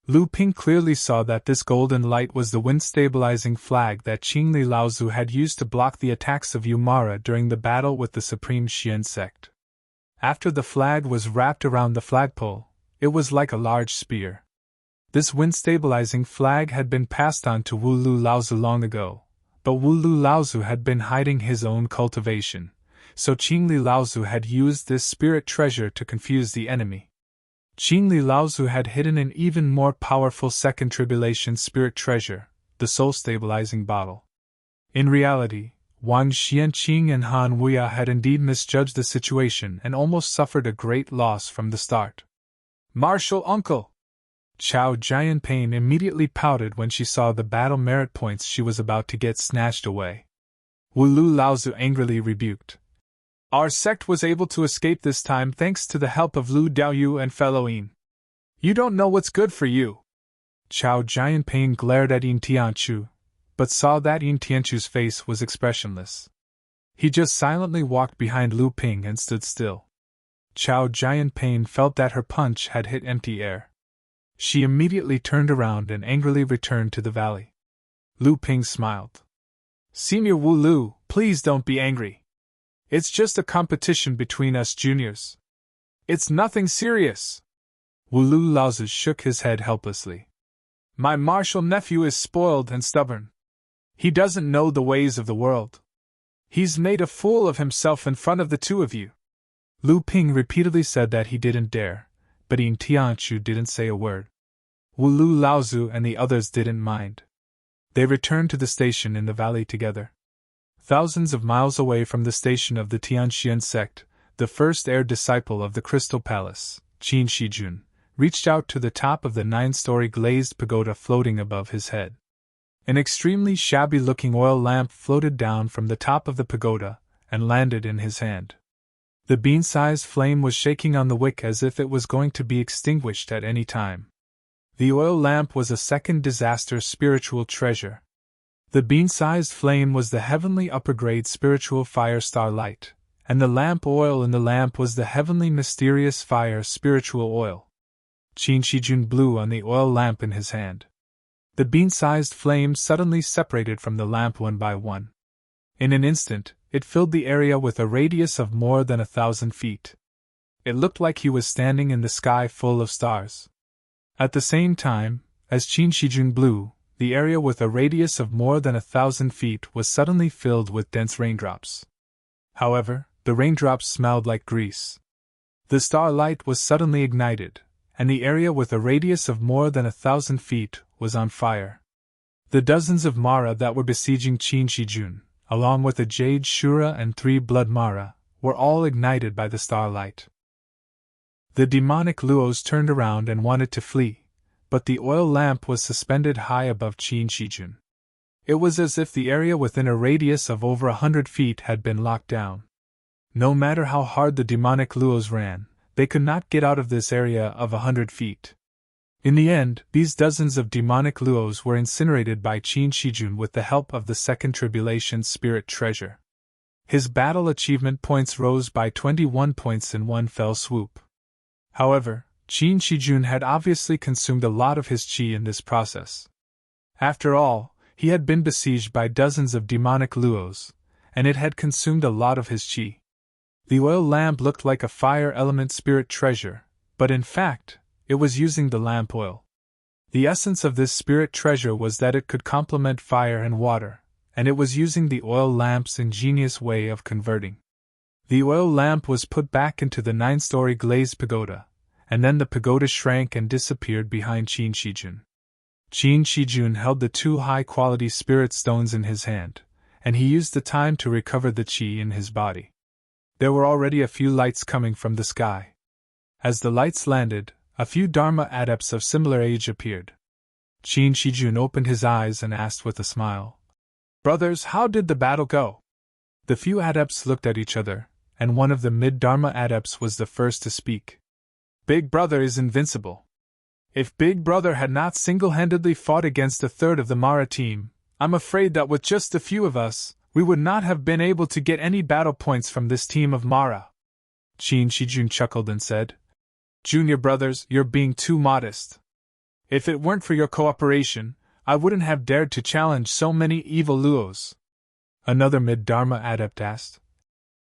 Lu Ping clearly saw that this golden light was the wind-stabilizing flag that Qingli Laozu had used to block the attacks of Yumara during the battle with the Supreme Xian sect. After the flag was wrapped around the flagpole, it was like a large spear. This wind-stabilizing flag had been passed on to Wu Lu Laozu long ago, but Wu Lu Laozu had been hiding his own cultivation, so Qingli Laozu had used this spirit treasure to confuse the enemy. Qingli Laozu had hidden an even more powerful second tribulation spirit treasure, the soul-stabilizing bottle. In reality, Wang Xianqing and Han Wuya had indeed misjudged the situation and almost suffered a great loss from the start. "Martial uncle!" Chao Jianping immediately pouted when she saw the battle merit points she was about to get snatched away. Wu Lu Laozu angrily rebuked. "Our sect was able to escape this time thanks to the help of Lu Daoyu and fellow Yin. You don't know what's good for you." Chao Jianping glared at Yin Tianchu, but saw that Yin Tianchu's face was expressionless. He just silently walked behind Lu Ping and stood still. Chao Jianping felt that her punch had hit empty air. She immediately turned around and angrily returned to the valley. Lu Ping smiled. "Senior Wu Lu, please don't be angry. It's just a competition between us juniors. It's nothing serious." Wu Lu Laozu shook his head helplessly. "My martial nephew is spoiled and stubborn. He doesn't know the ways of the world. He's made a fool of himself in front of the two of you." Lu Ping repeatedly said that he didn't dare, but Yin Tianchu didn't say a word. Wu Lu Laozu and the others didn't mind. They returned to the station in the valley together. Thousands of miles away from the station of the Tianxian sect, the first heir disciple of the Crystal Palace, Qin Shijun, reached out to the top of the 9-story glazed pagoda floating above his head. An extremely shabby-looking oil lamp floated down from the top of the pagoda and landed in his hand. The bean-sized flame was shaking on the wick as if it was going to be extinguished at any time. The oil lamp was a second disaster spiritual treasure. The bean-sized flame was the heavenly upper-grade spiritual fire starlight, and the lamp oil in the lamp was the heavenly mysterious fire spiritual oil. Qin Shijun blew on the oil lamp in his hand. The bean-sized flame suddenly separated from the lamp one by one. In an instant, it filled the area with a radius of more than 1,000 feet. It looked like he was standing in the sky full of stars. At the same time, as Qin Shijun blew, the area with a radius of more than 1,000 feet was suddenly filled with dense raindrops. However, the raindrops smelled like grease. The starlight was suddenly ignited, and the area with a radius of more than 1,000 feet was on fire. The dozens of Mara that were besieging Qin Shijun, along with a Jade Shura and 3 Blood Mara, were all ignited by the starlight. The demonic Luos turned around and wanted to flee, but the oil lamp was suspended high above Qin Shijun. It was as if the area within a radius of over 100 feet had been locked down. No matter how hard the demonic Luos ran, they could not get out of this area of 100 feet. In the end, these dozens of demonic Luos were incinerated by Qin Shijun with the help of the second tribulation spirit treasure. His battle achievement points rose by 21 points in one fell swoop. However, Qin Shijun had obviously consumed a lot of his qi in this process. After all, he had been besieged by dozens of demonic Luos, and it had consumed a lot of his qi. The oil lamp looked like a fire element spirit treasure, but in fact, it was using the lamp oil. The essence of this spirit treasure was that it could complement fire and water, and it was using the oil lamp's ingenious way of converting. The oil lamp was put back into the 9-story glazed pagoda, and then the pagoda shrank and disappeared behind Qin Shijun. Qin Shijun held the 2 high-quality spirit stones in his hand, and he used the time to recover the qi in his body. There were already a few lights coming from the sky. As the lights landed, a few Dharma adepts of similar age appeared. Qin Shijun opened his eyes and asked with a smile, "Brothers, how did the battle go?" The few adepts looked at each other, and one of the mid-Dharma adepts was the first to speak. "Big Brother is invincible. If Big Brother had not single-handedly fought against a third of the Mara team, I'm afraid that with just a few of us, we would not have been able to get any battle points from this team of Mara." Qin Shijun chuckled and said, "Junior brothers, you're being too modest. If it weren't for your cooperation, I wouldn't have dared to challenge so many evil Luos. Another mid-Dharma adept asked.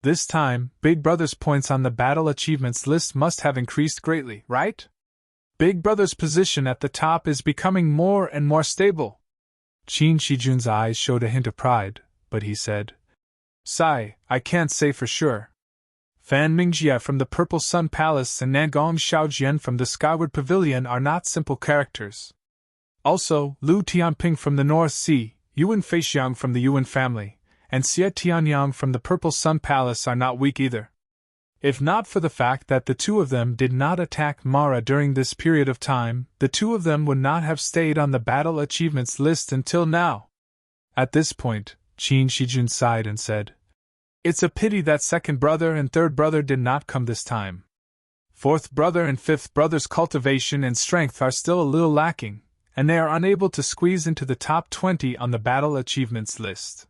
This time, Big Brother's points on the battle achievements list must have increased greatly, right? Big Brother's position at the top is becoming more and more stable. Qin Shijun's eyes showed a hint of pride, but he said, Sai, I can't say for sure. Fan Mingjie from the Purple Sun Palace and Nangong Xiaojian from the Skyward Pavilion are not simple characters. Also, Lu Tianping from the North Sea, Yuan Feixiang from the Yuan family, and Xie Tianyang from the Purple Sun Palace are not weak either. If not for the fact that the two of them did not attack Mara during this period of time, the two of them would not have stayed on the battle achievements list until now. At this point, Qin Shijun sighed and said, It's a pity that second brother and third brother did not come this time. Fourth brother and fifth brother's cultivation and strength are still a little lacking, and they are unable to squeeze into the top 20 on the battle achievements list.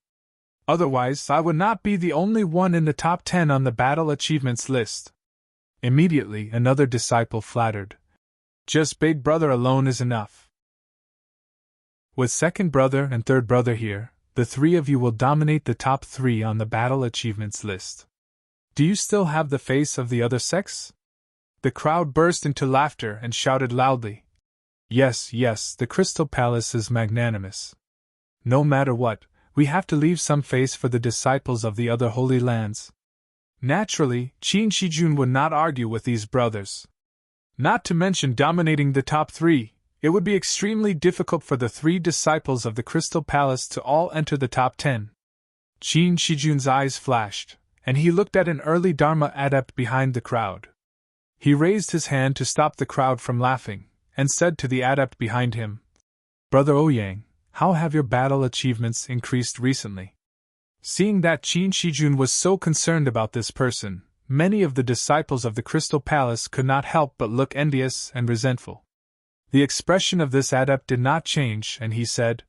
Otherwise, I would not be the only one in the top 10 on the battle achievements list. Immediately, another disciple flattered. Just Big Brother alone is enough. With second brother and third brother here, the three of you will dominate the top 3 on the battle achievements list. Do you still have the face of the other sex? The crowd burst into laughter and shouted loudly. Yes, the Crystal Palace is magnanimous. No matter what, we have to leave some face for the disciples of the other holy lands. Naturally, Qin Shijun would not argue with these brothers. Not to mention dominating the top 3, it would be extremely difficult for the 3 disciples of the Crystal Palace to all enter the top 10. Qin Shijun's eyes flashed, and he looked at an early Dharma adept behind the crowd. He raised his hand to stop the crowd from laughing, and said to the adept behind him, Brother Ouyang, how have your battle achievements increased recently? Seeing that Qin Shijun was so concerned about this person, many of the disciples of the Crystal Palace could not help but look envious and resentful. The expression of this adept did not change, and he said,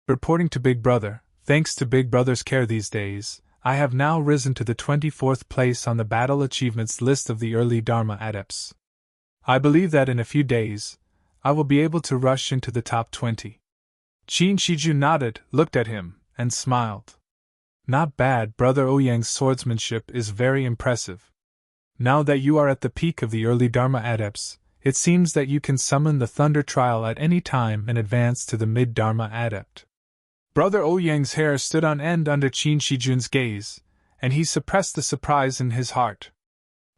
Reporting to Big Brother, thanks to Big Brother's care these days, I have now risen to the 24th place on the battle achievements list of the early Dharma adepts. I believe that in a few days, I will be able to rush into the top 20. Qin Shijun nodded, looked at him, and smiled. Not bad, Brother Ouyang's swordsmanship is very impressive. Now that you are at the peak of the early Dharma adepts, it seems that you can summon the Thunder Trial at any time and advance to the mid-Dharma adept. Brother Ouyang's hair stood on end under Qin Shijun's gaze, and he suppressed the surprise in his heart.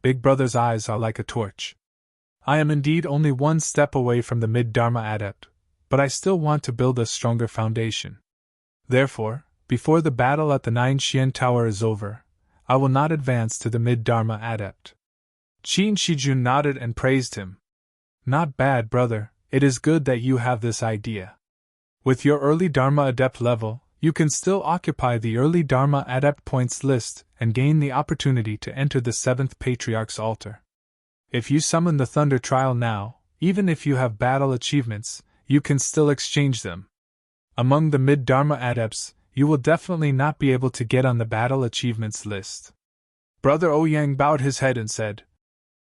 Big Brother's eyes are like a torch. I am indeed only one step away from the mid-Dharma adept, but I still want to build a stronger foundation. Therefore, before the battle at the Nine Xian Tower is over, I will not advance to the mid-Dharma adept. Qin Shijun nodded and praised him. Not bad, brother, it is good that you have this idea. With your early Dharma adept level, you can still occupy the early Dharma adept points list and gain the opportunity to enter the 7th Patriarch's altar. If you summon the Thunder Trial now, even if you have battle achievements, you can still exchange them. Among the mid-Dharma adepts, you will definitely not be able to get on the battle achievements list. Brother Ouyang bowed his head and said,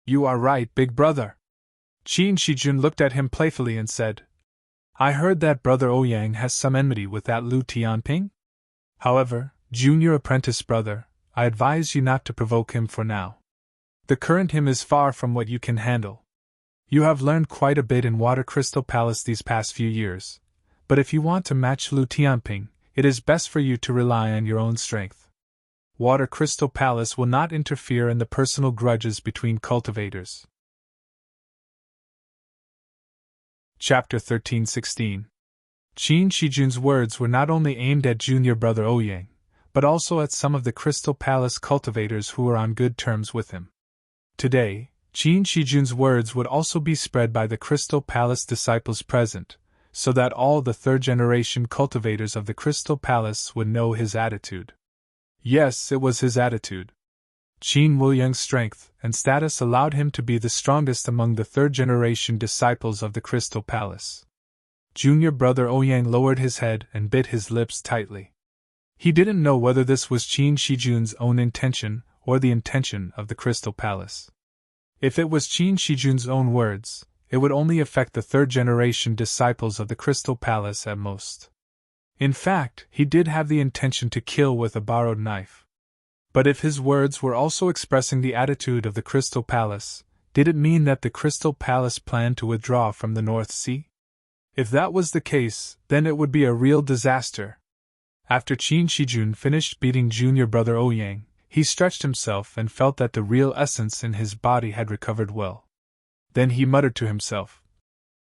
You are right, Big Brother. Qin Shijun looked at him playfully and said, I heard that Brother Ouyang has some enmity with that Lu Tianping? However, junior apprentice brother, I advise you not to provoke him for now. The current him is far from what you can handle. You have learned quite a bit in Water Crystal Palace these past few years, but if you want to match Lu Tianping, it is best for you to rely on your own strength. Water Crystal Palace will not interfere in the personal grudges between cultivators. Chapter 13-16. Qin Shijun's words were not only aimed at junior brother Ouyang, but also at some of the Crystal Palace cultivators who were on good terms with him. Today, Qin Shijun's words would also be spread by the Crystal Palace disciples present, so that all the third-generation cultivators of the Crystal Palace would know his attitude. Yes, it was his attitude. Qin Wuyang's strength and status allowed him to be the strongest among the third-generation disciples of the Crystal Palace. Junior brother Ouyang lowered his head and bit his lips tightly. He didn't know whether this was Qin Shijun's own intention or the intention of the Crystal Palace. If it was Qin Shijun's own words, it would only affect the third-generation disciples of the Crystal Palace at most. In fact, he did have the intention to kill with a borrowed knife. But if his words were also expressing the attitude of the Crystal Palace, did it mean that the Crystal Palace planned to withdraw from the North Sea? If that was the case, then it would be a real disaster. After Qin Shijun finished beating junior brother Ouyang, he stretched himself and felt that the real essence in his body had recovered well. Then he muttered to himself.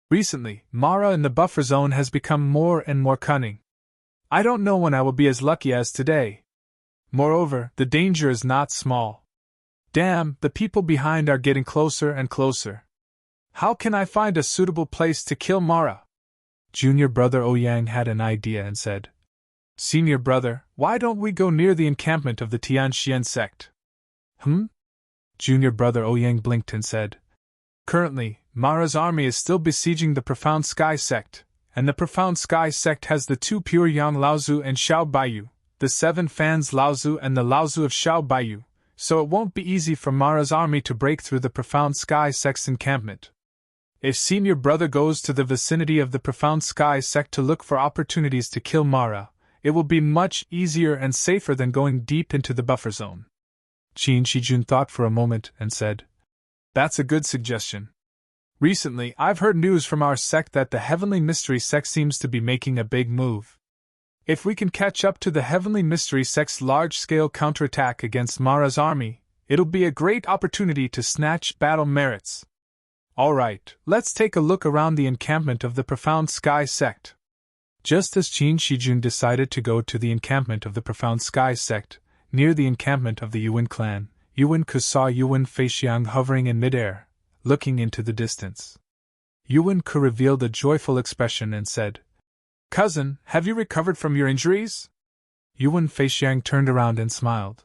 Recently, Mara in the buffer zone has become more and more cunning. I don't know when I will be as lucky as today. Moreover, the danger is not small. Damn, the people behind are getting closer and closer. How can I find a suitable place to kill Mara? Junior brother Ouyang had an idea and said, Senior brother, why don't we go near the encampment of the Tianxian sect? Junior brother Ouyang blinked and said, Currently, Mara's army is still besieging the Profound Sky sect, and the Profound Sky sect has the 2 pure Yang Laozu and Xiao Baiyu, the 7 Fans Laozu and the Laozu of Xiao Baiyu, so it won't be easy for Mara's army to break through the Profound Sky sect's encampment. If senior brother goes to the vicinity of the Profound Sky sect to look for opportunities to kill Mara, it will be much easier and safer than going deep into the buffer zone. Qin Shijun thought for a moment and said, That's a good suggestion. Recently, I've heard news from our sect that the Heavenly Mystery sect seems to be making a big move. If we can catch up to the Heavenly Mystery sect's large-scale counterattack against Mara's army, it'll be a great opportunity to snatch battle merits. Alright, let's take a look around the encampment of the Profound Sky sect. Just as Qin Shijun decided to go to the encampment of the Profound Sky sect, near the encampment of the Yuan clan, Yuan Ku saw Yuan Feixiang hovering in midair, looking into the distance. Yuan Ku revealed a joyful expression and said, Cousin, have you recovered from your injuries? Yuan Feixiang turned around and smiled.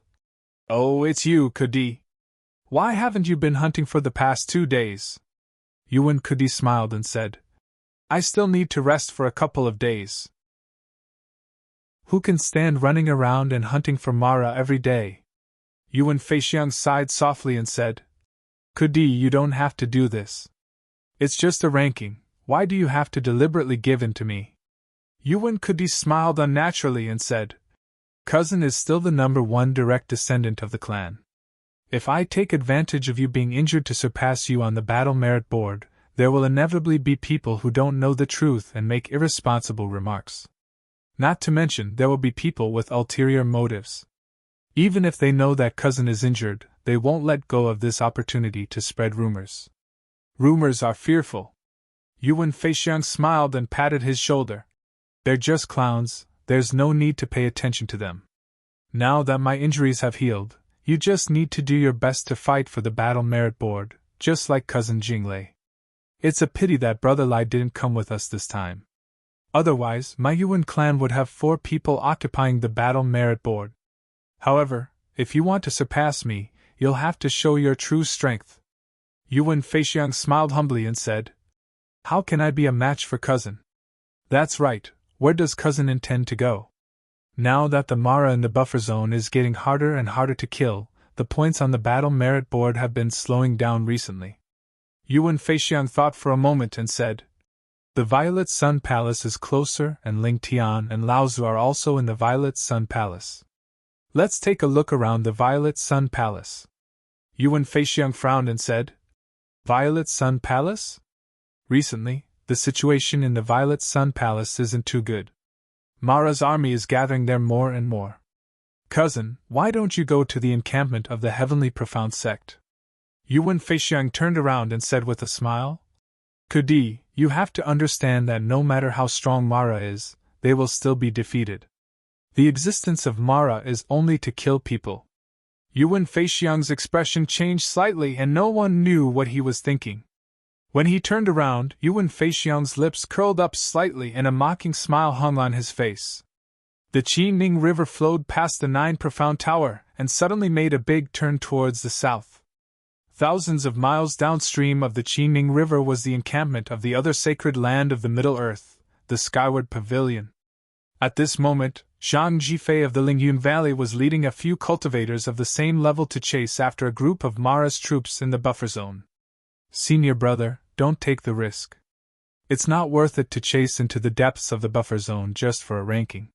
Oh, it's you, Kudi. Why haven't you been hunting for the past 2 days? Yuan Kudi smiled and said, I still need to rest for a couple of days. Who can stand running around and hunting for Mara every day? Yuan Feixiang sighed softly and said, Kudi, you don't have to do this. It's just a ranking, why do you have to deliberately give in to me? Yuan Kudi smiled unnaturally and said, Cousin is still the #1 direct descendant of the clan. If I take advantage of you being injured to surpass you on the battle merit board, there will inevitably be people who don't know the truth and make irresponsible remarks. Not to mention, there will be people with ulterior motives. Even if they know that cousin is injured, they won't let go of this opportunity to spread rumors. Rumors are fearful. Yuan Feixiang smiled and patted his shoulder. They're just clowns, there's no need to pay attention to them. Now that my injuries have healed, you just need to do your best to fight for the battle merit board, just like cousin Jinglei. It's a pity that Brother Lai didn't come with us this time. Otherwise, my Yuan clan would have 4 people occupying the battle merit board. However, if you want to surpass me, you'll have to show your true strength. Yuan Feixiang smiled humbly and said, How can I be a match for cousin? That's right, where does cousin intend to go? Now that the Mara in the buffer zone is getting harder and harder to kill, the points on the battle merit board have been slowing down recently. Yuan Feixiang thought for a moment and said, The Violet Sun Palace is closer and Ling Tian and Laozu are also in the Violet Sun Palace. Let's take a look around the Violet Sun Palace. Yuan Feixiang frowned and said, Violet Sun Palace? Recently, the situation in the Violet Sun Palace isn't too good. Mara's army is gathering there more and more. Cousin, why don't you go to the encampment of the Heavenly Profound sect? Yuan Feixiang turned around and said with a smile, Kudi, you have to understand that no matter how strong Mara is, they will still be defeated. The existence of Mara is only to kill people. Yuan Feixiang's expression changed slightly and no one knew what he was thinking. When he turned around, Yuan Feixiang's lips curled up slightly and a mocking smile hung on his face. The Qinning River flowed past the 9 Profound Tower and suddenly made a big turn towards the south. Thousands of miles downstream of the Qinning River was the encampment of the other sacred land of the Middle Earth, the Skyward Pavilion. At this moment, Zhang Jifei of the Lingyun Valley was leading a few cultivators of the same level to chase after a group of Mara's troops in the buffer zone. Senior brother, don't take the risk. It's not worth it to chase into the depths of the buffer zone just for a ranking.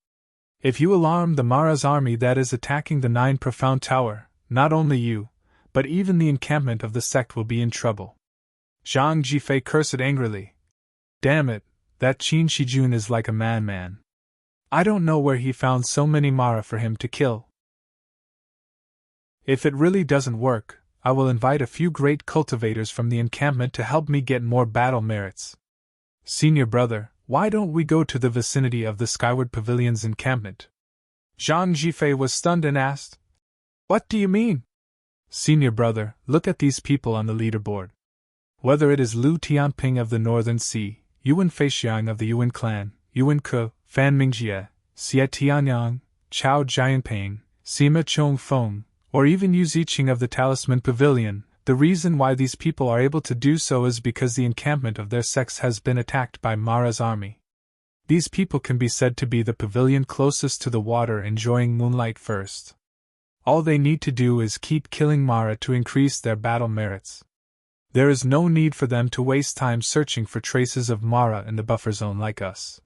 If you alarm the Mara's army that is attacking the 9 Profound Tower, not only you, but even the encampment of the sect will be in trouble. Zhang Jifei cursed angrily. Damn it, that Qin Shijun is like a madman. I don't know where he found so many Mara for him to kill. If it really doesn't work, I will invite a few great cultivators from the encampment to help me get more battle merits. Senior brother, why don't we go to the vicinity of the Skyward Pavilion's encampment? Zhang Jifei was stunned and asked, What do you mean? Senior brother, look at these people on the leaderboard. Whether it is Lu Tianping of the Northern Sea, Yuan Feixiang of the Yuan clan, Yuan Ke, Fan Mingjie, Xie Tianyang, Chao Jianping, Sima Chongfeng, or even Yu Ziqing of the Talisman Pavilion, the reason why these people are able to do so is because the encampment of their sects has been attacked by Mara's army. These people can be said to be the pavilion closest to the water enjoying moonlight first. All they need to do is keep killing Mara to increase their battle merits. There is no need for them to waste time searching for traces of Mara in the buffer zone like us.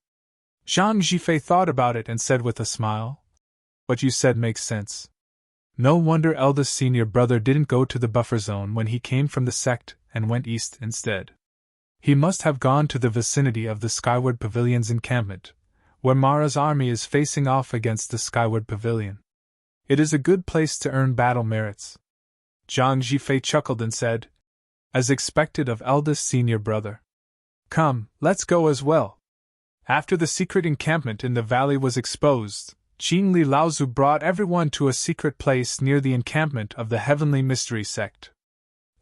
Zhang Jifei thought about it and said with a smile, What you said makes sense. No wonder eldest senior brother didn't go to the buffer zone when he came from the sect and went east instead. He must have gone to the vicinity of the Skyward Pavilion's encampment, where Mara's army is facing off against the Skyward Pavilion. It is a good place to earn battle merits. Zhang Jifei chuckled and said, As expected of eldest senior brother. Come, let's go as well. After the secret encampment in the valley was exposed, Qin Li Laozu brought everyone to a secret place near the encampment of the Heavenly Mystery Sect.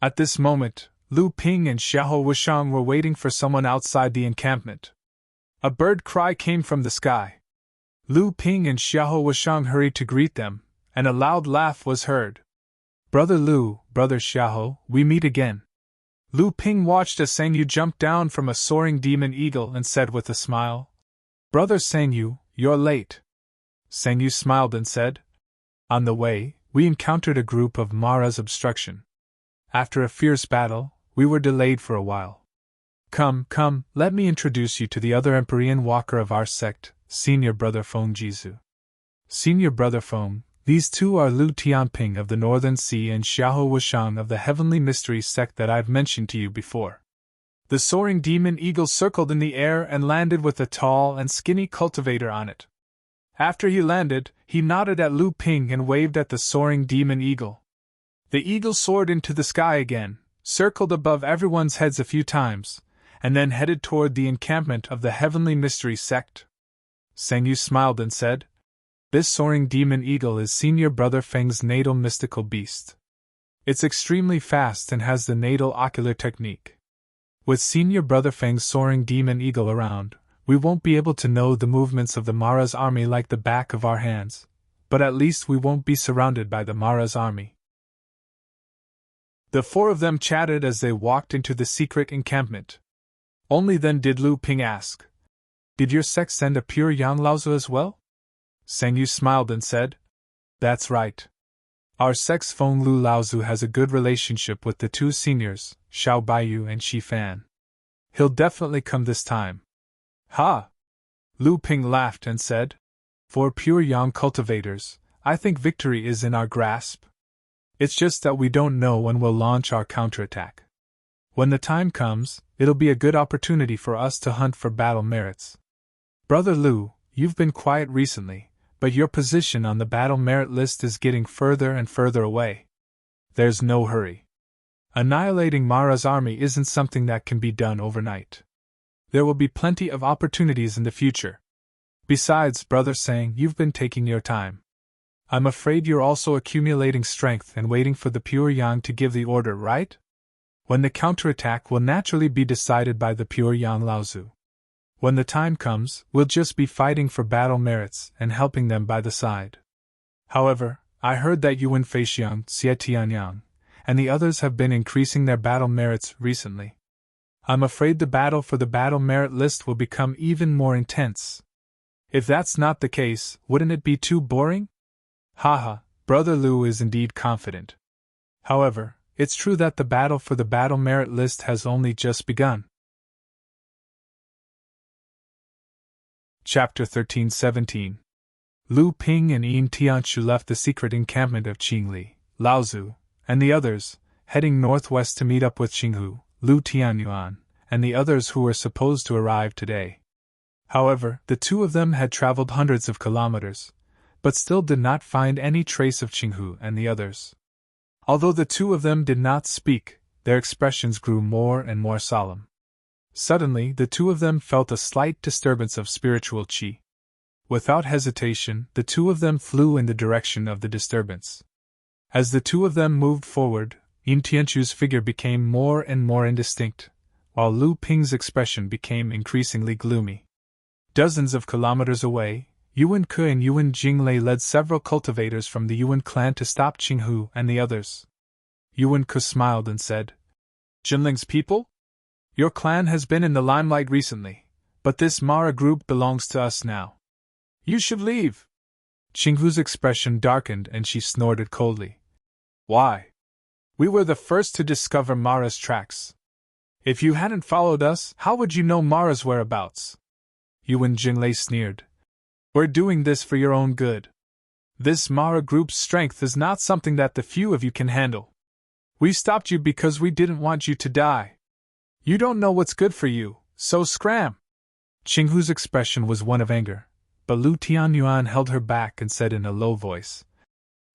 At this moment, Lu Ping and Xiahou Wushang were waiting for someone outside the encampment. A bird cry came from the sky. Lu Ping and Xiahou Wushang hurried to greet them, and a loud laugh was heard. Brother Lu, Brother Xiahou, we meet again. Lu Ping watched as Sang Yu jumped down from a soaring demon eagle and said with a smile, Brother Sang Yu, you're late. Sang Yu smiled and said, On the way, we encountered a group of Mara's obstruction. After a fierce battle, we were delayed for a while. Come, let me introduce you to the other Empyrean walker of our sect, Senior Brother Feng Jizu. Senior Brother Feng, these two are Lu Tianping of the Northern Sea and Xiahou Wushang of the Heavenly Mystery Sect that I've mentioned to you before. The soaring demon eagle circled in the air and landed with a tall and skinny cultivator on it. After he landed, he nodded at Lu Ping and waved at the soaring demon eagle. The eagle soared into the sky again, circled above everyone's heads a few times, and then headed toward the encampment of the Heavenly Mystery Sect. Sang Yu smiled and said, This soaring demon eagle is Senior Brother Feng's natal mystical beast. It's extremely fast and has the natal ocular technique. With Senior Brother Feng's soaring demon eagle around, we won't be able to know the movements of the Mara's army like the back of our hands, but at least we won't be surrounded by the Mara's army. The four of them chatted as they walked into the secret encampment. Only then did Lu Ping ask, Did your sect send a pure Yang Laozu as well? Sang Yu smiled and said, That's right. Our sect's Feng Lu Laozu has a good relationship with the two seniors, Xiao Baiyu and Shi Fan. He'll definitely come this time. Ha! Lu Ping laughed and said, For pure Yang cultivators, I think victory is in our grasp. It's just that we don't know when we'll launch our counterattack. When the time comes, it'll be a good opportunity for us to hunt for battle merits. Brother Lu, you've been quiet recently, but your position on the battle merit list is getting further and further away. There's no hurry. Annihilating Mara's army isn't something that can be done overnight. There will be plenty of opportunities in the future. Besides, Brother Sang, you've been taking your time. I'm afraid you're also accumulating strength and waiting for the pure Yang to give the order, right? When the counterattack will naturally be decided by the pure Yang Laozu. When the time comes, we'll just be fighting for battle merits and helping them by the side. However, I heard that Yuan Feixiang, Xie Tianyang, and the others have been increasing their battle merits recently. I'm afraid the battle for the battle merit list will become even more intense. If that's not the case, wouldn't it be too boring? Haha, Brother Lu is indeed confident. However, it's true that the battle for the battle merit list has only just begun. Chapter 13-17. Lu Ping and Yin Tianchu left the secret encampment of Qingli, Laozu, and the others, heading northwest to meet up with Qinghu, Lu Tianyuan, and the others who were supposed to arrive today. However, the two of them had traveled hundreds of kilometers, but still did not find any trace of Qinghu and the others. Although the two of them did not speak, their expressions grew more and more solemn. Suddenly, the two of them felt a slight disturbance of spiritual qi. Without hesitation, the two of them flew in the direction of the disturbance. As the two of them moved forward, Yin Tianchu's figure became more and more indistinct, while Lu Ping's expression became increasingly gloomy. Dozens of kilometers away, Yuan Ke and Yuan Jinglei led several cultivators from the Yuan clan to stop Qinghu and the others. Yuan Ke smiled and said, "Jinling's people? Your clan has been in the limelight recently, but this Mara group belongs to us now. You should leave." Qinghu's expression darkened and she snorted coldly. "Why? We were the first to discover Mara's tracks. If you hadn't followed us, how would you know Mara's whereabouts?" Yuan Jinglei sneered. "We're doing this for your own good. This Mara group's strength is not something that the few of you can handle. We stopped you because we didn't want you to die. You don't know what's good for you, so scram." Qinghu's expression was one of anger, but Lu Tianyuan held her back and said in a low voice,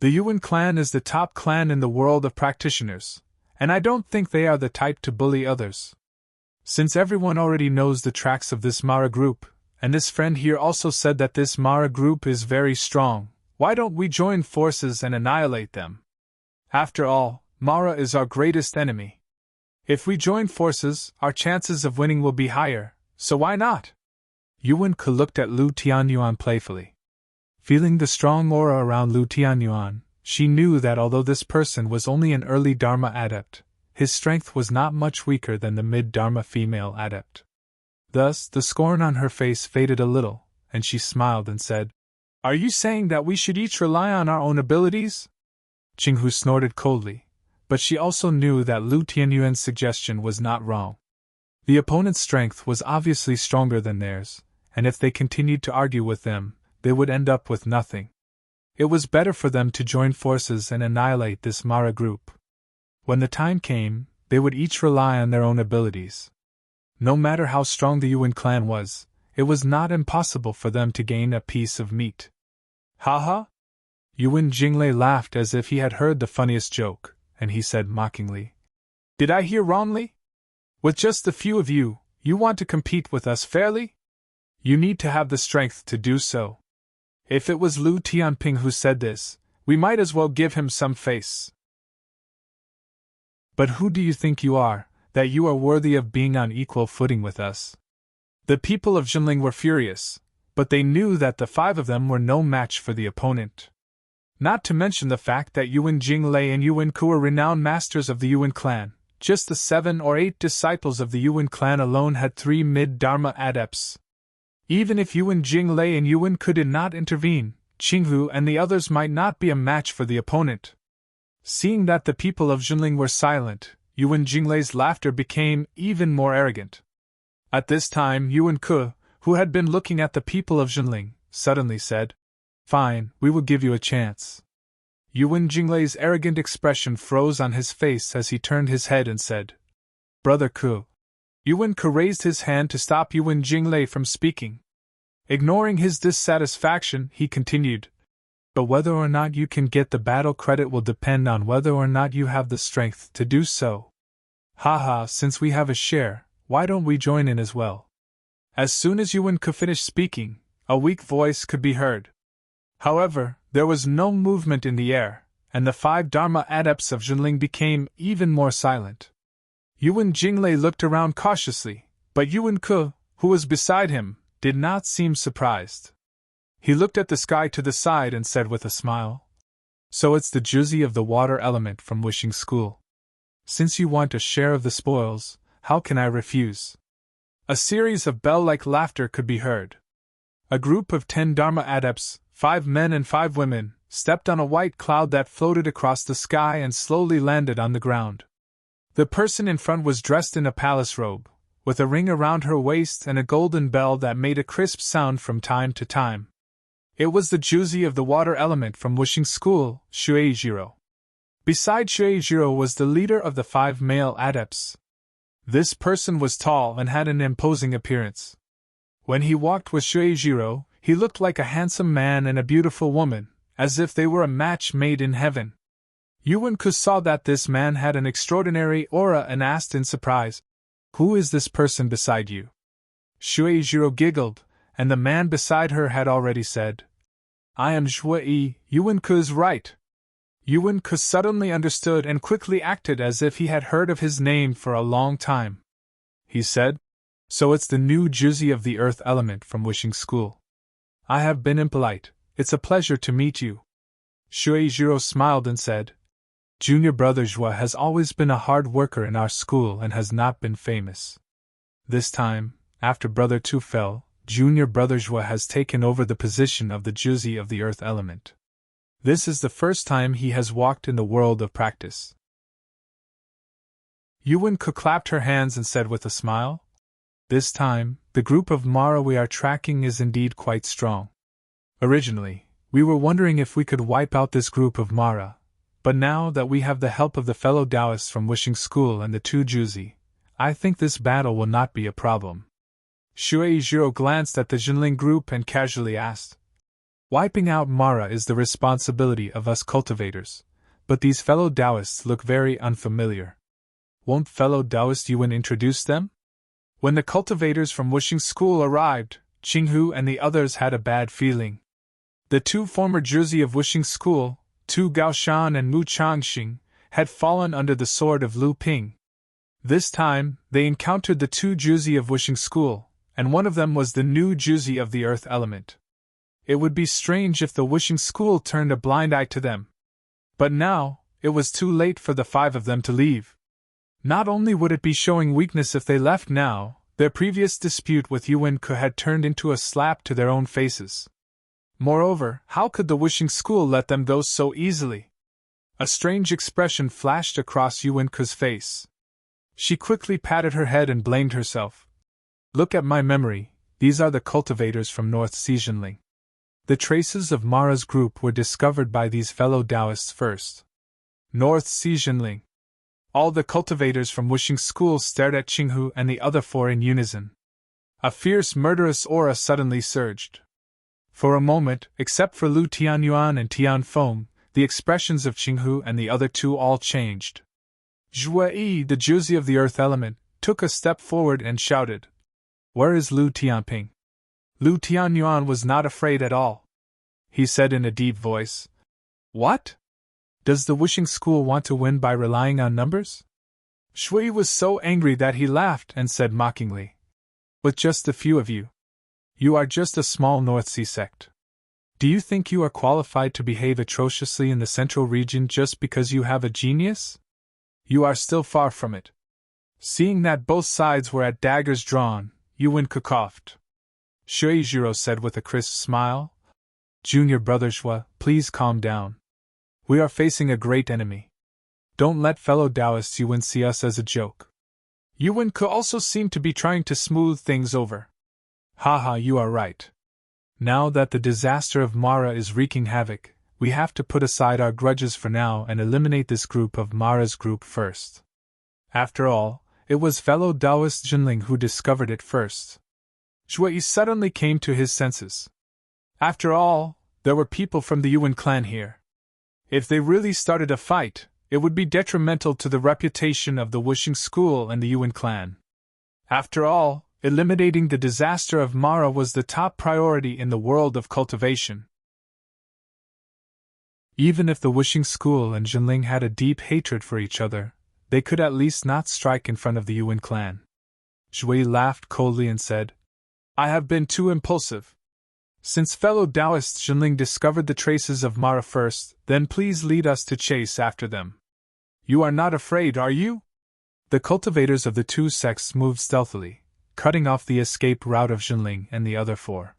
"The Yuan clan is the top clan in the world of practitioners, and I don't think they are the type to bully others. Since everyone already knows the tracks of this Mara group, and this friend here also said that this Mara group is very strong, why don't we join forces and annihilate them? After all, Mara is our greatest enemy. If we join forces, our chances of winning will be higher, so why not?" Yuan Ke looked at Lu Tianyuan playfully. Feeling the strong aura around Lu Tianyuan, she knew that although this person was only an early Dharma adept, his strength was not much weaker than the mid-Dharma female adept. Thus, the scorn on her face faded a little, and she smiled and said, "Are you saying that we should each rely on our own abilities?" Qinghu snorted coldly, but she also knew that Lu Tianyuan's suggestion was not wrong. The opponent's strength was obviously stronger than theirs, and if they continued to argue with them, they would end up with nothing. It was better for them to join forces and annihilate this Mara group. When the time came, they would each rely on their own abilities. No matter how strong the Yuan clan was, it was not impossible for them to gain a piece of meat. "Ha ha!" Yuan Jinglei laughed as if he had heard the funniest joke, and he said mockingly, "Did I hear wrongly? With just a few of you, you want to compete with us fairly? You need to have the strength to do so. If it was Lu Tianping who said this, we might as well give him some face. But who do you think you are, that you are worthy of being on equal footing with us?" The people of Jinling were furious, but they knew that the five of them were no match for the opponent. Not to mention the fact that Yuan Jinglei and Yuan Ke were renowned masters of the Yuan clan. Just the 7 or 8 disciples of the Yuan clan alone had 3 mid-Dharma adepts. Even if Yuan Jinglei and Yuan Ke did not intervene, Qinghu and the others might not be a match for the opponent. Seeing that the people of Jinling were silent, Yuan Jinglei's laughter became even more arrogant. At this time, Yuan Ke, who had been looking at the people of Jinling, suddenly said, "Fine, we will give you a chance." Yuan Jinglei's arrogant expression froze on his face as he turned his head and said, "Brother Ke." Yuan Ke raised his hand to stop Yuan Jinglei from speaking. Ignoring his dissatisfaction, he continued, "But whether or not you can get the battle credit will depend on whether or not you have the strength to do so. Haha, since we have a share, why don't we join in as well?" As soon as Yuan Ke finished speaking, a weak voice could be heard. However, there was no movement in the air, and the 5 Dharma adepts of Jinling became even more silent. Yuan Jinglei looked around cautiously, but Yuan Ke, who was beside him, did not seem surprised. He looked at the sky to the side and said with a smile, "So it's the Juzi of the water element from Wishing School. Since you want a share of the spoils, how can I refuse?" A series of bell-like laughter could be heard. A group of 10 Dharma adepts, 5 men and 5 women, stepped on a white cloud that floated across the sky and slowly landed on the ground. The person in front was dressed in a palace robe, with a ring around her waist and a golden bell that made a crisp sound from time to time. It was the Juzi of the water element from Wishing School, Shueijiro. Beside Shueijiro was the leader of the 5 male adepts. This person was tall and had an imposing appearance. When he walked with Shueijiro, he looked like a handsome man and a beautiful woman, as if they were a match made in heaven. Yuan-ku saw that this man had an extraordinary aura and asked in surprise, "Who is this person beside you?" Shueijiro giggled, and the man beside her had already said, "I am Zhuai, Yuan-ku is right." Yuan-ku suddenly understood and quickly acted as if he had heard of his name for a long time. He said, "So it's the new Juzi of the earth element from Wishing School. I have been impolite, it's a pleasure to meet you." Shueijiro smiled and said, "Junior brother Zhua has always been a hard worker in our school and has not been famous. This time, after brother Tu fell, junior brother Zhua has taken over the position of the Juzi of the earth element. This is the first time he has walked in the world of practice." Yuan-ku clapped her hands and said with a smile, "This time, the group of Mara we are tracking is indeed quite strong. Originally, we were wondering if we could wipe out this group of Mara, but now that we have the help of the fellow Taoists from Wishing School and the 2 Juzi, I think this battle will not be a problem." Shueijiro glanced at the Jinling group and casually asked, "Wiping out Mara is the responsibility of us cultivators, but these fellow Taoists look very unfamiliar. Won't fellow Taoist Yuan introduce them?" When the cultivators from Wishing School arrived, Qinghu and the others had a bad feeling. The 2 former Juzi of Wishing School, Tu Gaoshan and Mu Changxing, had fallen under the sword of Lu Ping. This time, they encountered the 2 Juzi of Wishing School, and one of them was the new Juzi of the earth element. It would be strange if the Wishing School turned a blind eye to them. But now, it was too late for the 5 of them to leave. Not only would it be showing weakness if they left now, their previous dispute with Yuan-ku had turned into a slap to their own faces. Moreover, how could the Wishing School let them go so easily? A strange expression flashed across Yuan-ku's face. She quickly patted her head and blamed herself. "Look at my memory, these are the cultivators from North Xijinling. The traces of Mara's group were discovered by these fellow Taoists first." North Xijinling. All the cultivators from Wishing School stared at Qinghu and the other 4 in unison. A fierce murderous aura suddenly surged. For a moment, except for Lu Tianyuan and Tianfeng, the expressions of Qinghu and the other 2 all changed. Zhuai, the Juzi of the earth element, took a step forward and shouted, "Where is Lu Tianping?" Lu Tianyuan was not afraid at all. He said in a deep voice, "What? Does the Wishing School want to win by relying on numbers?" Shui was so angry that he laughed and said mockingly, "With just a few of you. You are just a small North Sea sect. Do you think you are qualified to behave atrociously in the central region just because you have a genius? You are still far from it." Seeing that both sides were at daggers drawn, Yuan-ku coughed. Shueijiro said with a crisp smile, "Junior brother Zhua, please calm down. We are facing a great enemy. Don't let fellow Taoists Yuan see us as a joke." Yuan-ku also seemed to be trying to smooth things over. "Haha, you are right. Now that the disaster of Mara is wreaking havoc, we have to put aside our grudges for now and eliminate this group of Mara's group first. After all, it was fellow Taoist Jinling who discovered it first." Zhuai suddenly came to his senses. After all, there were people from the Yuan clan here. If they really started a fight, it would be detrimental to the reputation of the Wishing School and the Yuan clan. After all, eliminating the disaster of Mara was the top priority in the world of cultivation. Even if the Wishing School and Jinling had a deep hatred for each other, they could at least not strike in front of the Yuan clan. Zhui laughed coldly and said, "I have been too impulsive. Since fellow Taoist Jinling discovered the traces of Mara first, then please lead us to chase after them. You are not afraid, are you?" The cultivators of the 2 sects moved stealthily, cutting off the escape route of Jinling and the other 4.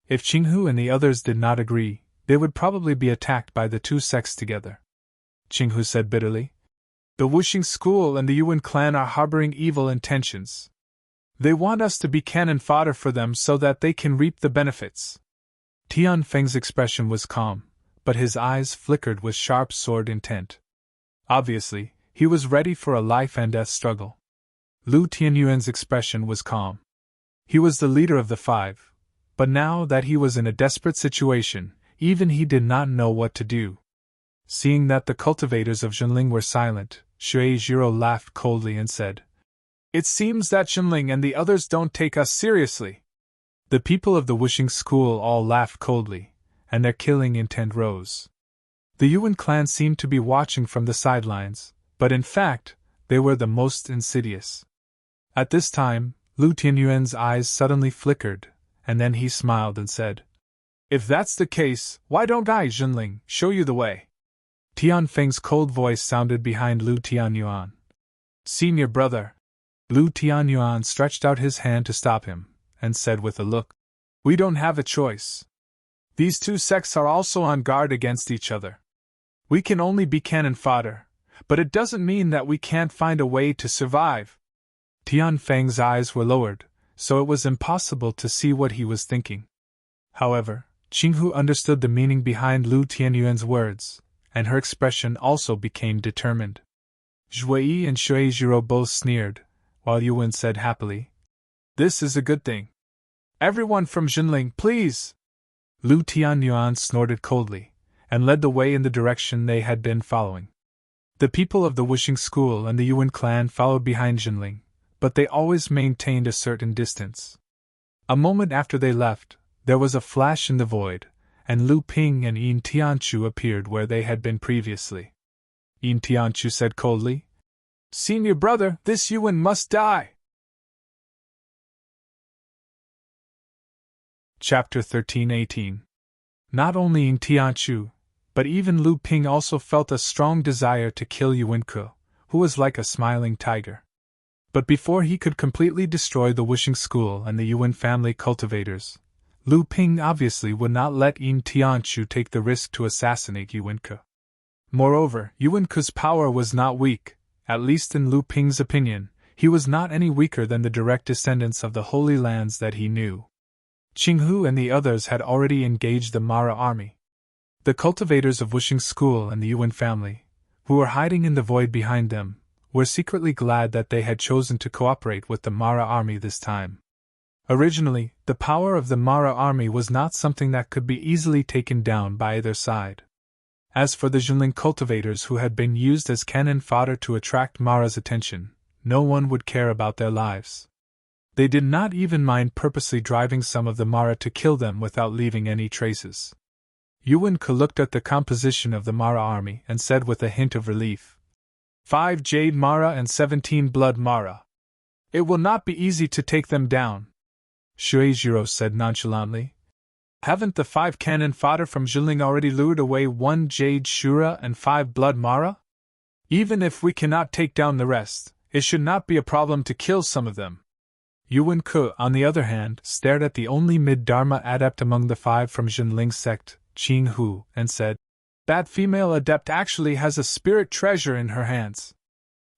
If Qinghu and the others did not agree, they would probably be attacked by the two sects together. Qinghu said bitterly. The Wuxing school and the Yuan clan are harboring evil intentions. They want us to be cannon fodder for them so that they can reap the benefits. Tian Feng's expression was calm, but his eyes flickered with sharp sword intent. Obviously, he was ready for a life-and-death struggle. Lu Tianyuan's expression was calm. He was the leader of the five, but now that he was in a desperate situation, even he did not know what to do. Seeing that the cultivators of Zhenling were silent, Shui Jiro laughed coldly and said, It seems that Zhenling and the others don't take us seriously. The people of the Wuxing school all laughed coldly, and their killing intent rose. The Yuan clan seemed to be watching from the sidelines, but in fact, they were the most insidious. At this time, Lu Tianyuan's eyes suddenly flickered, and then he smiled and said, If that's the case, why don't I, Zhenling, show you the way? Tian Feng's cold voice sounded behind Lu Tianyuan. Senior brother. Lu Tianyuan stretched out his hand to stop him, and said with a look, We don't have a choice. These two sects are also on guard against each other. We can only be cannon fodder, but it doesn't mean that we can't find a way to survive. Tian Feng's eyes were lowered, so it was impossible to see what he was thinking. However, Qinghu understood the meaning behind Lu Tianyuan's words, and her expression also became determined. Zhuyi and Shui Jiro both sneered, while Yuan said happily, This is a good thing. Everyone from Zhenling, please! Lu Tianyuan snorted coldly, and led the way in the direction they had been following. The people of the Wuxing school and the Yuan clan followed behind Zhenling, but they always maintained a certain distance. A moment after they left, there was a flash in the void, and Lu Ping and Yin Tianchu appeared where they had been previously. Yin Tianchu said coldly, Senior brother, this Yuan must die! Chapter 13-18. Not only Yin Tianchu, but even Lu Ping also felt a strong desire to kill Yuan Ke, who was like a smiling tiger. But before he could completely destroy the Wuxing school and the Yuan family cultivators, Lu Ping obviously would not let Yin Tianchu take the risk to assassinate Yuan Ke. Moreover, Yuan Ke's power was not weak, at least in Lu Ping's opinion. He was not any weaker than the direct descendants of the Holy Lands that he knew. Qinghu and the others had already engaged the Mara army. The cultivators of Wuxing school and the Yuan family, who were hiding in the void behind them, were secretly glad that they had chosen to cooperate with the Mara army this time. Originally, the power of the Mara army was not something that could be easily taken down by either side. As for the Zhenling cultivators who had been used as cannon fodder to attract Mara's attention, no one would care about their lives. They did not even mind purposely driving some of the Mara to kill them without leaving any traces. Yuan Ke looked at the composition of the Mara army and said with a hint of relief, 5 Jade Mara and 17 Blood Mara. It will not be easy to take them down. Shui Jiro said nonchalantly. Haven't the 5 cannon fodder from Zhenling already lured away 1 Jade Shura and 5 Blood Mara? Even if we cannot take down the rest, it should not be a problem to kill some of them. Yuan Ke, on the other hand, stared at the only mid-Dharma adept among the 5 from Zhenling's sect, Qinghu, and said, That female adept actually has a spirit treasure in her hands.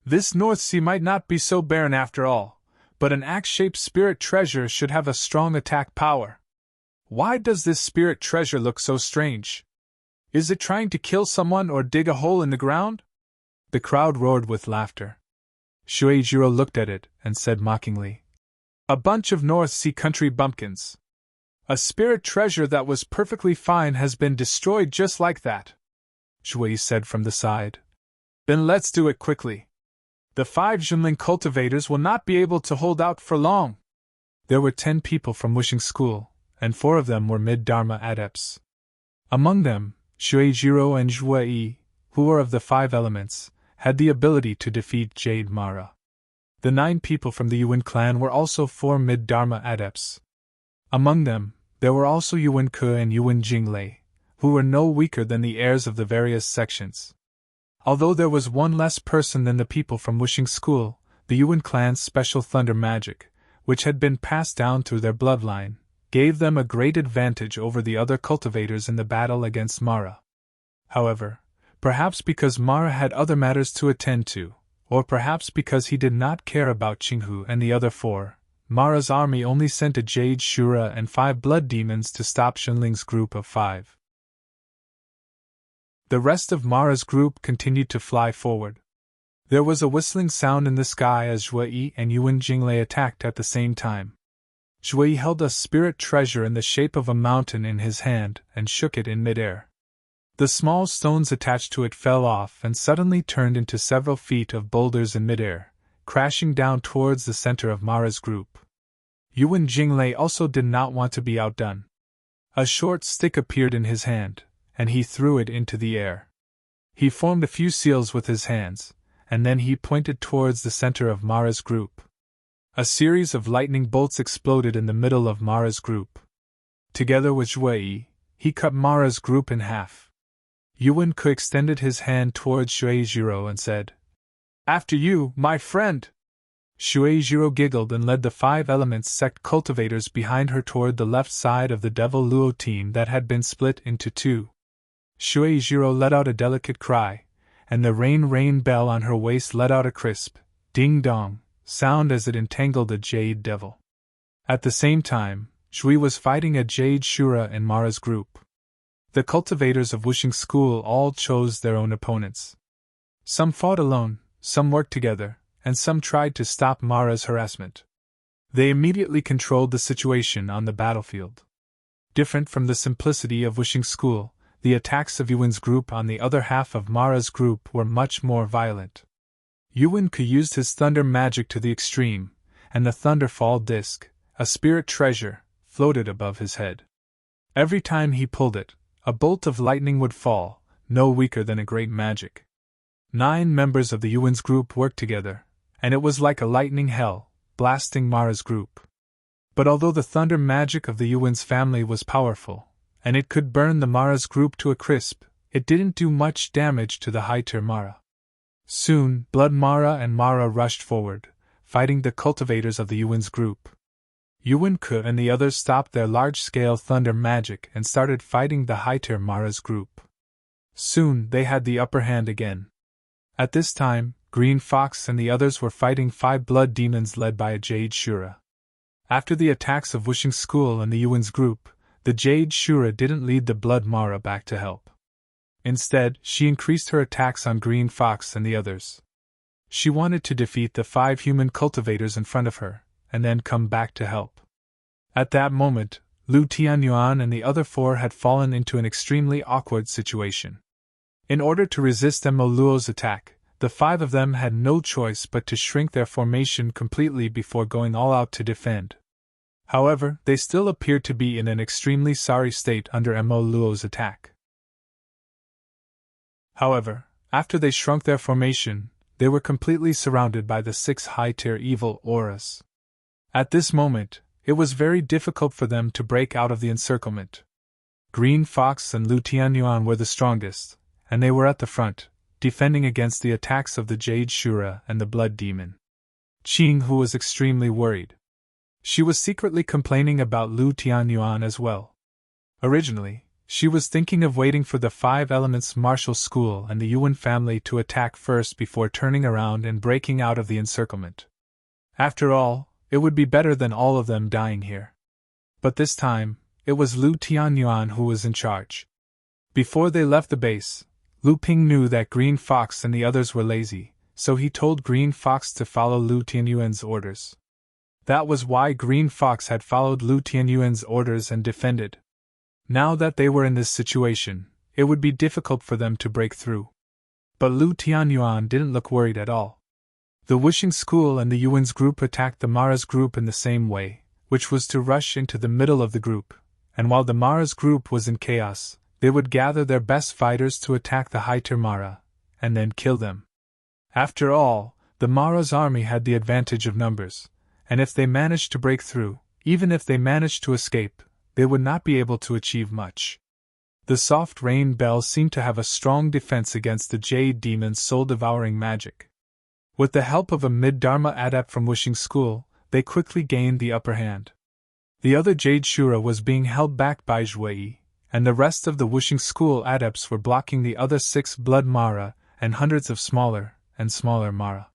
This North Sea might not be so barren after all, but an axe-shaped spirit treasure should have a strong attack power. Why does this spirit treasure look so strange? Is it trying to kill someone or dig a hole in the ground? The crowd roared with laughter. Shui Jiro looked at it and said mockingly, A bunch of North Sea country bumpkins. A spirit treasure that was perfectly fine has been destroyed just like that. Shui said from the side. Then let's do it quickly. The 5 Zhenling cultivators will not be able to hold out for long. There were 10 people from Wuxing school, and 4 of them were mid-Dharma adepts. Among them, Shui Jiro and Zhuyi, who were of the 5 elements, had the ability to defeat Jade Mara. The 9 people from the Yuan clan were also 4 mid-Dharma adepts. Among them, there were also Yuan Ke and Yuan Jinglei, who were no weaker than the heirs of the various sections. Although there was 1 less person than the people from Wuxing school, the Yuan clan's special thunder magic, which had been passed down through their bloodline, gave them a great advantage over the other cultivators in the battle against Mara. However, perhaps because Mara had other matters to attend to, or perhaps because he did not care about Qinghu and the other four, Mara's army only sent a Jade Shura and 5 blood demons to stop Xunling's group of 5. The rest of Mara's group continued to fly forward. There was a whistling sound in the sky as Zhuyi and Yuan Jinglei attacked at the same time. Zhuyi held a spirit treasure in the shape of a mountain in his hand and shook it in midair. The small stones attached to it fell off and suddenly turned into several feet of boulders in midair, crashing down towards the center of Mara's group. Yuan Jinglei also did not want to be outdone. A short stick appeared in his hand, and he threw it into the air. He formed a few seals with his hands, and then he pointed towards the center of Mara's group. A series of lightning bolts exploded in the middle of Mara's group. Together with Zhuyi, he cut Mara's group in half. Yuan Ke extended his hand towards Shueijiro and said, "After you, my friend!" Shueijiro giggled and led the 5 Elements sect cultivators behind her toward the left side of the Devil Luo team that had been split into 2. Shueijiro let out a delicate cry, and the rain bell on her waist let out a crisp, ding-dong, sound as it entangled a Jade Devil. At the same time, Zhui was fighting a Jade Shura in Mara's group. The cultivators of Wuxing School all chose their own opponents. Some fought alone, some worked together, and some tried to stop Mara's harassment. They immediately controlled the situation on the battlefield. Different from the simplicity of Wuxing School, the attacks of Yuan's group on the other half of Mara's group were much more violent. Yuan Ke used his thunder magic to the extreme, and the Thunderfall disc, a spirit treasure, floated above his head. Every time he pulled it, a bolt of lightning would fall, no weaker than a great magic. 9 members of the Yuan's group worked together, and it was like a lightning hell, blasting Mara's group. But although the thunder magic of the Yuan's family was powerful, and it could burn the Mara's group to a crisp, it didn't do much damage to the high-tier Mara. Soon, Blood Mara and Mara rushed forward, fighting the cultivators of the Yuan's group. Yuan Ke and the others stopped their large-scale thunder magic and started fighting the high-tier Mara's group. Soon they had the upper hand again. At this time, Green Fox and the others were fighting 5 blood demons led by a Jade Shura. After the attacks of Wuxing School and the Yuan's group, the Jade Shura didn't lead the Blood Mara back to help. Instead, she increased her attacks on Green Fox and the others. She wanted to defeat the 5 human cultivators in front of her, and then come back to help. At that moment, Lu Tianyuan and the other 4 had fallen into an extremely awkward situation. In order to resist Mo Luo's attack, the 5 of them had no choice but to shrink their formation completely before going all out to defend. However, they still appeared to be in an extremely sorry state under Mo Luo's attack. However, after they shrunk their formation, they were completely surrounded by the 6 high-tier evil auras. At this moment, it was very difficult for them to break out of the encirclement. Green Fox and Lu Tianyuan were the strongest, and they were at the front, defending against the attacks of the Jade Shura and the Blood Demon. Qinghu was extremely worried. She was secretly complaining about Lu Tianyuan as well. Originally, she was thinking of waiting for the 5 Elements Martial School and the Yuan family to attack first before turning around and breaking out of the encirclement. After all, it would be better than all of them dying here. But this time, it was Lu Tianyuan who was in charge. Before they left the base, Lu Ping knew that Green Fox and the others were lazy, so he told Green Fox to follow Lu Tianyuan's orders. That was why Green Fox had followed Lu Tianyuan's orders and defended. Now that they were in this situation, it would be difficult for them to break through. But Lu Tianyuan didn't look worried at all. The Wuxing School and the Yuan's group attacked the Mara's group in the same way, which was to rush into the middle of the group, and while the Mara's group was in chaos, they would gather their best fighters to attack the high-tier Mara, and then kill them. After all, the Mara's army had the advantage of numbers, and if they managed to break through, even if they managed to escape, they would not be able to achieve much. The soft rain bell seemed to have a strong defense against the Jade Demon's soul-devouring magic. With the help of a mid-Dharma adept from Wuxing School, they quickly gained the upper hand. The other Jade Shura was being held back by Zhuyi, and the rest of the Wuxing School adepts were blocking the other 6 Blood Mara and hundreds of smaller and smaller Mara.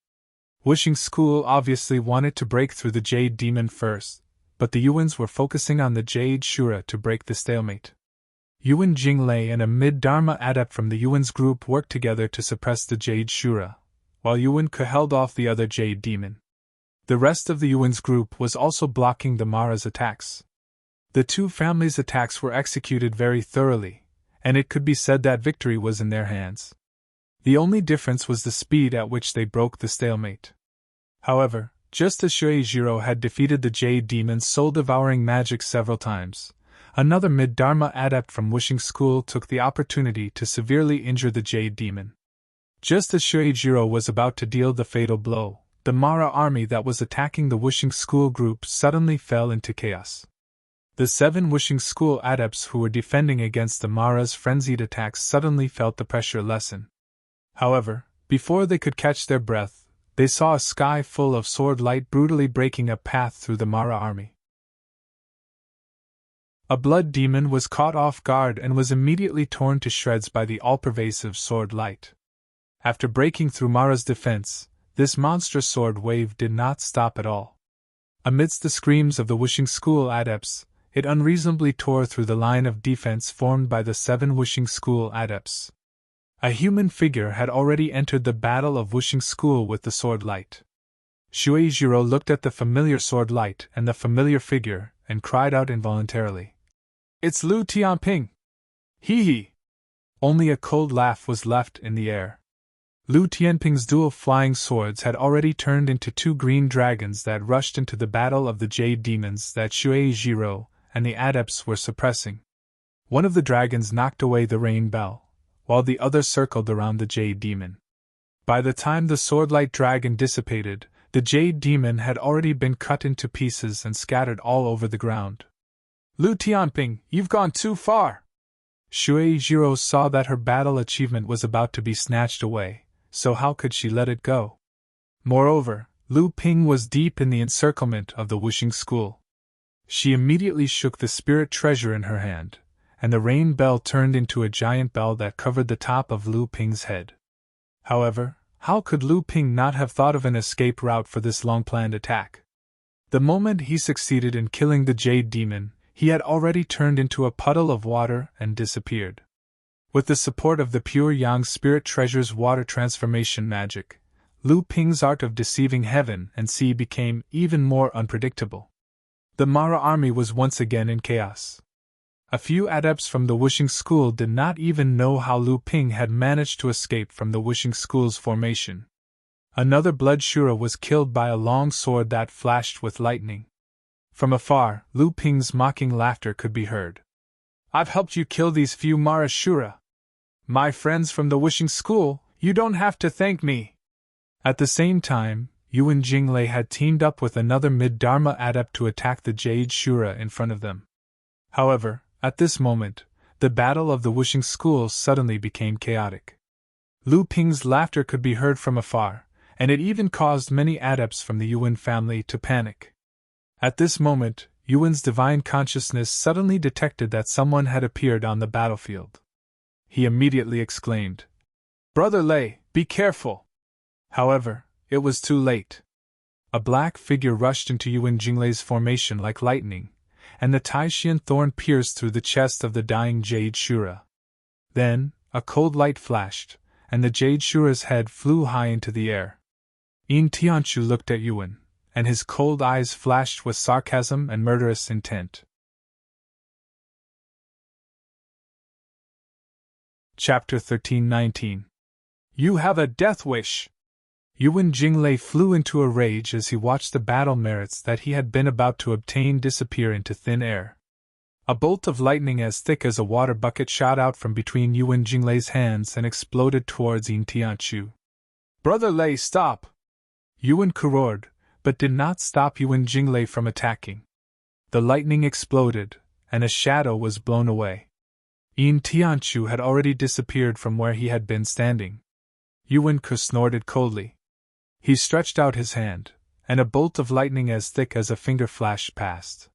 Wuxing School obviously wanted to break through the Jade Demon first, but the Yuans were focusing on the Jade Shura to break the stalemate. Yuan Jinglei and a mid-Dharma adept from the Yuan's group worked together to suppress the Jade Shura, while Yuan Ke held off the other Jade Demon. The rest of the Yuan's group was also blocking the Mara's attacks. The two families' attacks were executed very thoroughly, and it could be said that victory was in their hands. The only difference was the speed at which they broke the stalemate. However, just as Shueijiro had defeated the Jade Demon's soul-devouring magic several times, another mid-Dharma adept from Wuxing School took the opportunity to severely injure the Jade Demon. Just as Shueijiro was about to deal the fatal blow, the Mara army that was attacking the Wuxing School group suddenly fell into chaos. The 7 Wuxing School adepts who were defending against the Mara's frenzied attacks suddenly felt the pressure lessen. However, before they could catch their breath, they saw a sky full of sword light brutally breaking a path through the Mara army. A blood demon was caught off guard and was immediately torn to shreds by the all-pervasive sword light. After breaking through Mara's defense, this monstrous sword wave did not stop at all. Amidst the screams of the Wuxing School adepts, it unreasonably tore through the line of defense formed by the 7 Wuxing School adepts. A human figure had already entered the battle of Wuxing School with the sword light. Shueijiro looked at the familiar sword light and the familiar figure and cried out involuntarily, "It's Lu Tianping!" Hee hee! Only a cold laugh was left in the air. Lu Tianping's dual flying swords had already turned into 2 green dragons that rushed into the battle of the Jade Demons that Shueijiro and the adepts were suppressing. One of the dragons knocked away the rain bell, while the other circled around the Jade Demon. By the time the swordlight dragon dissipated, the Jade Demon had already been cut into pieces and scattered all over the ground. "Lu Tianping, you've gone too far!" Shueijiro saw that her battle achievement was about to be snatched away, so how could she let it go? Moreover, Lu Ping was deep in the encirclement of the Wuxing School. She immediately shook the spirit treasure in her hand, and the rain bell turned into a giant bell that covered the top of Lu Ping's head. However, how could Lu Ping not have thought of an escape route for this long-planned attack? The moment he succeeded in killing the Jade Demon, he had already turned into a puddle of water and disappeared. With the support of the pure Yang Spirit Treasure's water transformation magic, Lu Ping's art of deceiving heaven and sea became even more unpredictable. The Mara army was once again in chaos. A few adepts from the Wuxing School did not even know how Lu Ping had managed to escape from the Wuxing School's formation. Another Blood Shura was killed by a long sword that flashed with lightning. From afar, Lu Ping's mocking laughter could be heard. "I've helped you kill these few Mara Shura. My friends from the Wuxing School, you don't have to thank me." At the same time, Yuan Jinglei had teamed up with another mid-Dharma adept to attack the Jade Shura in front of them. However, at this moment, the battle of the Wuxing School suddenly became chaotic. Lu Ping's laughter could be heard from afar, and it even caused many adepts from the Yuan family to panic. At this moment, Yuan's divine consciousness suddenly detected that someone had appeared on the battlefield. He immediately exclaimed, "Brother Lei, be careful!" However, it was too late. A black figure rushed into Yuan Jinglei's formation like lightning, and the Taishian thorn pierced through the chest of the dying Jade Shura. Then, a cold light flashed, and the Jade Shura's head flew high into the air. Yin Tianchu looked at Yuan, and his cold eyes flashed with sarcasm and murderous intent. Chapter 13-19. You have a death wish! Yuan Jinglei flew into a rage as he watched the battle merits that he had been about to obtain disappear into thin air. A bolt of lightning as thick as a water bucket shot out from between Yuan Jinglei's hands and exploded towards Yin Tianchu. "Brother Lei, stop!" Yuan roared, but did not stop Yuan Jinglei from attacking. The lightning exploded, and a shadow was blown away. Yin Tianchu had already disappeared from where he had been standing. Yuan snorted coldly. He stretched out his hand, and a bolt of lightning as thick as a finger flashed past.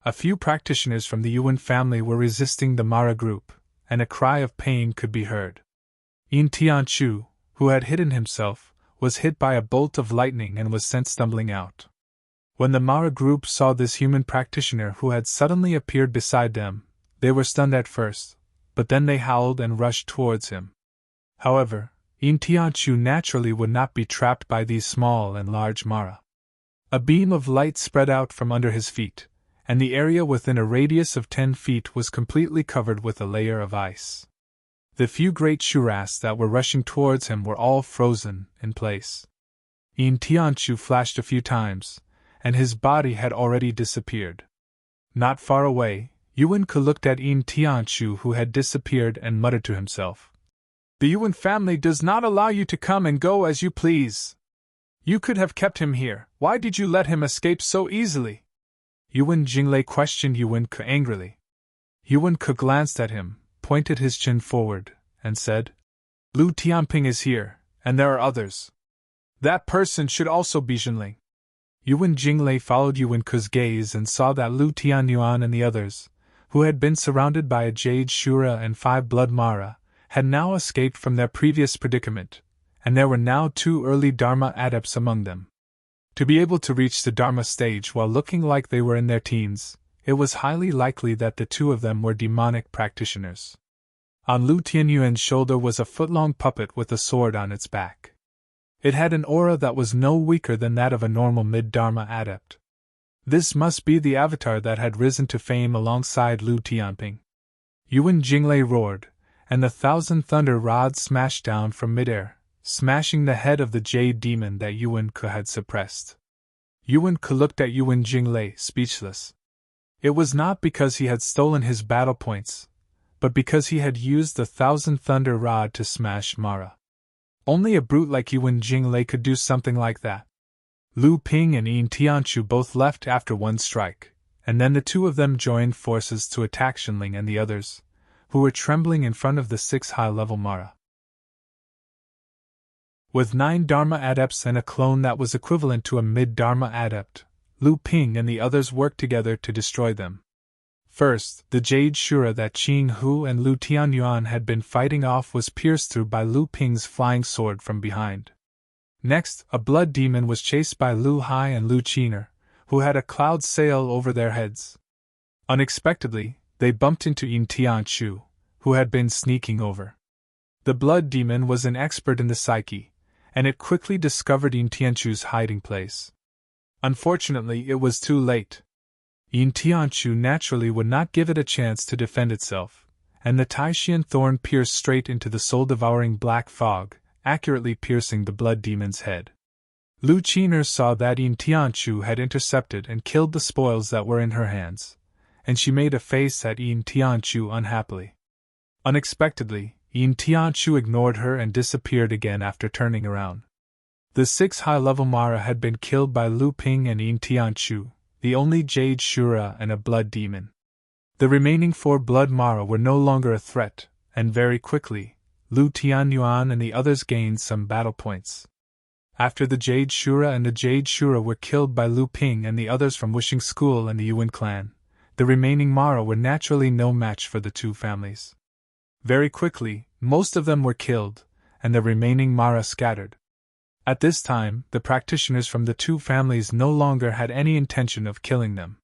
A few practitioners from the Yuan family were resisting the Mara group, and a cry of pain could be heard. Yin Tianchu, who had hidden himself, was hit by a bolt of lightning and was sent stumbling out. When the Mara group saw this human practitioner who had suddenly appeared beside them, they were stunned at first, but then they howled and rushed towards him. However, Yin Tianchu naturally would not be trapped by these small and large Mara. A beam of light spread out from under his feet, and the area within a radius of 10 feet was completely covered with a layer of ice. The few great shuras that were rushing towards him were all frozen in place. Yin Tianchu flashed a few times, and his body had already disappeared. Not far away, Yuan Ke looked at Yin Tianchu, who had disappeared, and muttered to himself, "The Yuan family does not allow you to come and go as you please. You could have kept him here. Why did you let him escape so easily?" Yuan Jinglei questioned Yuan Ke angrily. Yuan Ke glanced at him, pointed his chin forward, and said, "Lu Tianping is here, and there are others. That person should also be Jinling." Yuan Jinglei followed Yuan Ke's gaze and saw that Lu Tianyuan and the others, who had been surrounded by a Jade Shura and 5 Blood Mara, had now escaped from their previous predicament, and there were now 2 early Dharma adepts among them. To be able to reach the Dharma stage while looking like they were in their teens, it was highly likely that the 2 of them were demonic practitioners. On Lu Tianyuan's shoulder was a foot-long puppet with a sword on its back. It had an aura that was no weaker than that of a normal mid-Dharma adept. This must be the avatar that had risen to fame alongside Lu Tianping. Yuan Jinglei roared, and the 1,000 thunder rods smashed down from midair, smashing the head of the jade demon that Yuan Ke had suppressed. Yuan Ke looked at Yuan Jinglei, speechless. It was not because he had stolen his battle points, but because he had used the 1,000 thunder rod to smash Mara. Only a brute like Yuan Jinglei could do something like that. Lu Ping and Yin Tianchu both left after one strike, and then the 2 of them joined forces to attack Shinling and the others, who were trembling in front of the 6 high-level Mara. With 9 Dharma adepts and a clone that was equivalent to a mid-Dharma adept, Lu Ping and the others worked together to destroy them. First, the Jade Shura that Qing Hu and Lu Tianyuan had been fighting off was pierced through by Lu Ping's flying sword from behind. Next, a blood demon was chased by Lu Hai and Lu Qiner, who had a cloud sail over their heads. Unexpectedly, they bumped into Yin Tianchu, who had been sneaking over. The blood demon was an expert in the psyche, and it quickly discovered Yin Tianchu's hiding place. Unfortunately, it was too late. Yin Tianchu naturally would not give it a chance to defend itself, and the Taishian thorn pierced straight into the soul-devouring black fog, accurately piercing the blood demon's head. Lu Qiner saw that Yin Tianchu had intercepted and killed the spoils that were in her hands, and she made a face at Yin Tianchu unhappily. Unexpectedly, Yin Tianchu ignored her and disappeared again after turning around. The 6 high-level Mara had been killed by Lu Ping and Yin Tianchu, the only Jade Shura and a blood demon. The remaining 4 blood Mara were no longer a threat, and very quickly, Lu Tianyuan and the others gained some battle points. After the Jade Shura and the Jade Shura were killed by Lu Ping and the others from Wishing School and the Yuan clan, the remaining Mara were naturally no match for the 2 families. Very quickly, most of them were killed, and the remaining Mara scattered. At this time, the practitioners from the 2 families no longer had any intention of killing them.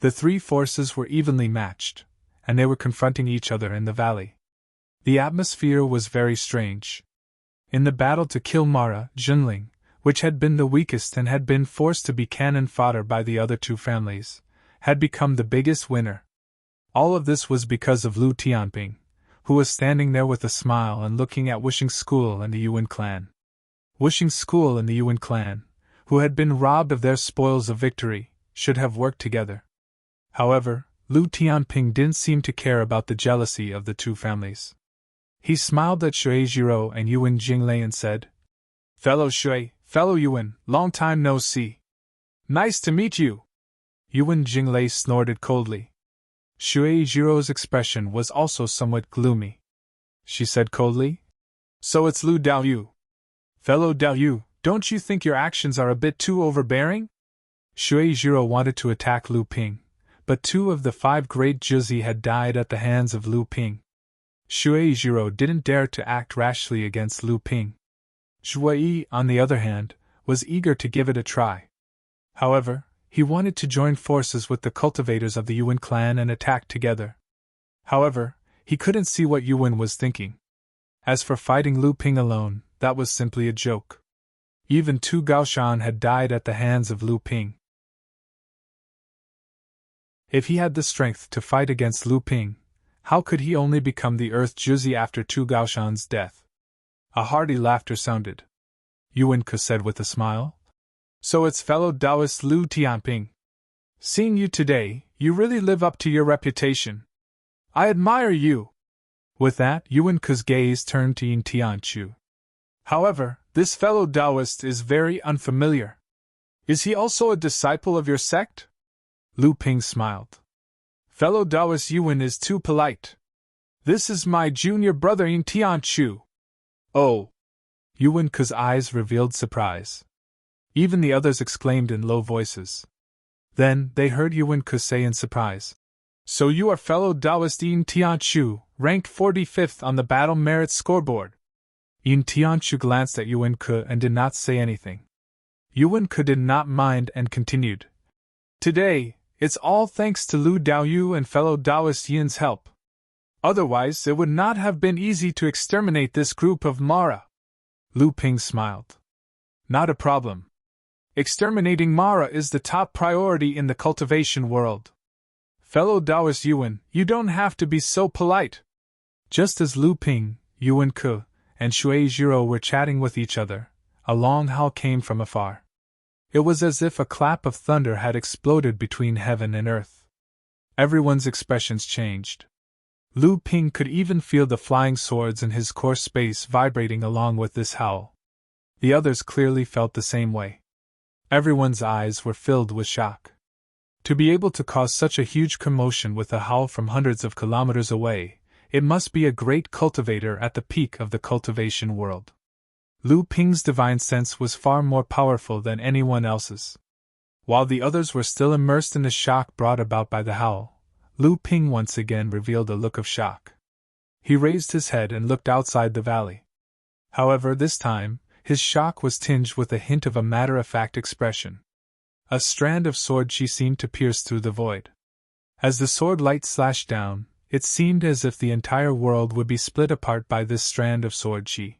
The 3 forces were evenly matched, and they were confronting each other in the valley. The atmosphere was very strange. In the battle to kill Mara, Jinling, which had been the weakest and had been forced to be cannon fodder by the other 2 families, had become the biggest winner. All of this was because of Lu Tianping, who was standing there with a smile and looking at Wishing School and the Yuan clan. Wishing School and the Yuan clan, who had been robbed of their spoils of victory, should have worked together. However, Lu Tianping didn't seem to care about the jealousy of the 2 families. He smiled at Shui Jiro and Yuan Jinglei and said, "Fellow Shui, fellow Yuan, long time no see. Nice to meet you." Yuan Jinglei snorted coldly. Shui Jiro's expression was also somewhat gloomy. She said coldly, "So it's Lu Daoyu. Fellow Daoyu, don't you think your actions are a bit too overbearing?" Shui Jiro wanted to attack Lu Ping, but 2 of the 5 great Juzi had died at the hands of Lu Ping. Shueijiro didn't dare to act rashly against Lu Ping. Zhuai, on the other hand, was eager to give it a try. However, he wanted to join forces with the cultivators of the Yuan clan and attack together. However, he couldn't see what Yuan was thinking. As for fighting Lu Ping alone, that was simply a joke. Even 2 Gaoshan had died at the hands of Lu Ping. If he had the strength to fight against Lu Ping, how could he only become the Earth Juzi after 2 Gaoshan's death? A hearty laughter sounded. Yuan Ke said with a smile. So it's fellow Taoist Lu Tianping. Seeing you today, you really live up to your reputation. I admire you. With that, Yuan Ke's gaze turned to Yin Tianchu. However, this fellow Taoist is very unfamiliar. Is he also a disciple of your sect? Lu Ping smiled. Fellow Taoist Yuan is too polite. This is my junior brother Yin Tianchu. Oh! Yuan Ke's eyes revealed surprise. Even the others exclaimed in low voices. Then, they heard Yuan Ke say in surprise. So you are fellow Taoist Yin Tianchu, ranked 45th on the battle merit scoreboard. Yin Tianchu glanced at Yuan Ke and did not say anything. Yuan Ke did not mind and continued. Today, it's all thanks to Lu Daoyu and fellow Taoist Yin's help. Otherwise, it would not have been easy to exterminate this group of Mara. Lu Ping smiled. Not a problem. Exterminating Mara is the top priority in the cultivation world. Fellow Taoist Yuan, you don't have to be so polite. Just as Lu Ping, Yuan Ke, and Shueijiro were chatting with each other, a long howl came from afar. It was as if a clap of thunder had exploded between heaven and earth. Everyone's expressions changed. Lu Ping could even feel the flying swords in his core space vibrating along with this howl. The others clearly felt the same way. Everyone's eyes were filled with shock. To be able to cause such a huge commotion with a howl from hundreds of kilometers away, it must be a great cultivator at the peak of the cultivation world. Lu Ping's divine sense was far more powerful than anyone else's. While the others were still immersed in the shock brought about by the howl, Lu Ping once again revealed a look of shock. He raised his head and looked outside the valley. However, this time, his shock was tinged with a hint of a matter-of-fact expression. A strand of sword chi seemed to pierce through the void. As the sword light slashed down, it seemed as if the entire world would be split apart by this strand of sword chi.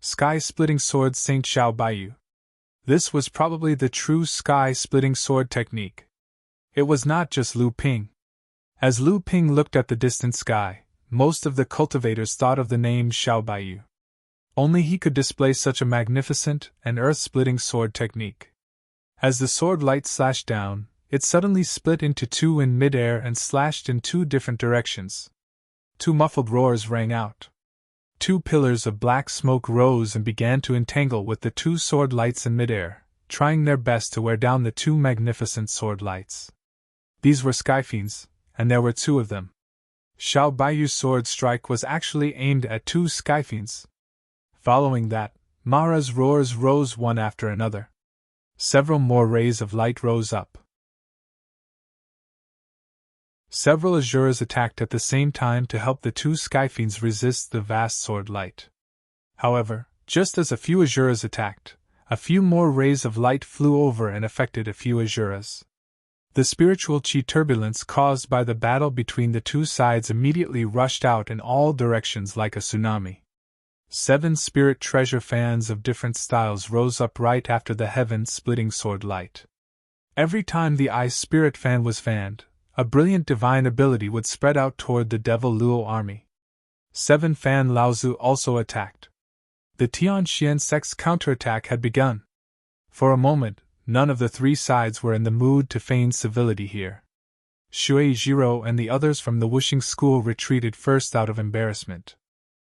Sky-splitting sword Saint Xiao Baiyu. This was probably the true sky-splitting sword technique. It was not just Lu Ping. As Lu Ping looked at the distant sky, most of the cultivators thought of the name Xiao Baiyu. Only he could display such a magnificent and earth-splitting sword technique. As the sword light slashed down, it suddenly split into 2 in mid-air and slashed in 2 different directions. 2 muffled roars rang out. 2 pillars of black smoke rose and began to entangle with the 2 sword lights in mid-air, trying their best to wear down the 2 magnificent sword lights. These were Skyfiends, and there were 2 of them. Xiao Baiyu's sword strike was actually aimed at 2 Skyfiends. Following that, Mara's roars rose one after another. Several more rays of light rose up. Several Asuras attacked at the same time to help the 2 Skyfiends resist the vast sword light. However, just as a few Asuras attacked, a few more rays of light flew over and affected a few Asuras. The spiritual chi turbulence caused by the battle between the 2 sides immediately rushed out in all directions like a tsunami. 7 spirit treasure fans of different styles rose up right after the heaven-splitting sword light. Every time the ice spirit fan was fanned, a brilliant divine ability would spread out toward the Devil Luo army. 7 Fan Laozu also attacked. The Tianxian sect's counterattack had begun. For a moment, none of the 3 sides were in the mood to feign civility here. Shueijiro and the others from the Wuxing school retreated first out of embarrassment.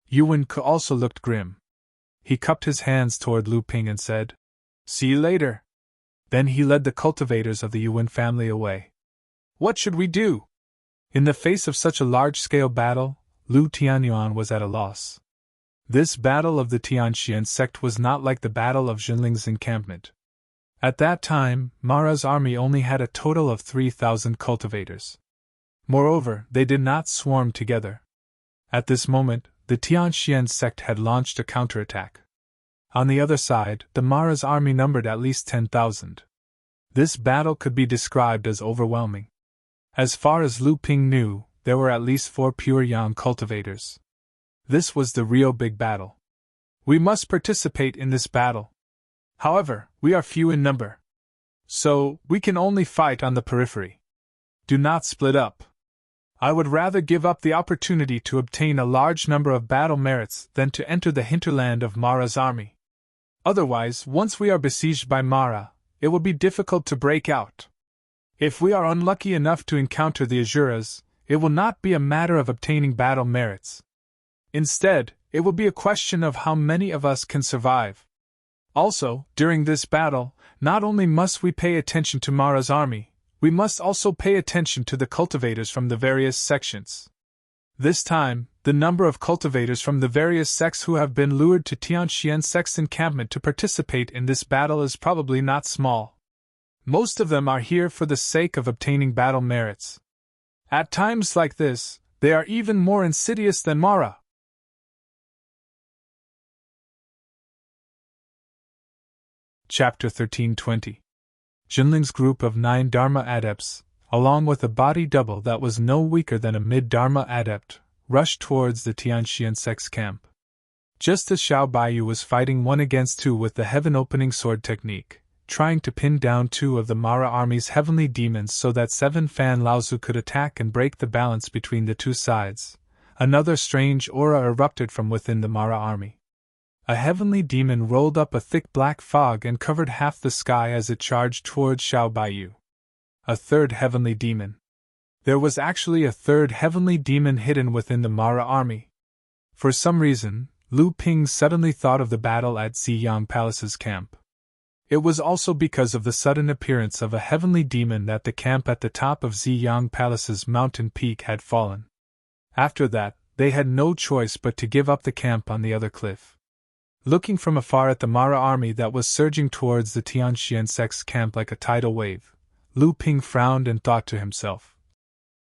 Yuan Ke also looked grim. He cupped his hands toward Lu Ping and said, "See you later." Then he led the cultivators of the Yuan family away. What should we do? In the face of such a large-scale battle, Lu Tianyuan was at a loss. This battle of the Tianxian sect was not like the battle of Jinling's encampment. At that time, Mara's army only had a total of 3,000 cultivators. Moreover, they did not swarm together. At this moment, the Tianxian sect had launched a counterattack. On the other side, the Mara's army numbered at least 10,000. This battle could be described as overwhelming. As far as Lu Ping knew, there were at least 4 pure yang cultivators. This was the real big battle. We must participate in this battle. However, we are few in number. So, we can only fight on the periphery. Do not split up. I would rather give up the opportunity to obtain a large number of battle merits than to enter the hinterland of Mara's army. Otherwise, once we are besieged by Mara, it will be difficult to break out. If we are unlucky enough to encounter the Azuras, it will not be a matter of obtaining battle merits. Instead, it will be a question of how many of us can survive. Also, during this battle, not only must we pay attention to Mara's army, we must also pay attention to the cultivators from the various sections. This time, the number of cultivators from the various sects who have been lured to Tianxian sect's encampment to participate in this battle is probably not small. Most of them are here for the sake of obtaining battle merits. At times like this, they are even more insidious than Mara. Chapter 13:20. Jinling's group of 9 Dharma adepts, along with a body double that was no weaker than a mid-Dharma adept, rushed towards the Tianxian sect's camp. Just as Xiao Baiyu was fighting 1 against 2 with the heaven-opening sword technique, trying to pin down 2 of the Mara army's heavenly demons so that 7 Fan Laozu could attack and break the balance between the 2 sides, another strange aura erupted from within the Mara army. A heavenly demon rolled up a thick black fog and covered half the sky as it charged towards Xiao Baiyu. A third heavenly demon. There was actually a third heavenly demon hidden within the Mara army. For some reason, Lu Ping suddenly thought of the battle at Ziyang Palace's camp. It was also because of the sudden appearance of a heavenly demon that the camp at the top of Ziyang Palace's mountain peak had fallen. After that, they had no choice but to give up the camp on the other cliff. Looking from afar at the Mara army that was surging towards the Tianxian sect's camp like a tidal wave, Lu Ping frowned and thought to himself.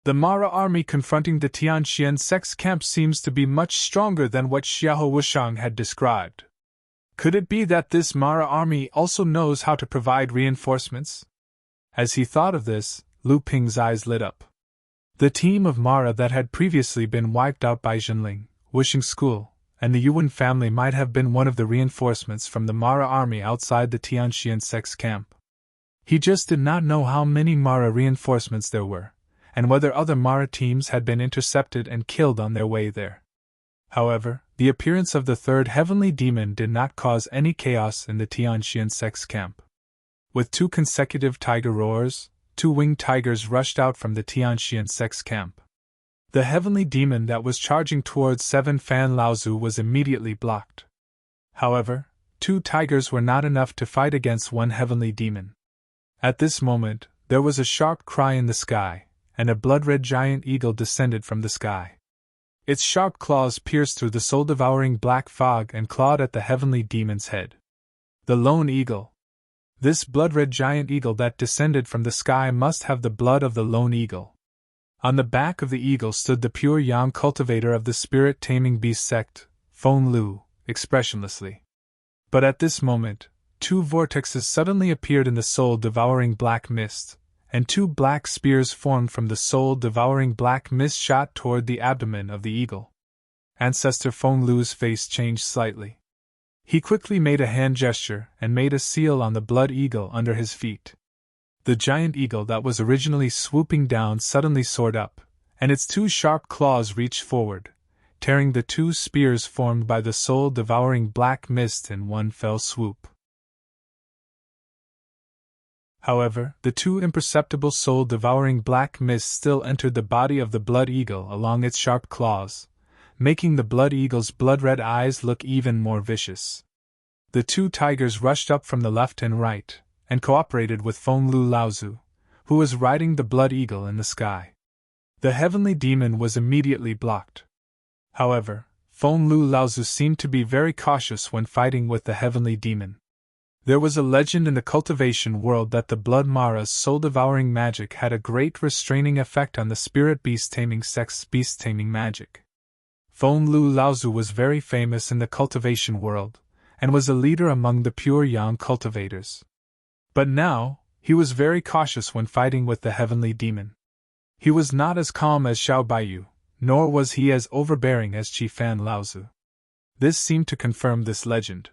The Mara army confronting the Tianxian sect's camp seems to be much stronger than what Xiahou Wushang had described. Could it be that this Mara army also knows how to provide reinforcements? As he thought of this, Lu Ping's eyes lit up. The team of Mara that had previously been wiped out by Jinling, Wushing's school, and the Yuan family might have been one of the reinforcements from the Mara army outside the Tianxian sect's camp. He just did not know how many Mara reinforcements there were, and whether other Mara teams had been intercepted and killed on their way there. However, the appearance of the third heavenly demon did not cause any chaos in the Tianxian sect's camp. With 2 consecutive tiger roars, 2 winged tigers rushed out from the Tianxian sect's camp. The heavenly demon that was charging towards 7 Fan Laozu was immediately blocked. However, 2 tigers were not enough to fight against 1 heavenly demon. At this moment, there was a sharp cry in the sky, and a blood-red giant eagle descended from the sky. Its sharp claws pierced through the soul-devouring black fog and clawed at the heavenly demon's head. The lone eagle. This blood-red giant eagle that descended from the sky must have the blood of the lone eagle. On the back of the eagle stood the pure yang cultivator of the spirit-taming beast sect, Feng Lu, expressionlessly. But at this moment, 2 vortexes suddenly appeared in the soul-devouring black mist, and 2 black spears formed from the soul-devouring black mist shot toward the abdomen of the eagle. Ancestor Feng Lu's face changed slightly. He quickly made a hand gesture and made a seal on the blood eagle under his feet. The giant eagle that was originally swooping down suddenly soared up, and its 2 sharp claws reached forward, tearing the 2 spears formed by the soul-devouring black mist in one fell swoop. However, the 2 imperceptible soul-devouring black mists still entered the body of the blood eagle along its sharp claws, making the blood eagle's blood-red eyes look even more vicious. The 2 tigers rushed up from the left and right, and cooperated with Feng Lu Laozu, who was riding the blood eagle in the sky. The heavenly demon was immediately blocked. However, Feng Lu Laozu seemed to be very cautious when fighting with the heavenly demon. There was a legend in the cultivation world that the blood Mara's soul-devouring magic had a great restraining effect on the spirit beast-taming sect's beast-taming magic. Feng Lu Laozu was very famous in the cultivation world, and was a leader among the pure yang cultivators. But now, he was very cautious when fighting with the heavenly demon. He was not as calm as Xiao Baiyu, nor was he as overbearing as Qi Fan Laozu. This seemed to confirm this legend.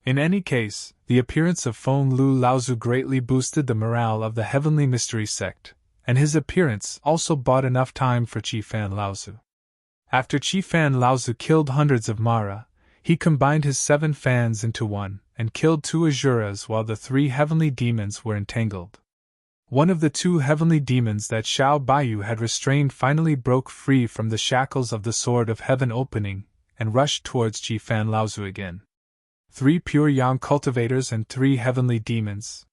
In any case, the appearance of Feng Lu Laozu greatly boosted the morale of the heavenly mystery sect, and his appearance also bought enough time for Qi Fan Laozu. After Qi Fan Laozu killed hundreds of Mara, he combined his 7 fans into one, and killed 2 Asuras while the 3 heavenly demons were entangled. One of the 2 heavenly demons that Xiao Baiyu had restrained finally broke free from the shackles of the Sword of Heaven opening, and rushed towards Qi Fan Laozu again. 3 pure yang cultivators and 3 heavenly demons.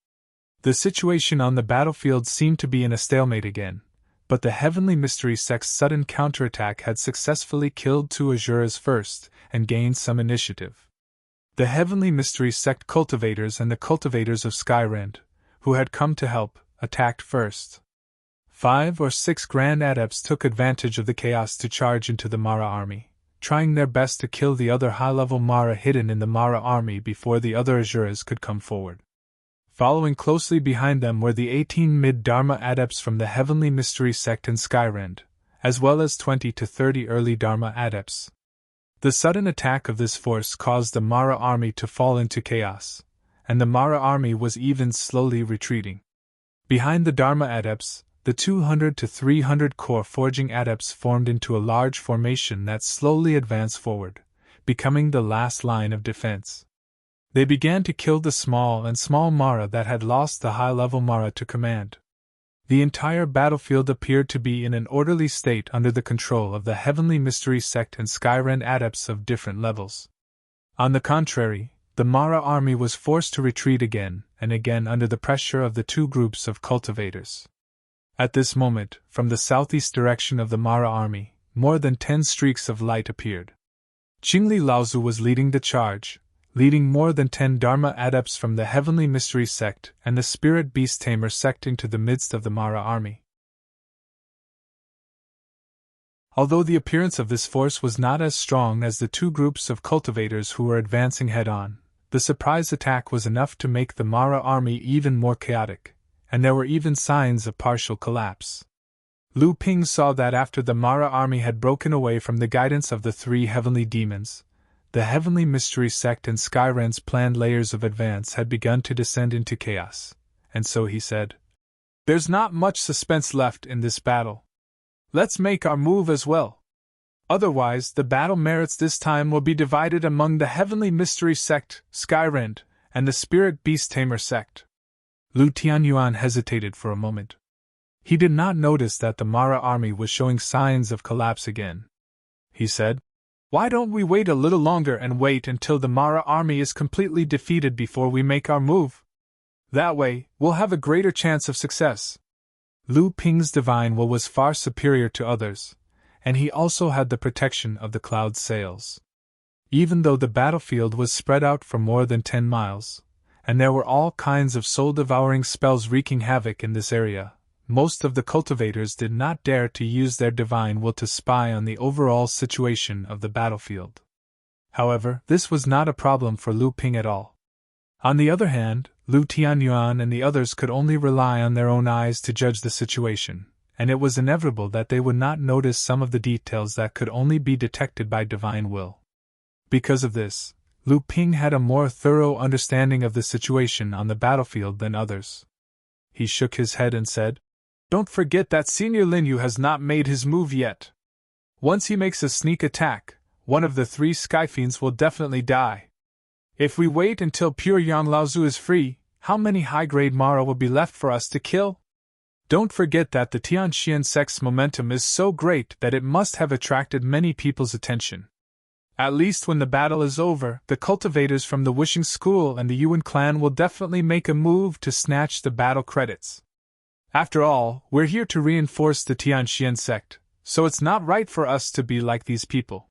The situation on the battlefield seemed to be in a stalemate again, but the heavenly mystery sect's sudden counterattack had successfully killed 2 Asuras first, and gained some initiative. The heavenly mystery sect cultivators and the cultivators of Skyrend, who had come to help, attacked first. 5 or 6 grand adepts took advantage of the chaos to charge into the Mara army, trying their best to kill the other high-level Mara hidden in the Mara army before the other Asuras could come forward. Following closely behind them were the 18 mid-Dharma adepts from the heavenly mystery sect in Skyrend, as well as 20 to 30 early Dharma adepts. The sudden attack of this force caused the Mara army to fall into chaos, and the Mara army was even slowly retreating. Behind the Dharma adepts, the 200 to 300 core forging adepts formed into a large formation that slowly advanced forward, becoming the last line of defense. They began to kill the small Mara that had lost the high-level Mara to command. The entire battlefield appeared to be in an orderly state under the control of the heavenly mystery sect and Skyrend adepts of different levels. On the contrary, the Mara army was forced to retreat again and again under the pressure of the 2 groups of cultivators. At this moment, from the southeast direction of the Mara army, more than 10 streaks of light appeared. Qingli Laozu was leading the charge, leading more than 10 Dharma adepts from the heavenly mystery sect and the spirit beast tamer sect into the midst of the Mara army. Although the appearance of this force was not as strong as the 2 groups of cultivators who were advancing head-on, the surprise attack was enough to make the Mara army even more chaotic, and there were even signs of partial collapse. Lu Ping saw that after the Mara army had broken away from the guidance of the 3 heavenly demons, the heavenly mystery sect and Skyrend's planned layers of advance had begun to descend into chaos, and so he said, "There's not much suspense left in this battle. Let's make our move as well. Otherwise, the battle merits this time will be divided among the heavenly mystery sect, Skyrend, and the spirit beast tamer sect." Lu Tianyuan hesitated for a moment. He did not notice that the Mara army was showing signs of collapse again. He said, "Why don't we wait a little longer and wait until the Mara army is completely defeated before we make our move? That way, we'll have a greater chance of success." Lu Ping's divine will was far superior to others, and he also had the protection of the cloud sails. Even though the battlefield was spread out for more than 10 miles, and there were all kinds of soul-devouring spells wreaking havoc in this area, most of the cultivators did not dare to use their divine will to spy on the overall situation of the battlefield. However, this was not a problem for Lu Ping at all. On the other hand, Lu Tianyuan and the others could only rely on their own eyes to judge the situation, and it was inevitable that they would not notice some of the details that could only be detected by divine will. Because of this, Lu Ping had a more thorough understanding of the situation on the battlefield than others. He shook his head and said, "Don't forget that Senior Linyu has not made his move yet. Once he makes a sneak attack, one of the 3 Skyfiends will definitely die. If we wait until pure Yang Laozu is free, how many high-grade Mara will be left for us to kill? Don't forget that the Tianxian sect's momentum is so great that it must have attracted many people's attention. At least when the battle is over, the cultivators from the Wishing School and the Yuan clan will definitely make a move to snatch the battle credits. After all, we're here to reinforce the Tianxian sect, so it's not right for us to be like these people.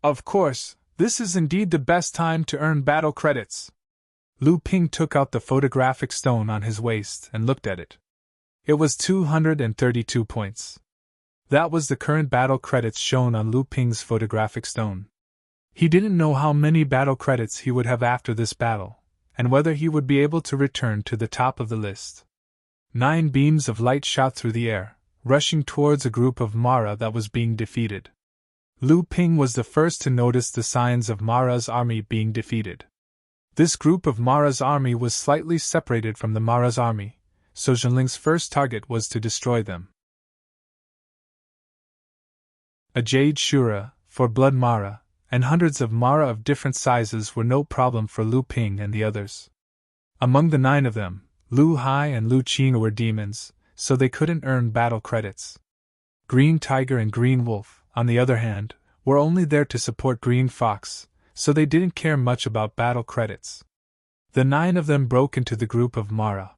Of course, this is indeed the best time to earn battle credits." Lu Ping took out the photographic stone on his waist and looked at it. It was 232 points. That was the current battle credits shown on Lu Ping's photographic stone. He didn't know how many battle credits he would have after this battle, and whether he would be able to return to the top of the list. 9 beams of light shot through the air, rushing towards a group of Mara that was being defeated. Lu Ping was the first to notice the signs of Mara's army being defeated. This group of Mara's army was slightly separated from the Mara's army, so Zhenling's first target was to destroy them. A jade Shura, for blood Mara, and hundreds of Mara of different sizes were no problem for Lu Ping and the others. Among the 9 of them, Lu Hai and Lu Qing were demons, so they couldn't earn battle credits. Green Tiger and Green Wolf, on the other hand, were only there to support Green Fox, so they didn't care much about battle credits. The 9 of them broke into the group of Mara.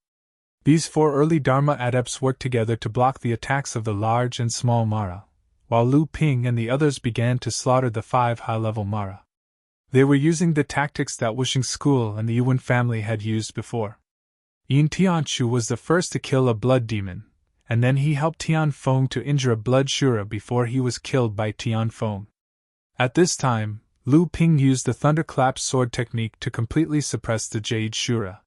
These 4 early Dharma adepts worked together to block the attacks of the large and small Mara, while Lu Ping and the others began to slaughter the 5 high-level Mara. They were using the tactics that Wuxing School and the Yuan family had used before. Yin Tianchu was the first to kill a blood demon, and then he helped Tian Feng to injure a blood Shura before he was killed by Tian Feng. At this time, Lu Ping used the thunderclap sword technique to completely suppress the Jade Shura.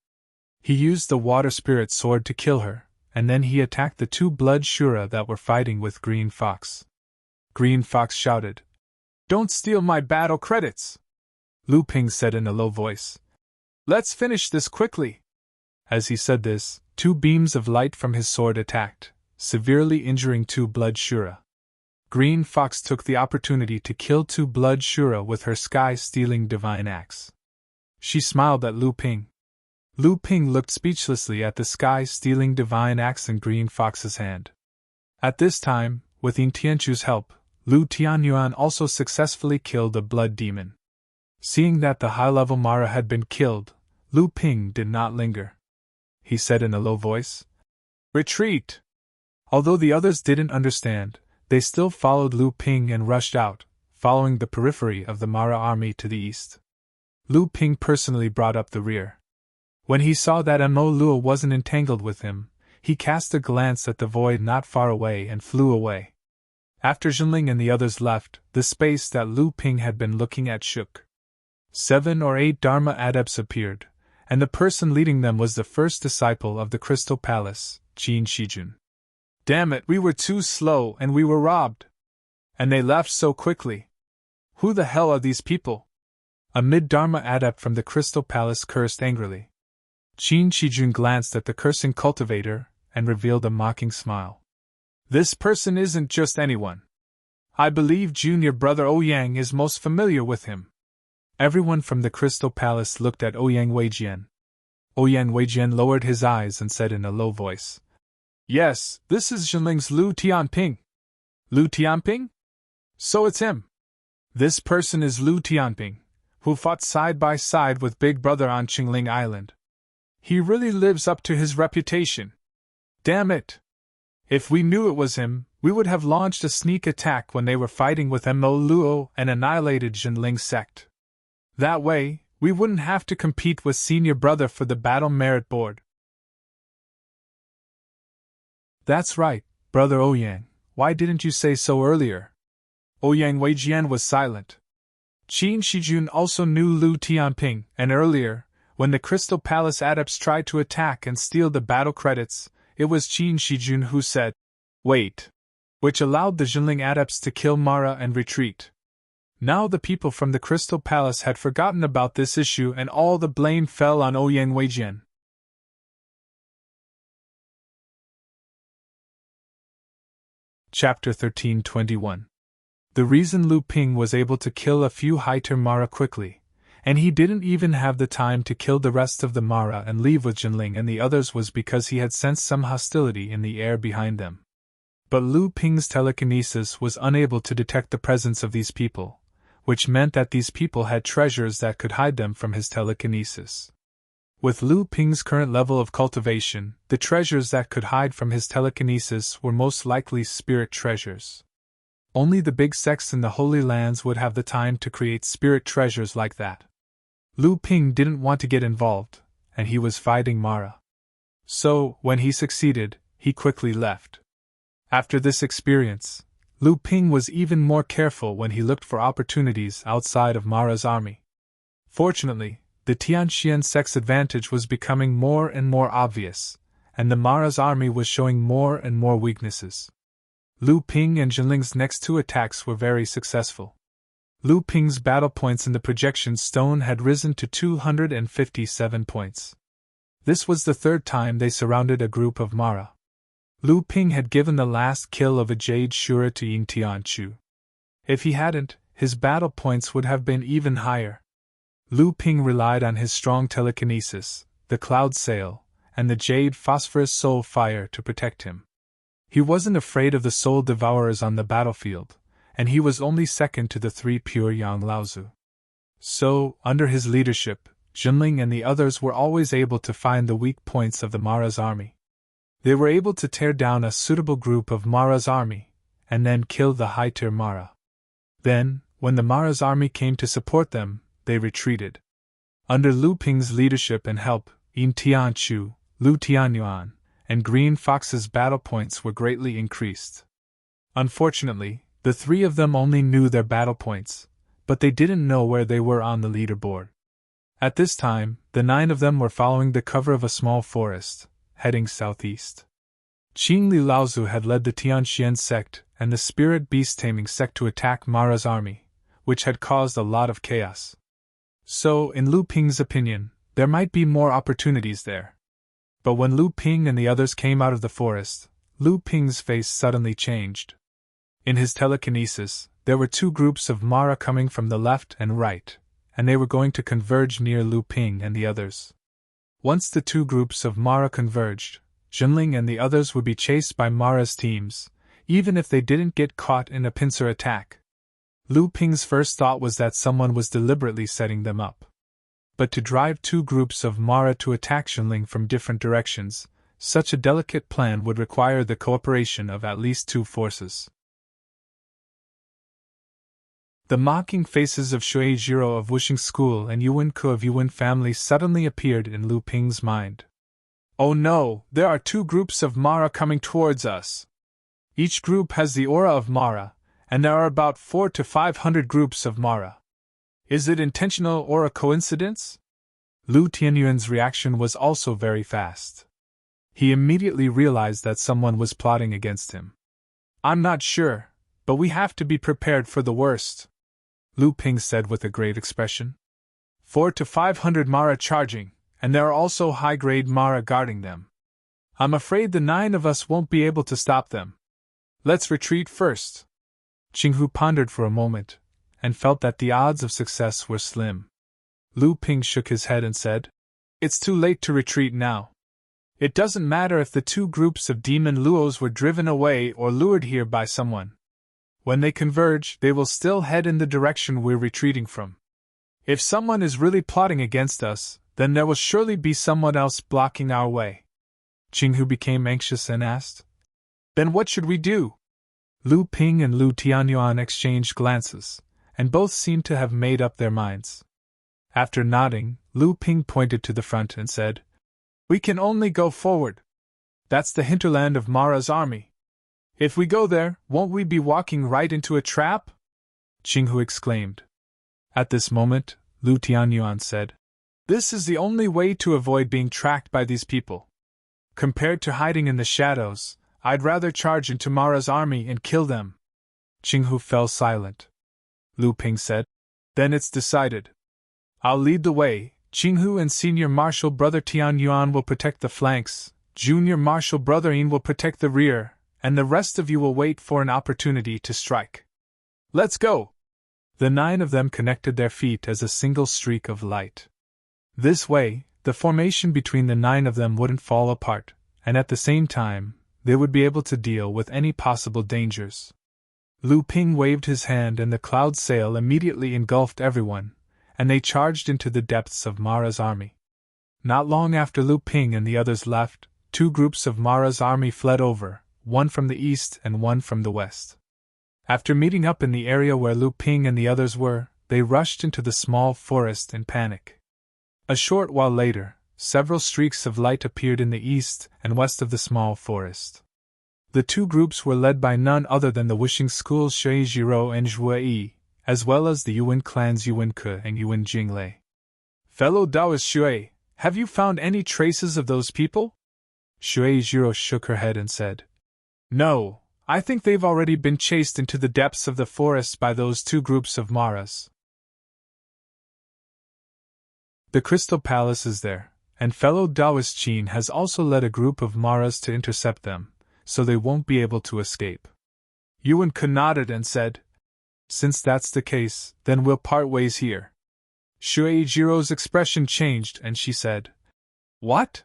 He used the water spirit sword to kill her, and then he attacked the 2 blood Shura that were fighting with Green Fox. Green Fox shouted, "Don't steal my battle credits!" Lu Ping said in a low voice, "Let's finish this quickly!" As he said this, 2 beams of light from his sword attacked, severely injuring 2 blood Shura. Green Fox took the opportunity to kill 2 blood Shura with her sky-stealing divine axe. She smiled at Lu Ping. Lu Ping looked speechlessly at the sky-stealing divine axe in Green Fox's hand. At this time, with Yin Tianchu's help, Lu Tianyuan also successfully killed a blood demon. Seeing that the high-level Mara had been killed, Lu Ping did not linger. He said in a low voice, "Retreat!" Although the others didn't understand, they still followed Lu Ping and rushed out, following the periphery of the Mara army to the east. Lu Ping personally brought up the rear. When he saw that Mo Luo wasn't entangled with him, he cast a glance at the void not far away and flew away. After Zhenling and the others left, the space that Lu Ping had been looking at shook. 7 or 8 Dharma adepts appeared, and the person leading them was the first disciple of the Crystal Palace, Qin Shijun. "Damn it, we were too slow and we were robbed! And they left so quickly! Who the hell are these people?" A mid-Dharma adept from the Crystal Palace cursed angrily. Qin Shijun glanced at the cursing cultivator and revealed a mocking smile. "This person isn't just anyone. I believe junior brother Ouyang is most familiar with him." Everyone from the Crystal Palace looked at Ouyang Weijian. Ouyang Weijian lowered his eyes and said in a low voice, "Yes, this is Zhenling's Lu Tianping." "Lu Tianping? So it's him. This person is Lu Tianping, who fought side by side with Big Brother on Qingling Island. He really lives up to his reputation. Damn it! If we knew it was him, we would have launched a sneak attack when they were fighting with Mo Luo and annihilated Zhenling's sect. That way, we wouldn't have to compete with senior brother for the battle merit board." "That's right, brother Ouyang, why didn't you say so earlier?" Ouyang Weijian was silent. Qin Shijun also knew Lu Tianping, and earlier, when the Crystal Palace adepts tried to attack and steal the battle credits, it was Qin Shijun who said, "Wait," which allowed the Zhenling adepts to kill Mara and retreat. Now the people from the Crystal Palace had forgotten about this issue and all the blame fell on Ouyang Weijian. Chapter 1321. The reason Lu Ping was able to kill a few high-tier Mara quickly, and he didn't even have the time to kill the rest of the Mara and leave with Zhenling and the others, was because he had sensed some hostility in the air behind them. But Lu Ping's telekinesis was unable to detect the presence of these people, which meant that these people had treasures that could hide them from his telekinesis. With Lu Ping's current level of cultivation, the treasures that could hide from his telekinesis were most likely spirit treasures. Only the big sects in the Holy Lands would have the time to create spirit treasures like that. Lu Ping didn't want to get involved, and he was fighting Mara. So, when he succeeded, he quickly left. After this experience, Lu Ping was even more careful when he looked for opportunities outside of Mara's army. Fortunately, the Tianxian sect's advantage was becoming more and more obvious, and the Mara's army was showing more and more weaknesses. Lu Ping and Jinling's next two attacks were very successful. Lu Ping's battle points in the projection stone had risen to 257 points. This was the third time they surrounded a group of Mara. Lu Ping had given the last kill of a Jade Shura to Ying Tianchu. If he hadn't, his battle points would have been even higher. Lu Ping relied on his strong telekinesis, the cloud sail, and the Jade Phosphorus Soul Fire to protect him. He wasn't afraid of the soul devourers on the battlefield, and he was only second to the three pure Yang Laozu. So, under his leadership, Jinling and the others were always able to find the weak points of the Mara's army. They were able to tear down a suitable group of Mara's army, and then kill the high-tier Mara. Then, when the Mara's army came to support them, they retreated. Under Lu Ping's leadership and help, Yin Tianchu, Lu Tianyuan, and Green Fox's battle points were greatly increased. Unfortunately, the three of them only knew their battle points, but they didn't know where they were on the leaderboard. At this time, the 9 of them were following the cover of a small forest, heading southeast. Qingli Laozu had led the Tianxian sect and the Spirit Beast Taming sect to attack Mara's army, which had caused a lot of chaos. So, in Lu Ping's opinion, there might be more opportunities there. But when Lu Ping and the others came out of the forest, Lu Ping's face suddenly changed. In his telekinesis, there were 2 groups of Mara coming from the left and right, and they were going to converge near Lu Ping and the others. Once the 2 groups of Mara converged, Jinling and the others would be chased by Mara's teams, even if they didn't get caught in a pincer attack. Lu Ping's first thought was that someone was deliberately setting them up. But to drive 2 groups of Mara to attack Jinling from different directions, such a delicate plan would require the cooperation of at least 2 forces. The mocking faces of Shueijiro of Wuxing School and Yuan Ke of Yuan family suddenly appeared in Lu Ping's mind. Oh no, there are 2 groups of Mara coming towards us. Each group has the aura of Mara, and there are about 400 to 500 groups of Mara. Is it intentional or a coincidence? Lu Tianyuan's reaction was also very fast. He immediately realized that someone was plotting against him. I'm not sure, but we have to be prepared for the worst, Lu Ping said with a great expression. 400 to 500 Mara charging, and there are also high-grade Mara guarding them. I'm afraid the 9 of us won't be able to stop them. Let's retreat first. Qinghu pondered for a moment, and felt that the odds of success were slim. Lu Ping shook his head and said, It's too late to retreat now. It doesn't matter if the 2 groups of demon Luos were driven away or lured here by someone. When they converge, they will still head in the direction we're retreating from. If someone is really plotting against us, then there will surely be someone else blocking our way. Qinghu became anxious and asked, Then what should we do? Lu Ping and Lu Tianyuan exchanged glances, and both seemed to have made up their minds. After nodding, Lu Ping pointed to the front and said, We can only go forward. That's the hinterland of Mara's army. If we go there, won't we be walking right into a trap? Qinghu exclaimed. At this moment, Lu Tianyuan said, This is the only way to avoid being tracked by these people. Compared to hiding in the shadows, I'd rather charge into Mara's army and kill them. Qinghu fell silent. Lu Ping said, Then it's decided. I'll lead the way. Qinghu and Senior Marshal Brother Tianyuan will protect the flanks, Junior Marshal Brother Yin will protect the rear, and the rest of you will wait for an opportunity to strike. Let's go! The 9 of them connected their feet as a single streak of light. This way, the formation between the 9 of them wouldn't fall apart, and at the same time, they would be able to deal with any possible dangers. Lu Ping waved his hand and the cloud sail immediately engulfed everyone, and they charged into the depths of Mara's army. Not long after Lu Ping and the others left, 2 groups of Mara's army fled over, one from the east and one from the west. After meeting up in the area where Lu Ping and the others were, they rushed into the small forest in panic. A short while later, several streaks of light appeared in the east and west of the small forest. The two groups were led by none other than the Wishing School's Shui Jiro and Zhue Yi, as well as the Yuan clans Yuan Ke and Yuan Jinglei. Fellow Taoist Shui, have you found any traces of those people? Shui Jiro shook her head and said, No, I think they've already been chased into the depths of the forest by those two groups of Maras. The Crystal Palace is there, and fellow Taoist Qin has also led a group of Maras to intercept them, so they won't be able to escape. Yuan Ke nodded and said, Since that's the case, then we'll part ways here. Shui Jiro's expression changed and she said, What?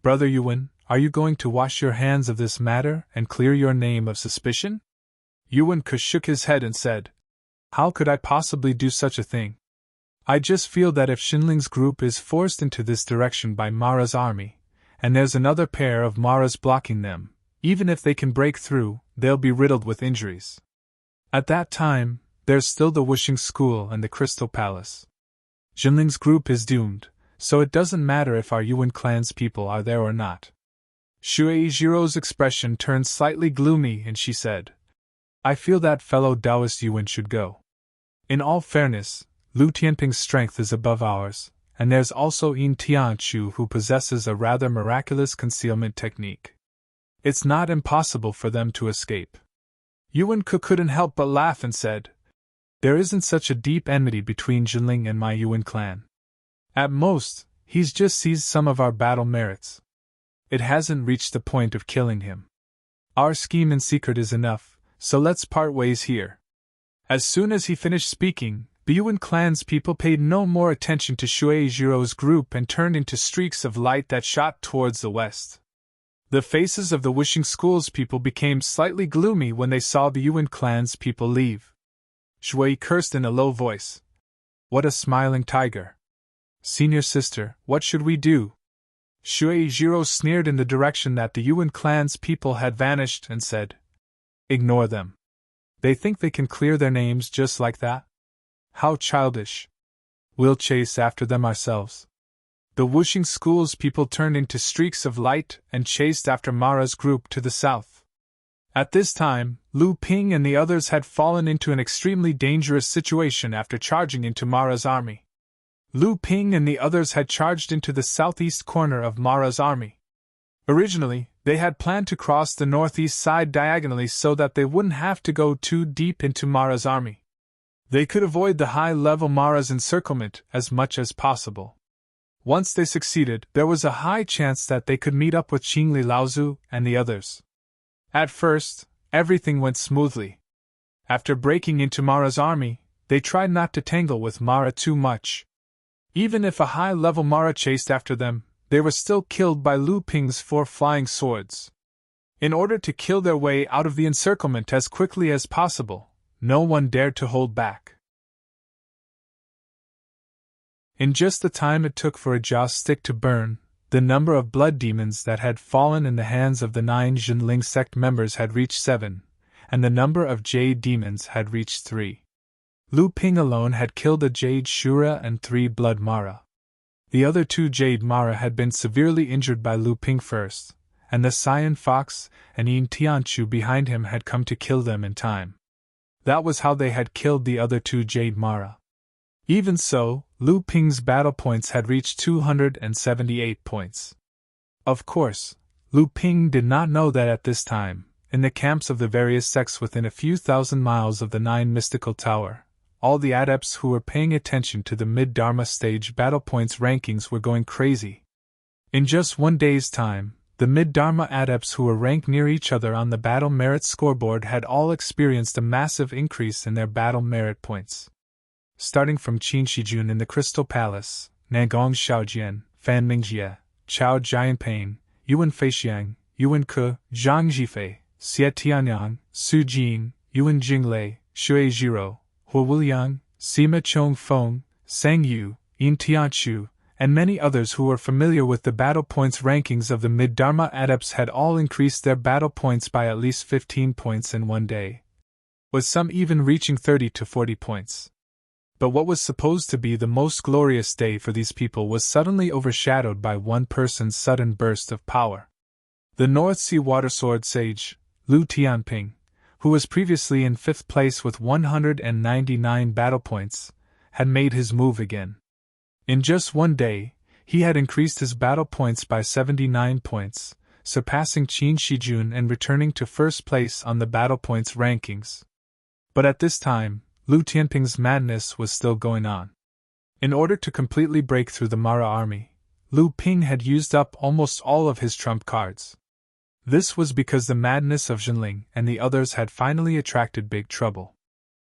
Brother Yuan, are you going to wash your hands of this matter and clear your name of suspicion? Yuan Ke shook his head and said, How could I possibly do such a thing? I just feel that if Xinling's group is forced into this direction by Mara's army, and there's another pair of Maras blocking them, even if they can break through, they'll be riddled with injuries. At that time, there's still the Wishing School and the Crystal Palace. Xinling's group is doomed, so it doesn't matter if our Yuan clan's people are there or not. Shui Jiro's expression turned slightly gloomy and she said, I feel that fellow Taoist Yuan should go. In all fairness, Lu Tianping's strength is above ours, and there's also Yin Tianchu who possesses a rather miraculous concealment technique. It's not impossible for them to escape. Yuan Ke couldn't help but laugh and said, There isn't such a deep enmity between Xinling and my Yuan clan. At most, he's just seized some of our battle merits. It hasn't reached the point of killing him. Our scheme in secret is enough, so let's part ways here. As soon as he finished speaking, the Yuan clan's people paid no more attention to Shui Jiro's group and turned into streaks of light that shot towards the west. The faces of the Wishing School's people became slightly gloomy when they saw the Yuan clan's people leave. Shui cursed in a low voice. What a smiling tiger! Senior sister, what should we do? Shui Jiro sneered in the direction that the Yuan clan's people had vanished and said, Ignore them. They think they can clear their names just like that? How childish. We'll chase after them ourselves. The Wishing School's people turned into streaks of light and chased after Mara's group to the south. At this time, Lu Ping and the others had fallen into an extremely dangerous situation after charging into Mara's army. Lu Ping and the others had charged into the southeast corner of Mara's army. Originally, they had planned to cross the northeast side diagonally so that they wouldn't have to go too deep into Mara's army. They could avoid the high-level Mara's encirclement as much as possible. Once they succeeded, there was a high chance that they could meet up with Qingli Laozu and the others. At first, everything went smoothly. After breaking into Mara's army, they tried not to tangle with Mara too much. Even if a high-level Mara chased after them, they were still killed by Lu Ping's 4 flying swords. In order to kill their way out of the encirclement as quickly as possible, no one dared to hold back. In just the time it took for a joss stick to burn, the number of blood demons that had fallen in the hands of the 9 Xinling sect members had reached 7, and the number of jade demons had reached 3. Lu Ping alone had killed a jade Shura and 3 blood Mara. The other 2 jade Mara had been severely injured by Lu Ping first, and the Cyan Fox and Yin Tianchu behind him had come to kill them in time. That was how they had killed the other 2 jade Mara. Even so, Lu Ping's battle points had reached 278 points. Of course, Lu Ping did not know that at this time, in the camps of the various sects within a few thousand miles of the 9 mystical tower, all the adepts who were paying attention to the mid-Dharma stage battle points rankings were going crazy. In just one day's time, the mid-Dharma adepts who were ranked near each other on the battle merit scoreboard had all experienced a massive increase in their battle merit points. Starting from Qin Shijun in the Crystal Palace, Nagong Xiaojian, Fan Mingjie, Chao Jianping, Yuan Feixiang, Yuan Ke, Zhang Jifei, Xie Tianyang, Su Jing, Yuan Jinglei, Shui Jiro, Hu Wuliang, Sima Chong Feng, Sang Yu, Yin Tianchu, and many others who were familiar with the battle points rankings of the mid-Dharma adepts had all increased their battle points by at least 15 points in one day, with some even reaching 30 to 40 points. But what was supposed to be the most glorious day for these people was suddenly overshadowed by one person's sudden burst of power. The North Sea Water Sword Sage, Lu Tianping, who was previously in 5th place with 199 battle points, had made his move again. In just one day, he had increased his battle points by 79 points, surpassing Qin Shijun and returning to 1st place on the battle points rankings. But at this time, Lu Tianping's madness was still going on. In order to completely break through the Mara army, Lu Ping had used up almost all of his trump cards. This was because the madness of Zhenling and the others had finally attracted big trouble.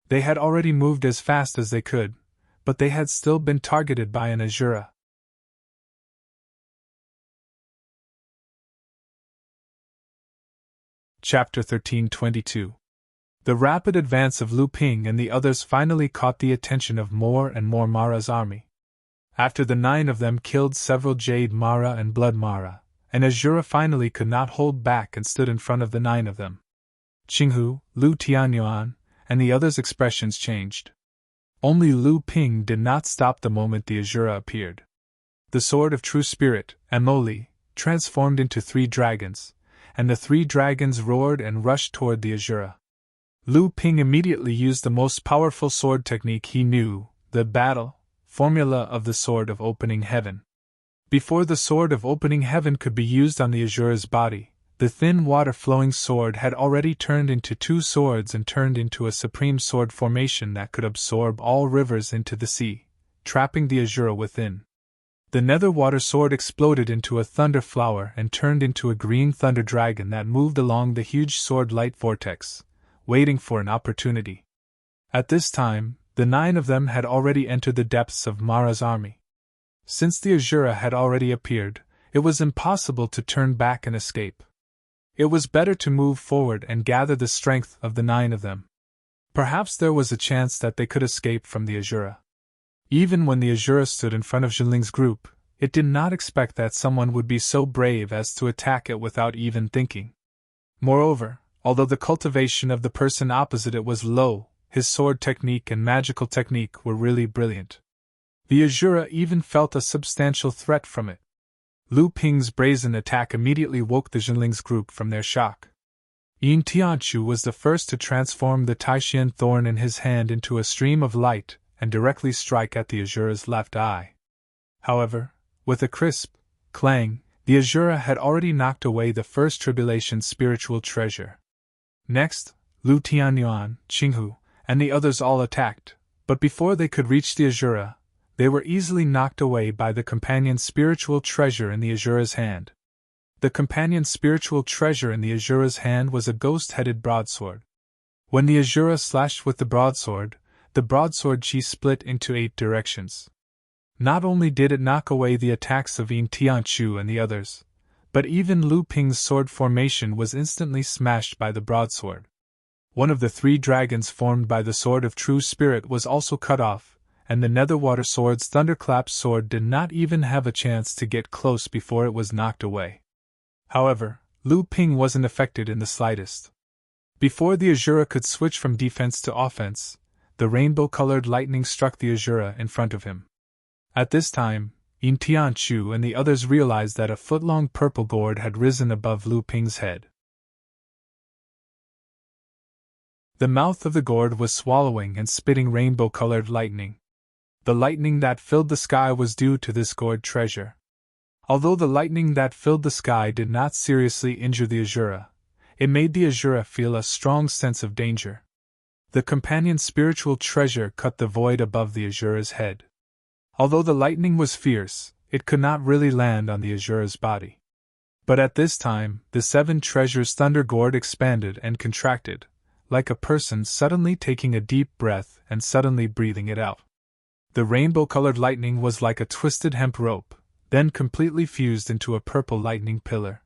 They had already moved as fast as they could, but they had still been targeted by an Azura. Chapter 13:22. The rapid advance of Lu Ping and the others finally caught the attention of more and more Mara's army. After the 9 of them killed several Jade Mara and Blood Mara, and Azura finally could not hold back and stood in front of the 9 of them. Qinghu, Lu Tianyuan, and the others' expressions changed. Only Lu Ping did not stop the moment the Azura appeared. The Sword of True Spirit, Amoli, transformed into 3 dragons, and the 3 dragons roared and rushed toward the Azura. Lu Ping immediately used the most powerful sword technique he knew, the battle formula of the Sword of Opening Heaven. Before the Sword of Opening Heaven could be used on the Azura's body, the thin water-flowing sword had already turned into 2 swords and turned into a supreme sword formation that could absorb all rivers into the sea, trapping the Azura within. The nether water sword exploded into a thunder flower and turned into a green thunder dragon that moved along the huge sword light vortex, waiting for an opportunity. At this time, the 9 of them had already entered the depths of Mara's army. Since the Azura had already appeared, it was impossible to turn back and escape. It was better to move forward and gather the strength of the 9 of them. Perhaps there was a chance that they could escape from the Azura. Even when the Azura stood in front of Zhenling's group, it did not expect that someone would be so brave as to attack it without even thinking. Moreover, although the cultivation of the person opposite it was low, his sword technique and magical technique were really brilliant. The Azura even felt a substantial threat from it. Lu Ping's brazen attack immediately woke the Zhenling's group from their shock. Yin Tianchu was the first to transform the Taishian thorn in his hand into a stream of light and directly strike at the Azura's left eye. However, with a crisp clang, the Azura had already knocked away the first tribulation's spiritual treasure. Next, Lu Tianyuan, Qinghu, and the others all attacked, but before they could reach the Azura, they were easily knocked away by the companion's spiritual treasure in the Azura's hand. The companion's spiritual treasure in the Azura's hand was a ghost-headed broadsword. When the Azura slashed with the broadsword chi split into 8 directions. Not only did it knock away the attacks of Yin Tianchu and the others, but even Lu Ping's sword formation was instantly smashed by the broadsword. One of the 3 dragons formed by the Sword of True Spirit was also cut off, and the Netherwater Sword's thunderclap sword did not even have a chance to get close before it was knocked away. However, Lu Ping wasn't affected in the slightest. Before the Azura could switch from defense to offense, the rainbow-colored lightning struck the Azura in front of him. At this time, Yin Tianchu and the others realized that a foot-long purple gourd had risen above Lu Ping's head. The mouth of the gourd was swallowing and spitting rainbow-colored lightning. The lightning that filled the sky was due to this gourd treasure. Although the lightning that filled the sky did not seriously injure the Azura, it made the Azura feel a strong sense of danger. The companion's spiritual treasure cut the void above the Azura's head. Although the lightning was fierce, it could not really land on the Azura's body. But at this time, the 7 treasures' thunder gourd expanded and contracted, like a person suddenly taking a deep breath and suddenly breathing it out. The rainbow-colored lightning was like a twisted hemp rope, then completely fused into a purple lightning pillar.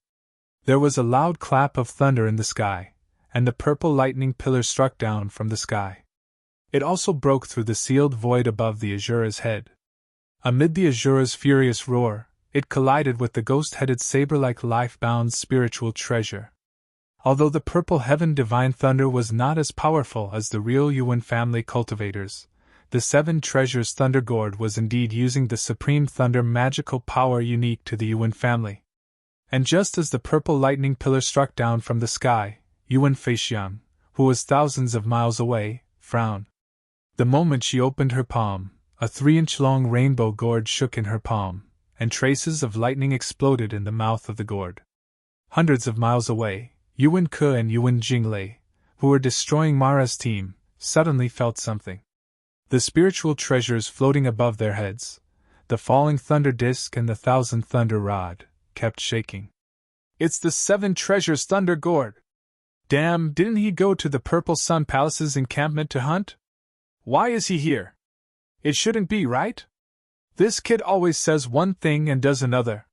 There was a loud clap of thunder in the sky, and the purple lightning pillar struck down from the sky. It also broke through the sealed void above the Azura's head. Amid the Azura's furious roar, it collided with the ghost-headed saber-like life-bound spiritual treasure. Although the purple heaven divine thunder was not as powerful as the real Yuan family cultivators, the Seven Treasures Thunder Gourd was indeed using the supreme thunder magical power unique to the Yuan family. And just as the purple lightning pillar struck down from the sky, Yuan Feixiang, who was thousands of miles away, frowned. The moment she opened her palm, a 3-inch-long rainbow gourd shook in her palm, and traces of lightning exploded in the mouth of the gourd. Hundreds of miles away, Yuan Ke and Yuan Jinglei, who were destroying Mara's team, suddenly felt something. The spiritual treasures floating above their heads, the falling thunder disk and the 1,000 thunder rod, kept shaking. "It's the 7 Treasures Thunder Gourd! Damn, didn't he go to the Purple Sun Palace's encampment to hunt? Why is he here? It shouldn't be, right? This kid always says one thing and does another.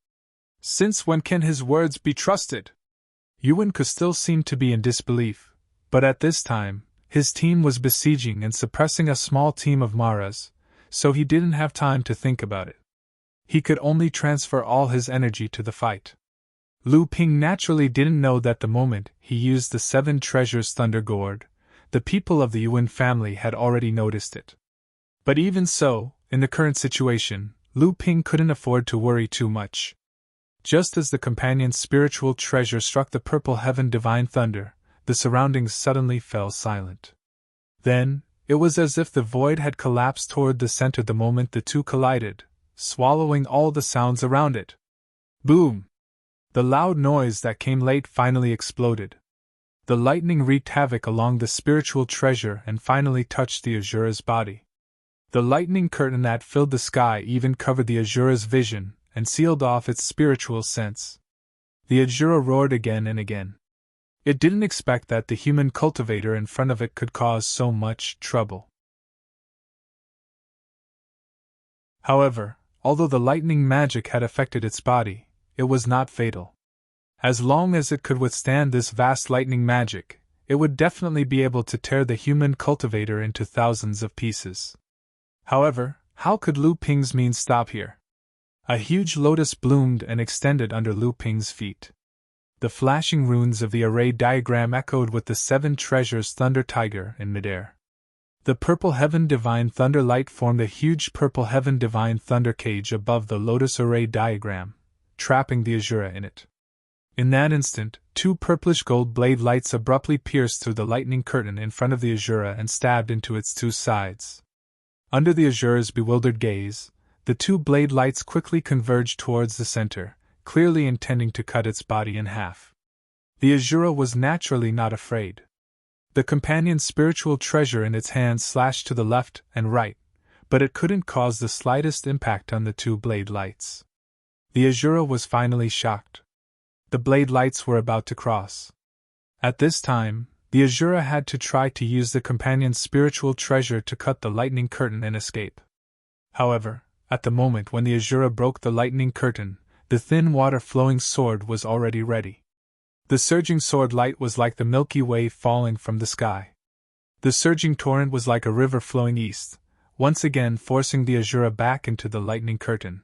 Since when can his words be trusted?" Yuan Ke still seemed to be in disbelief, but at this time, his team was besieging and suppressing a small team of Maras, so he didn't have time to think about it. He could only transfer all his energy to the fight. Lu Ping naturally didn't know that the moment he used the 7 Treasures Thunder Gourd, the people of the Yuan family had already noticed it. But even so, in the current situation, Lu Ping couldn't afford to worry too much. Just as the companion's spiritual treasure struck the purple heaven divine thunder, the surroundings suddenly fell silent. Then, it was as if the void had collapsed toward the center the moment the two collided, swallowing all the sounds around it. Boom! The loud noise that came late finally exploded. The lightning wreaked havoc along the spiritual treasure and finally touched the Azura's body. The lightning curtain that filled the sky even covered the Azura's vision and sealed off its spiritual sense. The Azura roared again and again. It didn't expect that the human cultivator in front of it could cause so much trouble. However, although the lightning magic had affected its body, it was not fatal. As long as it could withstand this vast lightning magic, it would definitely be able to tear the human cultivator into thousands of pieces. However, how could Lu Ping's means stop here? A huge lotus bloomed and extended under Lu Ping's feet. The flashing runes of the array diagram echoed with the 7 Treasures Thunder Tiger in midair. The Purple Heaven Divine Thunder Light formed a huge Purple Heaven Divine Thunder cage above the lotus array diagram, trapping the Azura in it. In that instant, 2 purplish gold blade lights abruptly pierced through the lightning curtain in front of the Azura and stabbed into its 2 sides. Under the Azura's bewildered gaze, the 2 blade lights quickly converged towards the center, clearly intending to cut its body in half. The Azura was naturally not afraid. The companion's spiritual treasure in its hands slashed to the left and right, but it couldn't cause the slightest impact on the 2 blade lights. The Azura was finally shocked. The blade lights were about to cross. At this time, the Azura had to try to use the companion's spiritual treasure to cut the lightning curtain and escape. However, at the moment when the Azura broke the lightning curtain, the thin water-flowing sword was already ready. The surging sword light was like the Milky Way falling from the sky. The surging torrent was like a river flowing east, once again forcing the Azura back into the lightning curtain.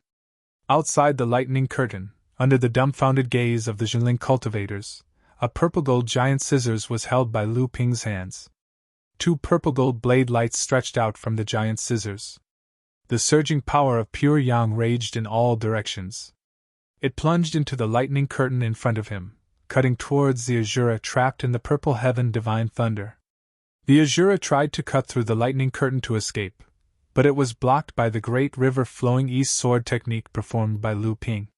Outside the lightning curtain, under the dumbfounded gaze of the Jinling cultivators, a purple gold giant scissors was held by Lu Ping's hands. 2 purple gold blade lights stretched out from the giant scissors. The surging power of pure yang raged in all directions. It plunged into the lightning curtain in front of him, cutting towards the Azura trapped in the Purple Heaven Divine Thunder. The Azura tried to cut through the lightning curtain to escape, but it was blocked by the great river flowing east sword technique performed by Lu Ping.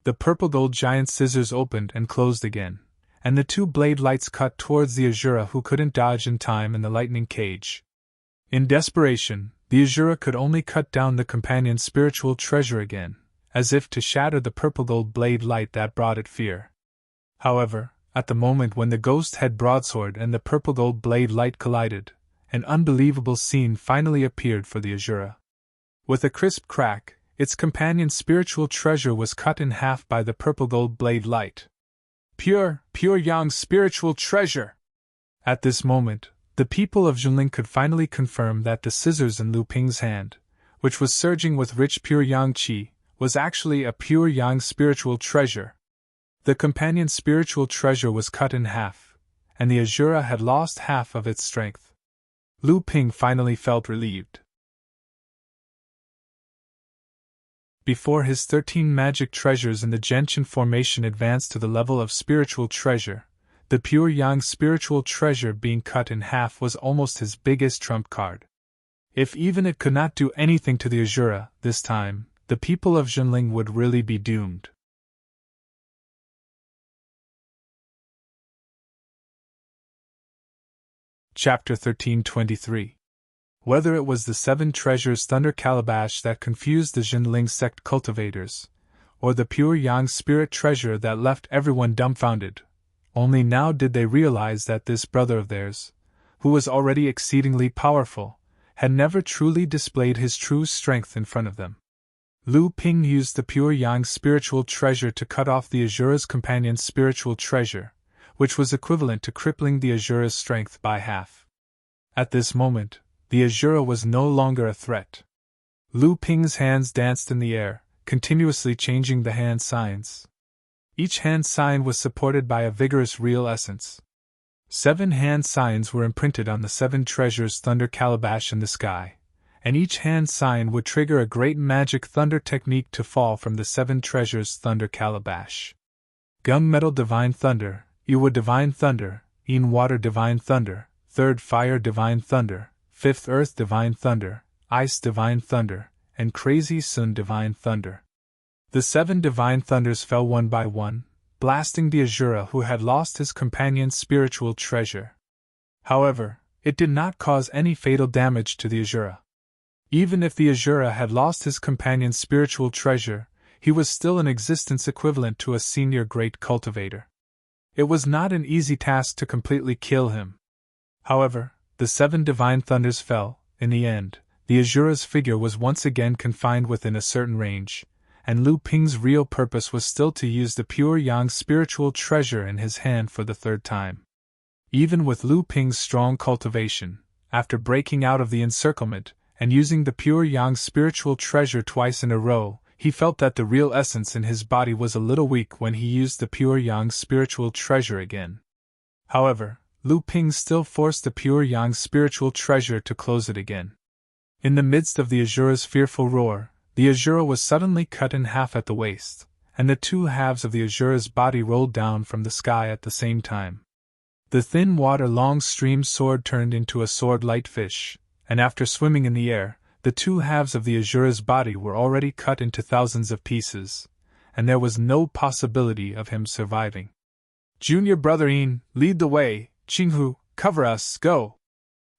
The purple gold giant scissors opened and closed again, and the 2 blade lights cut towards the Azura, who couldn't dodge in time in the lightning cage. In desperation, the Azura could only cut down the companion's spiritual treasure again, as if to shatter the purple gold blade light that brought it fear. However, at the moment when the ghost head broadsword and the purple gold blade light collided, an unbelievable scene finally appeared for the Azura. With a crisp crack, its companion's spiritual treasure was cut in half by the purple gold blade light. Pure Yang's spiritual treasure! At this moment, the people of Jinling could finally confirm that the scissors in Lu Ping's hand, which was surging with rich pure Yang qi, was actually a pure Yang spiritual treasure. The companion's spiritual treasure was cut in half, and the Azura had lost half of its strength. Lu Ping finally felt relieved. Before his 13 magic treasures in the Gentian formation advanced to the level of spiritual treasure, the pure yang spiritual treasure being cut in half was almost his biggest trump card. If even it could not do anything to the Azura this time, the people of Jinling would really be doomed. Chapter 1323. Whether it was the 7 treasures thunder calabash that confused the Jinling sect cultivators, or the pure yang spirit treasure that left everyone dumbfounded, only now did they realize that this brother of theirs, who was already exceedingly powerful, had never truly displayed his true strength in front of them. Lu Ping used the pure yang spiritual treasure to cut off the Azura's companion's spiritual treasure, which was equivalent to crippling the Azura's strength by half. At this moment, the Azura was no longer a threat. Lu Ping's hands danced in the air, continuously changing the hand signs. Each hand sign was supported by a vigorous real essence. 7 hand signs were imprinted on the 7 treasures thunder calabash in the sky, and each hand sign would trigger a great magic thunder technique to fall from the 7 treasures thunder calabash. Gung metal divine thunder, Iwa divine thunder, In water divine thunder, 3rd fire divine thunder, 5th earth divine thunder, ice divine thunder, and crazy sun divine thunder. The 7 divine thunders fell one by one, blasting the Azura who had lost his companion's spiritual treasure. However, it did not cause any fatal damage to the Azura. Even if the Azura had lost his companion's spiritual treasure, he was still in existence equivalent to a senior great cultivator. It was not an easy task to completely kill him. However, the 7 divine thunders fell. In the end, the Azura's figure was once again confined within a certain range, and Lu Ping's real purpose was still to use the pure yang spiritual treasure in his hand for the 3rd time. Even with Lu Ping's strong cultivation, after breaking out of the encirclement and using the pure yang spiritual treasure twice in a row, he felt that the real essence in his body was a little weak when he used the pure yang spiritual treasure again. However, Lu Ping still forced the pure yang spiritual treasure to close it again. In the midst of the Azura's fearful roar, the Azura was suddenly cut in half at the waist, and the 2 halves of the Azura's body rolled down from the sky at the same time. The thin water-long stream sword turned into a sword-light fish, and after swimming in the air, the 2 halves of the Azura's body were already cut into thousands of pieces, and there was no possibility of him surviving. "Junior brother Yin, lead the way, Qinghu, cover us, go!"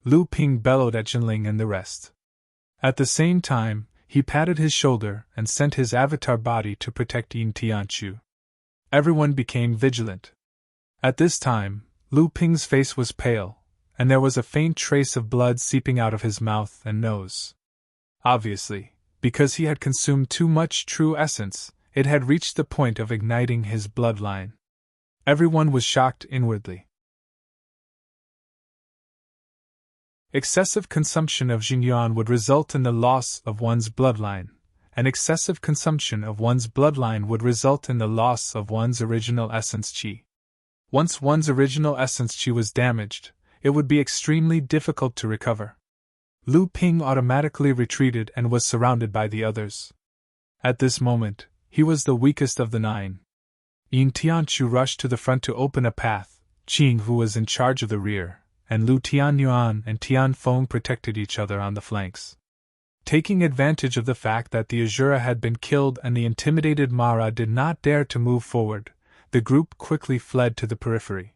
Lu Ping bellowed at Jinling and the rest. At the same time, he patted his shoulder and sent his avatar body to protect Yin Tianchu. Everyone became vigilant. At this time, Lu Ping's face was pale, and there was a faint trace of blood seeping out of his mouth and nose. Obviously, because he had consumed too much true essence, it had reached the point of igniting his bloodline. Everyone was shocked inwardly. Excessive consumption of Jinyuan would result in the loss of one's bloodline, and excessive consumption of one's bloodline would result in the loss of one's original essence qi. Once one's original essence qi was damaged, it would be extremely difficult to recover. Lu Ping automatically retreated and was surrounded by the others. At this moment, he was the weakest of the 9. Yin Tianchu rushed to the front to open a path, Qing, who was in charge of the rear, and Lu Tianyuan and Tian Feng protected each other on the flanks. Taking advantage of the fact that the Azura had been killed and the intimidated Mara did not dare to move forward, the group quickly fled to the periphery.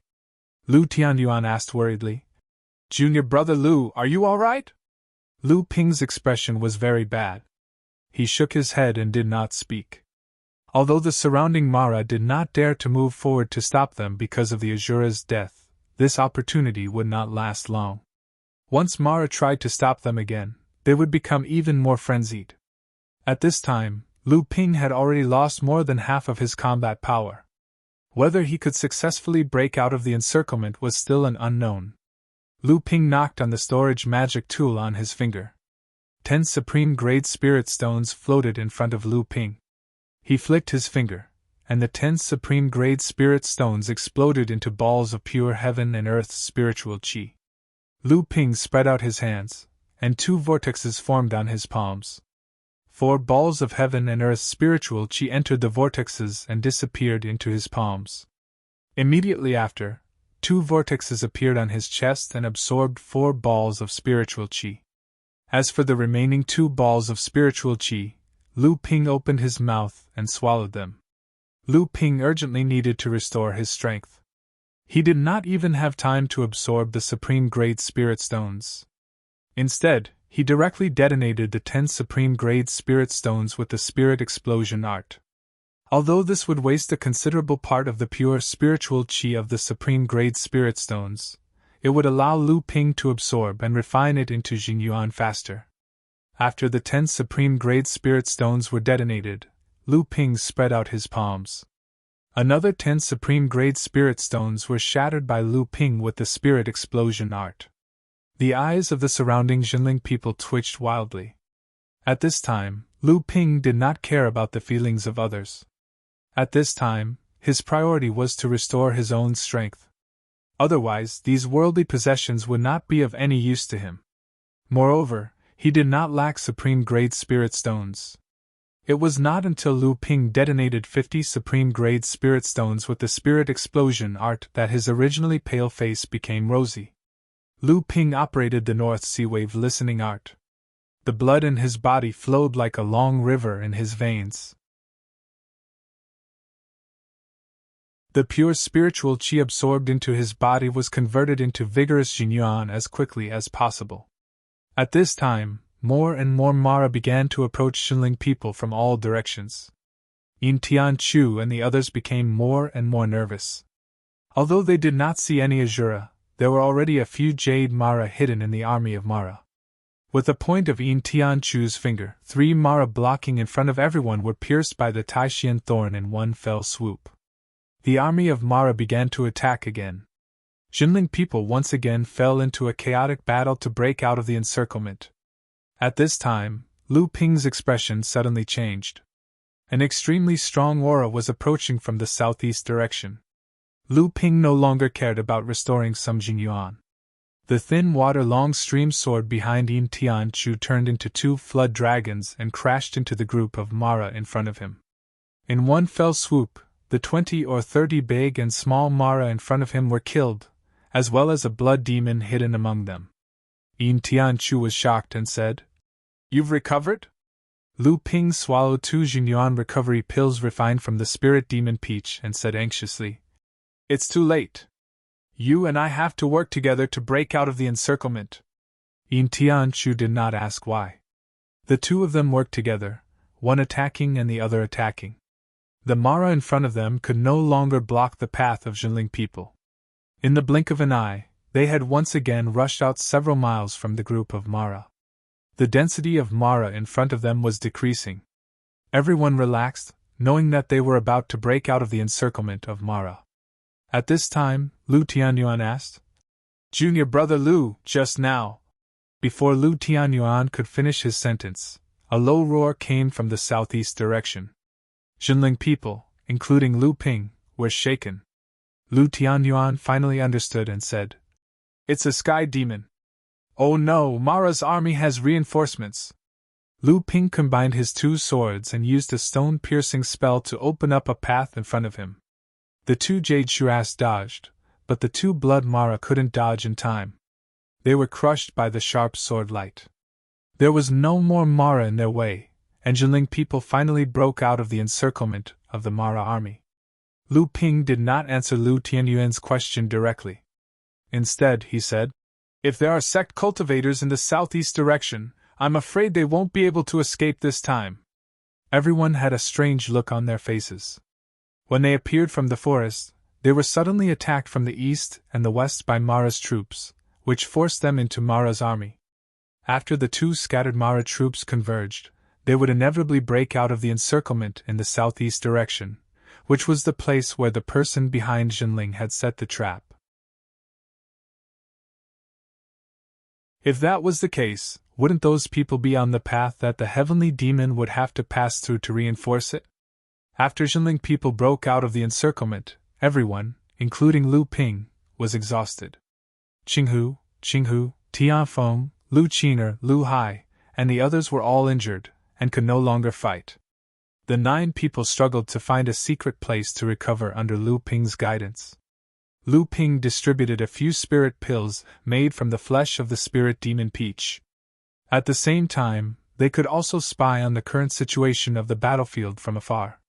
Lu Tianyuan asked worriedly, "Junior brother Lu, are you all right?" Lu Ping's expression was very bad. He shook his head and did not speak. Although the surrounding Mara did not dare to move forward to stop them because of the Azura's death, this opportunity would not last long. Once Mara tried to stop them again, they would become even more frenzied. At this time, Lu Ping had already lost more than half of his combat power. Whether he could successfully break out of the encirclement was still an unknown. Lu Ping knocked on the storage magic tool on his finger. 10 supreme-grade spirit stones floated in front of Lu Ping. He flicked his finger, and the 10 supreme-grade spirit stones exploded into balls of pure heaven and earth spiritual qi. Lu Ping spread out his hands, and 2 vortexes formed on his palms. 4 balls of heaven and earth spiritual chi entered the vortexes and disappeared into his palms. Immediately after, 2 vortexes appeared on his chest and absorbed 4 balls of spiritual chi. As for the remaining 2 balls of spiritual chi, Lu Ping opened his mouth and swallowed them. Lu Ping urgently needed to restore his strength. He did not even have time to absorb the supreme grade spirit stones. Instead, he directly detonated the 10 supreme grade spirit stones with the spirit explosion art. Although this would waste a considerable part of the pure spiritual chi of the supreme grade spirit stones, it would allow Lu Ping to absorb and refine it into Jingyuan faster. After the 10 supreme grade spirit stones were detonated, Lu Ping spread out his palms. Another 10 supreme grade spirit stones were shattered by Lu Ping with the spirit explosion art. The eyes of the surrounding Jinling people twitched wildly. At this time, Lu Ping did not care about the feelings of others. At this time, his priority was to restore his own strength. Otherwise, these worldly possessions would not be of any use to him. Moreover, he did not lack supreme grade spirit stones. It was not until Lu Ping detonated 50 supreme grade spirit stones with the spirit explosion art that his originally pale face became rosy. Lu Ping operated the North Sea Wave listening art. The blood in his body flowed like a long river in his veins. The pure spiritual chi absorbed into his body was converted into vigorous Jinyuan as quickly as possible. At this time, more and more Mara began to approach Jinling people from all directions. Yin Tianchu and the others became more and more nervous. Although they did not see any Azura, there were already a few Jade Mara hidden in the army of Mara. With the point of Yin Tianchu's finger, 3 Mara blocking in front of everyone were pierced by the Taishian thorn in one fell swoop. The army of Mara began to attack again. Jinling people once again fell into a chaotic battle to break out of the encirclement. At this time, Lu Ping's expression suddenly changed. An extremely strong aura was approaching from the southeast direction. Lu Ping no longer cared about restoring some Jingyuan. The thin water-long stream sword behind Yin Tianchu turned into 2 flood dragons and crashed into the group of Mara in front of him. In one fell swoop, the 20 or 30 big and small Mara in front of him were killed, as well as a blood demon hidden among them. Yin Tianchu was shocked and said, "You've recovered?" Lu Ping swallowed 2 Jinyuan recovery pills refined from the spirit demon peach and said anxiously, "It's too late. You and I have to work together to break out of the encirclement." Yin Tianchu did not ask why. The 2 of them worked together, one attacking and the other attacking. The Mara in front of them could no longer block the path of Jinling people. In the blink of an eye, they had once again rushed out several miles from the group of Mara. The density of Mara in front of them was decreasing. Everyone relaxed, knowing that they were about to break out of the encirclement of Mara. At this time, Lu Tianyuan asked, "Junior brother Lu, just now." Before Lu Tianyuan could finish his sentence, a low roar came from the southeast direction. Jinling people, including Lu Ping, were shaken. Lu Tianyuan finally understood and said, "It's a sky demon. Oh no, Mara's army has reinforcements." Lu Ping combined his 2 swords and used a stone-piercing spell to open up a path in front of him. The 2 Jade Shuas dodged, but the 2 Blood Mara couldn't dodge in time. They were crushed by the sharp sword light. There was no more Mara in their way, and Jinling people finally broke out of the encirclement of the Mara army. Lu Ping did not answer Lu Tianyuan's question directly. Instead, he said, "If there are sect cultivators in the southeast direction, I'm afraid they won't be able to escape this time." Everyone had a strange look on their faces. When they appeared from the forest, they were suddenly attacked from the east and the west by Mara's troops, which forced them into Mara's army. After the 2 scattered Mara troops converged, they would inevitably break out of the encirclement in the southeast direction, which was the place where the person behind Jinling had set the trap. If that was the case, wouldn't those people be on the path that the heavenly demon would have to pass through to reinforce it? After Jinling people broke out of the encirclement, everyone, including Lu Ping, was exhausted. Qinghu, Tianfeng, Lu Qiner, Lu Hai, and the others were all injured, and could no longer fight. The 9 people struggled to find a secret place to recover under Lu Ping's guidance. Lu Ping distributed a few spirit pills made from the flesh of the spirit demon Peach. At the same time, they could also spy on the current situation of the battlefield from afar.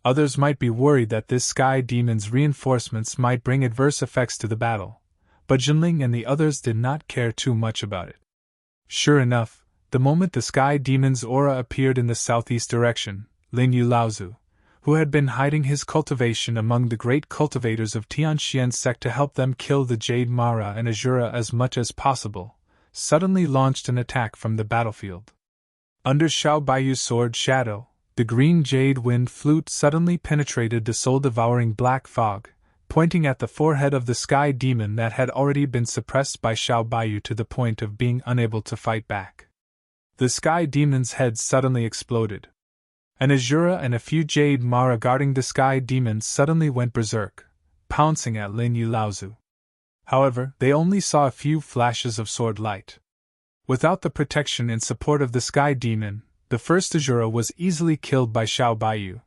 Others might be worried that this sky demon's reinforcements might bring adverse effects to the battle, but Jinling and the others did not care too much about it. Sure enough, the moment the sky demon's aura appeared in the southeast direction, Lin Yu Laozu, who had been hiding his cultivation among the great cultivators of Tianxian sect to help them kill the Jade Mara and Azura as much as possible, suddenly launched an attack from the battlefield. Under Xiao Baiyu's sword shadow, the green jade wind flute suddenly penetrated the soul-devouring black fog, pointing at the forehead of the sky demon that had already been suppressed by Xiao Baiyu to the point of being unable to fight back. The sky demon's head suddenly exploded. An Azura and a few Jade Mara guarding the sky demons suddenly went berserk, pouncing at Lin Yu Laozu. However, they only saw a few flashes of sword light. Without the protection and support of the sky demon, the first Azura was easily killed by Xiao Baiyu,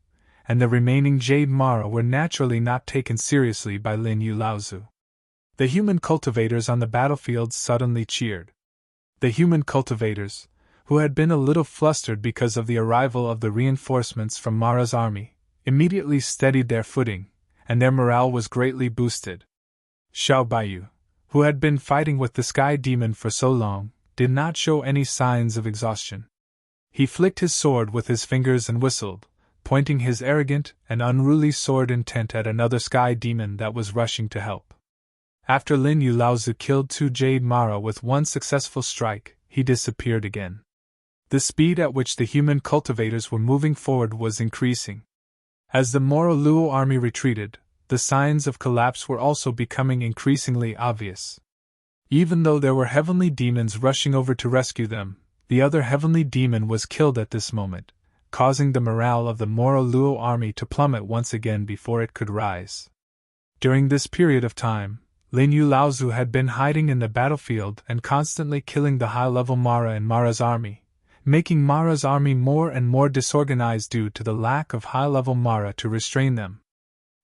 and the remaining Jade Mara were naturally not taken seriously by Lin Yu Laozu. The human cultivators on the battlefield suddenly cheered. The human cultivators, who had been a little flustered because of the arrival of the reinforcements from Mara's army, immediately steadied their footing, and their morale was greatly boosted. Xiao Baiyu, who had been fighting with the sky demon for so long, did not show any signs of exhaustion. He flicked his sword with his fingers and whistled, pointing his arrogant and unruly sword intent at another sky demon that was rushing to help. After Lin Yu Laozu killed 2 Jade Mara with 1 successful strike, he disappeared again. The speed at which the human cultivators were moving forward was increasing. As the Moro Luo army retreated, the signs of collapse were also becoming increasingly obvious. Even though there were heavenly demons rushing over to rescue them, the other heavenly demon was killed at this moment, causing the morale of the Moro Luo army to plummet once again before it could rise. During this period of time, Lin Yu Laozu had been hiding in the battlefield and constantly killing the high-level Mara in Mara's army, making Mara's army more and more disorganized due to the lack of high-level Mara to restrain them.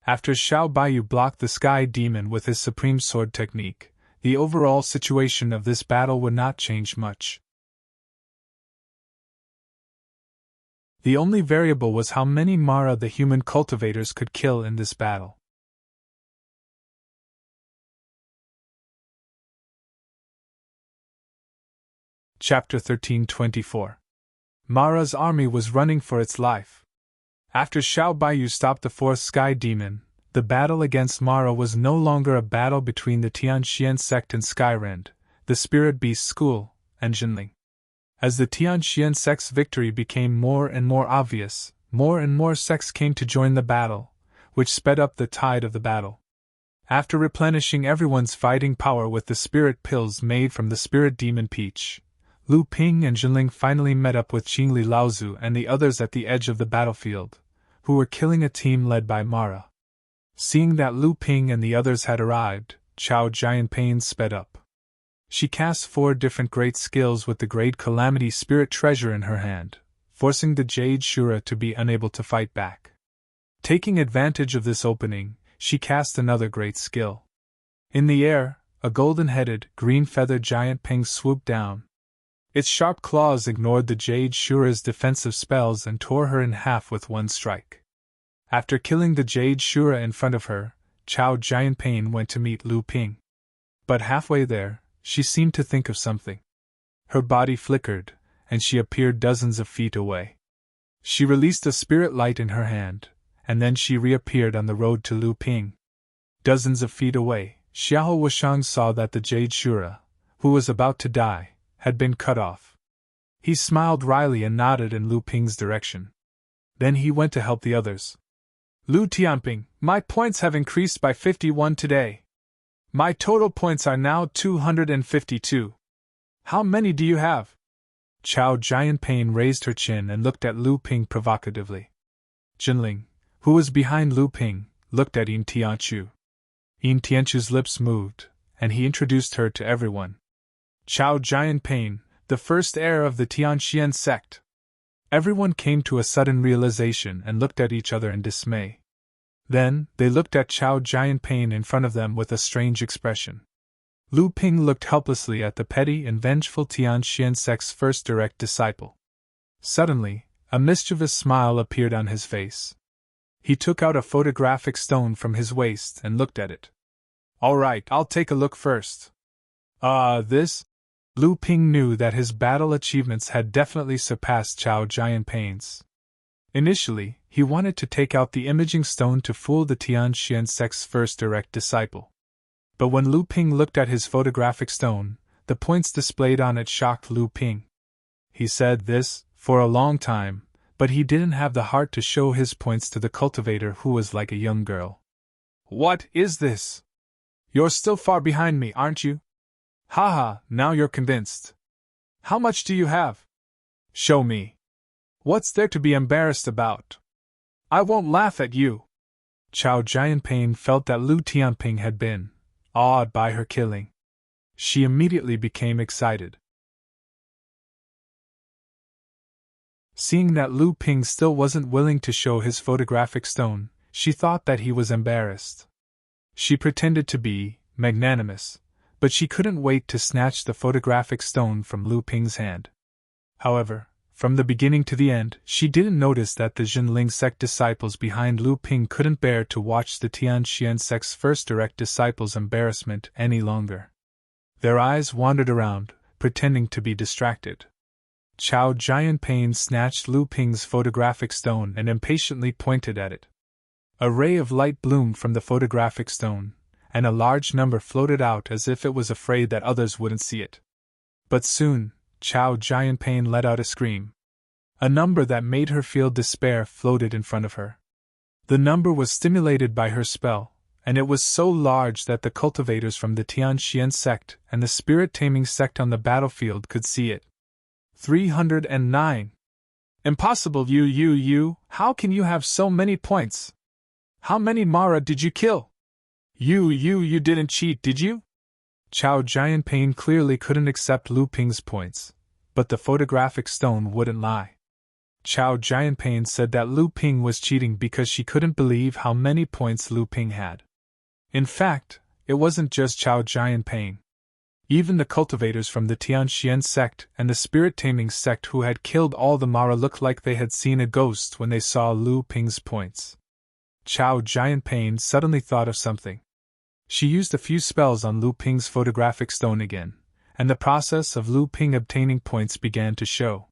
After Xiao Baiyu blocked the sky demon with his supreme sword technique, the overall situation of this battle would not change much. The only variable was how many Mara the human cultivators could kill in this battle. Chapter 13:24. Mara's army was running for its life. After Xiao Baiyu stopped the 4th sky demon, the battle against Mara was no longer a battle between the Tianxian sect and Skyrend, the Spirit Beast School, and Jinling. As the Tianxian sect's victory became more and more obvious, more and more sects came to join the battle, which sped up the tide of the battle. After replenishing everyone's fighting power with the spirit pills made from the spirit demon Peach, Lu Ping and Jinling finally met up with Qingli Laozu and the others at the edge of the battlefield, who were killing a team led by Mara. Seeing that Lu Ping and the others had arrived, Chao Jianpain sped up. She cast 4 different great skills with the Great Calamity Spirit Treasure in her hand, forcing the Jade Shura to be unable to fight back. Taking advantage of this opening, she cast another great skill. In the air, a golden-headed, green-feathered giant ping swooped down. Its sharp claws ignored the Jade Shura's defensive spells and tore her in half with 1 strike. After killing the Jade Shura in front of her, Chao Jianpain went to meet Lu Ping. But halfway there, she seemed to think of something. Her body flickered, and she appeared dozens of feet away. She released a spirit light in her hand, and then she reappeared on the road to Lu Ping. Dozens of feet away, Xiao Wushang saw that the Jade Shura, who was about to die, had been cut off. He smiled wryly and nodded in Lu Ping's direction. Then he went to help the others. Lu Tianping, my points have increased by 51 today. My total points are now 252. How many do you have? Chao Jianpain raised her chin and looked at Lu Ping provocatively. Jinling, who was behind Lu Ping, looked at Yin Tianchu. Yin Tianchu's lips moved, and he introduced her to everyone. Chao Jianpain, the first heir of the Tianxian sect. Everyone came to a sudden realization and looked at each other in dismay. Then, they looked at Chao Jianping in front of them with a strange expression. Lu Ping looked helplessly at the petty and vengeful Tian Xiansek's first direct disciple. Suddenly, a mischievous smile appeared on his face. He took out a photographic stone from his waist and looked at it. "All right, I'll take a look first." This? Lu Ping knew that his battle achievements had definitely surpassed Chao Jianping's. Initially, he wanted to take out the imaging stone to fool the Tian Xiansek's first direct disciple. But when Lu Ping looked at his photographic stone, the points displayed on it shocked Lu Ping. He said this for a long time, but he didn't have the heart to show his points to the cultivator, who was like a young girl. "What is this? You're still far behind me, aren't you? Haha, now you're convinced. How much do you have? Show me. What's there to be embarrassed about? I won't laugh at you." Chao Jianping felt that Lu Tianping had been awed by her killing. She immediately became excited. Seeing that Lu Ping still wasn't willing to show his photographic stone, she thought that he was embarrassed. She pretended to be magnanimous, but she couldn't wait to snatch the photographic stone from Lu Ping's hand. However, from the beginning to the end, she didn't notice that the Jinling sect disciples behind Lu Ping couldn't bear to watch the Tian Xian sect's first direct disciple's embarrassment any longer. Their eyes wandered around, pretending to be distracted. Chao Jianping snatched Lu Ping's photographic stone and impatiently pointed at it. A ray of light bloomed from the photographic stone, and a large number floated out as if it was afraid that others wouldn't see it. But soon, Chao Jianping let out a scream. A number that made her feel despair floated in front of her. The number was stimulated by her spell, and it was so large that the cultivators from the Tian Xian sect and the spirit-taming sect on the battlefield could see it. 309. Impossible, you, how can you have so many points? How many Mara did you kill? You didn't cheat, did you? Chao Jianping clearly couldn't accept Lu Ping's points, but the photographic stone wouldn't lie. Chao Jianping said that Lu Ping was cheating because she couldn't believe how many points Lu Ping had. In fact, it wasn't just Chao Jianping. Even the cultivators from the Tian Xian sect and the spirit-taming sect who had killed all the Mara looked like they had seen a ghost when they saw Lu Ping's points. Chao Jianping suddenly thought of something. She used a few spells on Lu Ping's photographic stone again, and the process of Lu Ping obtaining points began to show.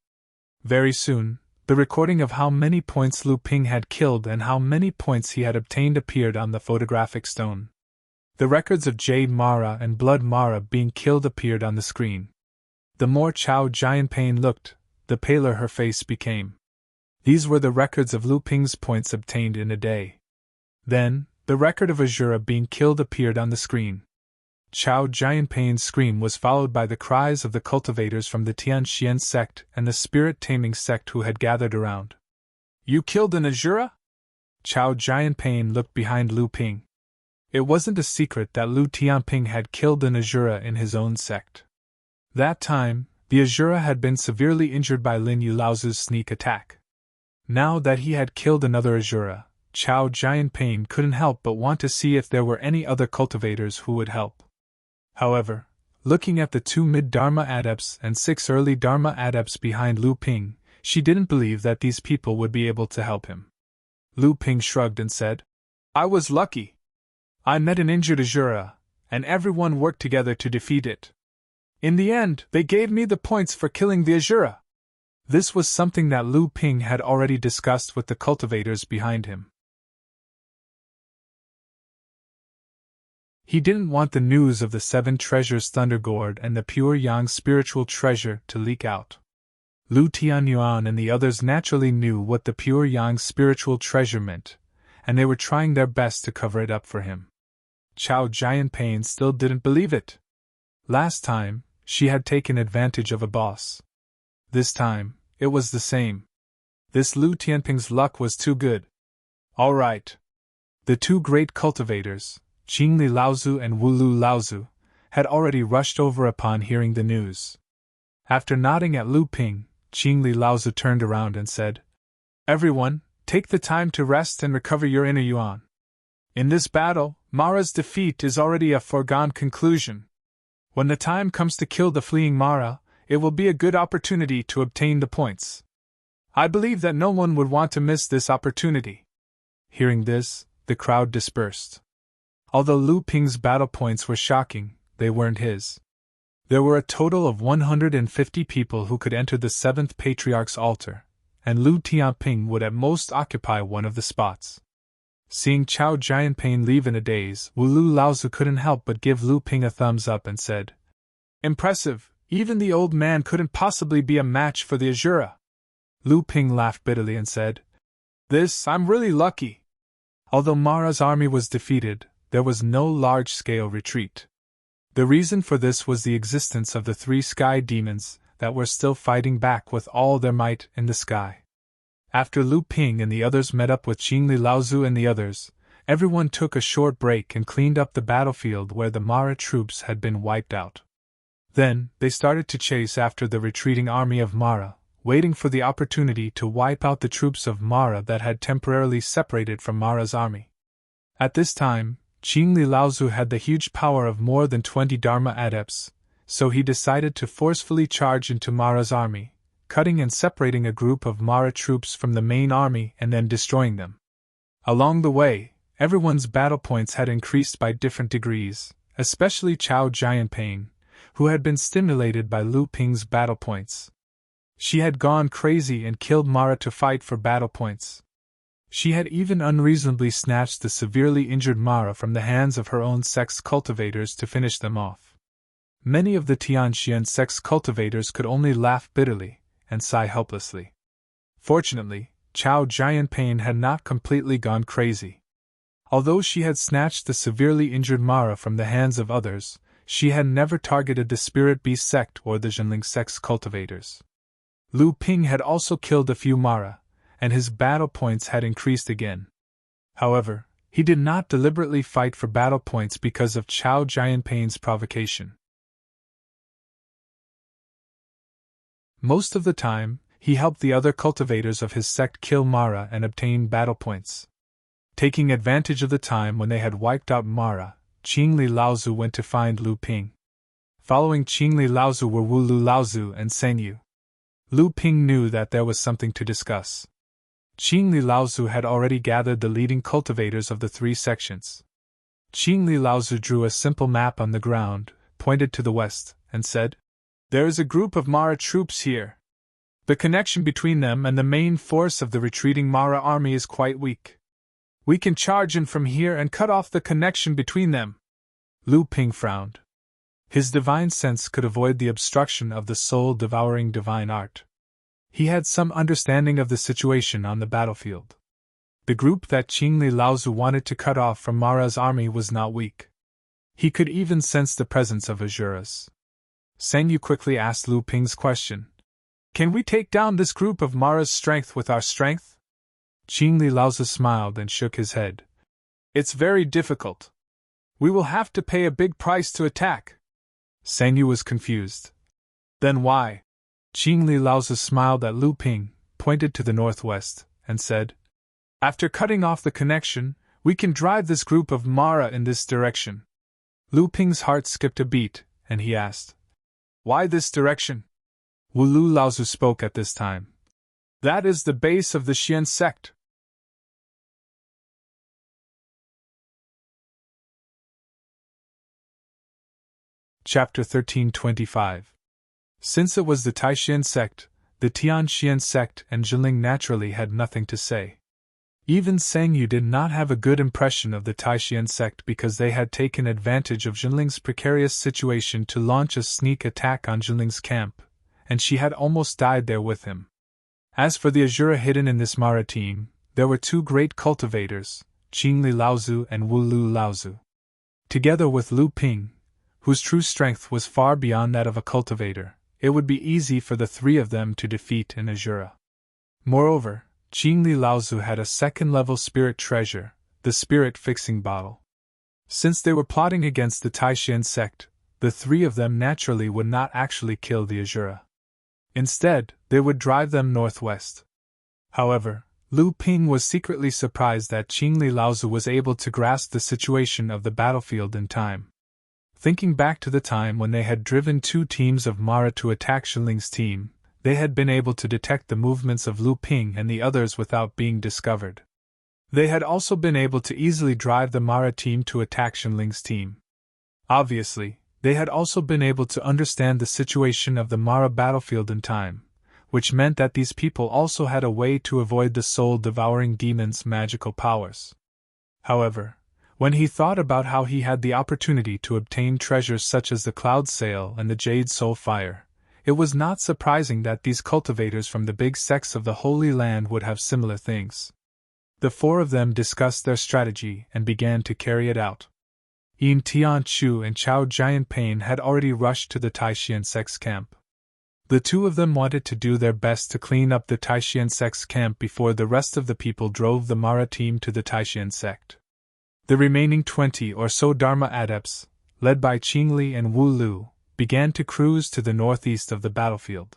Very soon, the recording of how many points Lu Ping had killed and how many points he had obtained appeared on the photographic stone. The records of Jade Mara and Blood Mara being killed appeared on the screen. The more Chao Jianping looked, the paler her face became. These were the records of Lu Ping's points obtained in a day. Then, the record of Azura being killed appeared on the screen. Chao Jianping's scream was followed by the cries of the cultivators from the Tian Xian sect and the spirit-taming sect who had gathered around. "You killed an Azura?" Chao Jianping looked behind Lu Ping. It wasn't a secret that Lu Tianping had killed an Azura in his own sect. That time, the Azura had been severely injured by Lin Yulaozu's sneak attack. Now that he had killed another Azura, Chao Jianping couldn't help but want to see if there were any other cultivators who would help. However, looking at the 2 mid-Dharma adepts and 6 early Dharma adepts behind Lu Ping, she didn't believe that these people would be able to help him. Lu Ping shrugged and said, "I was lucky. I met an injured Azura, and everyone worked together to defeat it. In the end, they gave me the points for killing the Azura." This was something that Lu Ping had already discussed with the cultivators behind him. He didn't want the news of the 7 treasures Thunder Gourd and the pure Yang spiritual treasure to leak out. Lu Tianyuan and the others naturally knew what the pure Yang spiritual treasure meant, and they were trying their best to cover it up for him. Chao Jianping still didn't believe it. Last time, she had taken advantage of a boss. This time, it was the same. This Lu Tianping's luck was too good. All right. The 2 great cultivators, Qingli Laozu and Wulu Laozu, had already rushed over upon hearing the news. After nodding at Lu Ping, Qingli Laozu turned around and said, "Everyone, take the time to rest and recover your inner yuan. In this battle, Mara's defeat is already a foregone conclusion. When the time comes to kill the fleeing Mara, it will be a good opportunity to obtain the points. I believe that no one would want to miss this opportunity." Hearing this, the crowd dispersed. Although Lu Ping's battle points were shocking, they weren't his. There were a total of 150 people who could enter the 7th Patriarch's altar, and Lu Tianping would at most occupy one of the spots. Seeing Chao Jianping leave in a daze, Wu Lu Laozu couldn't help but give Lu Ping a thumbs up and said, "Impressive, even the old man couldn't possibly be a match for the Azura." Lu Ping laughed bitterly and said, I'm really lucky." Although Mara's army was defeated, there was no large-scale retreat. The reason for this was the existence of the 3 sky demons that were still fighting back with all their might in the sky. After Lu Ping and the others met up with Qingli Laozu and the others, everyone took a short break and cleaned up the battlefield where the Mara troops had been wiped out. Then, they started to chase after the retreating army of Mara, waiting for the opportunity to wipe out the troops of Mara that had temporarily separated from Mara's army. At this time, Qingli Laozu had the huge power of more than 20 Dharma adepts, so he decided to forcefully charge into Mara's army, cutting and separating a group of Mara troops from the main army and then destroying them. Along the way, everyone's battle points had increased by different degrees, especially Chao Jianping, who had been stimulated by Lu Ping's battle points. She had gone crazy and killed Mara to fight for battle points. She had even unreasonably snatched the severely injured Mara from the hands of her own sex cultivators to finish them off. Many of the Tianxian sex cultivators could only laugh bitterly and sigh helplessly. Fortunately, Chao Jianping had not completely gone crazy. Although she had snatched the severely injured Mara from the hands of others, she had never targeted the Spirit Beast sect or the Zhenling sex cultivators. Lu Ping had also killed a few Mara, and his battle points had increased again. However, he did not deliberately fight for battle points because of Chao Jianping's provocation. Most of the time, he helped the other cultivators of his sect kill Mara and obtain battle points. Taking advantage of the time when they had wiped out Mara, Qingli Laozu went to find Lu Ping. Following Qingli Laozu were Wu Lu Laozu and Sengyu. Lu Ping knew that there was something to discuss. Qingli Laozu had already gathered the leading cultivators of the 3 sections. Qingli Laozu drew a simple map on the ground, pointed to the west, and said, "There is a group of Mara troops here. The connection between them and the main force of the retreating Mara army is quite weak. We can charge in from here and cut off the connection between them." Lu Ping frowned. His divine sense could avoid the obstruction of the soul-devouring divine art. He had some understanding of the situation on the battlefield. The group that Qingli Laozu wanted to cut off from Mara's army was not weak. He could even sense the presence of Azuras. Sengyu quickly asked Lu Ping's question. "Can we take down this group of Mara's strength with our strength?" Qingli Laozu smiled and shook his head. "It's very difficult. We will have to pay a big price to attack." Sengyu was confused. "Then why?" Qingli Laozu smiled at Lu Ping, pointed to the northwest, and said, "After cutting off the connection, we can drive this group of Mara in this direction." Lu Ping's heart skipped a beat, and he asked, "Why this direction?" Wu Lu Laozu spoke at this time. "That is the base of the Xian sect." Chapter 1325. Since it was the Taishan sect, the Tianxian sect and Zhenling naturally had nothing to say. Even Sengyu did not have a good impression of the Taishan sect because they had taken advantage of Zhenling's precarious situation to launch a sneak attack on Zhenling's camp, and she had almost died there with him. As for the Azura hidden in this Mara team, there were 2 great cultivators, Qingli Laozu and Wu Lu Laozu. Together with Lu Ping, whose true strength was far beyond that of a cultivator, it would be easy for the 3 of them to defeat an Azura. Moreover, Qingli Laozu had a second-level spirit treasure, the spirit-fixing bottle. Since they were plotting against the Taishan sect, the 3 of them naturally would not actually kill the Azura. Instead, they would drive them northwest. However, Lu Ping was secretly surprised that Qingli Laozu was able to grasp the situation of the battlefield in time. Thinking back to the time when they had driven two teams of Mara to attack Shenling's team, they had been able to detect the movements of Lu Ping and the others without being discovered. They had also been able to easily drive the Mara team to attack Shenling's team. Obviously, they had also been able to understand the situation of the Mara battlefield in time, which meant that these people also had a way to avoid the soul-devouring demon's magical powers. However, when he thought about how he had the opportunity to obtain treasures such as the Cloud Sail and the Jade Soul Fire, it was not surprising that these cultivators from the big sects of the Holy Land would have similar things. The four of them discussed their strategy and began to carry it out. Yin Tianchu and Chao Jianpain had already rushed to the Taishian sect's camp. The two of them wanted to do their best to clean up the Taishian sect's camp before the rest of the people drove the Mara team to the Taishian sect. The remaining 20 or so Dharma adepts, led by Qingli and Wu Lu, began to cruise to the northeast of the battlefield.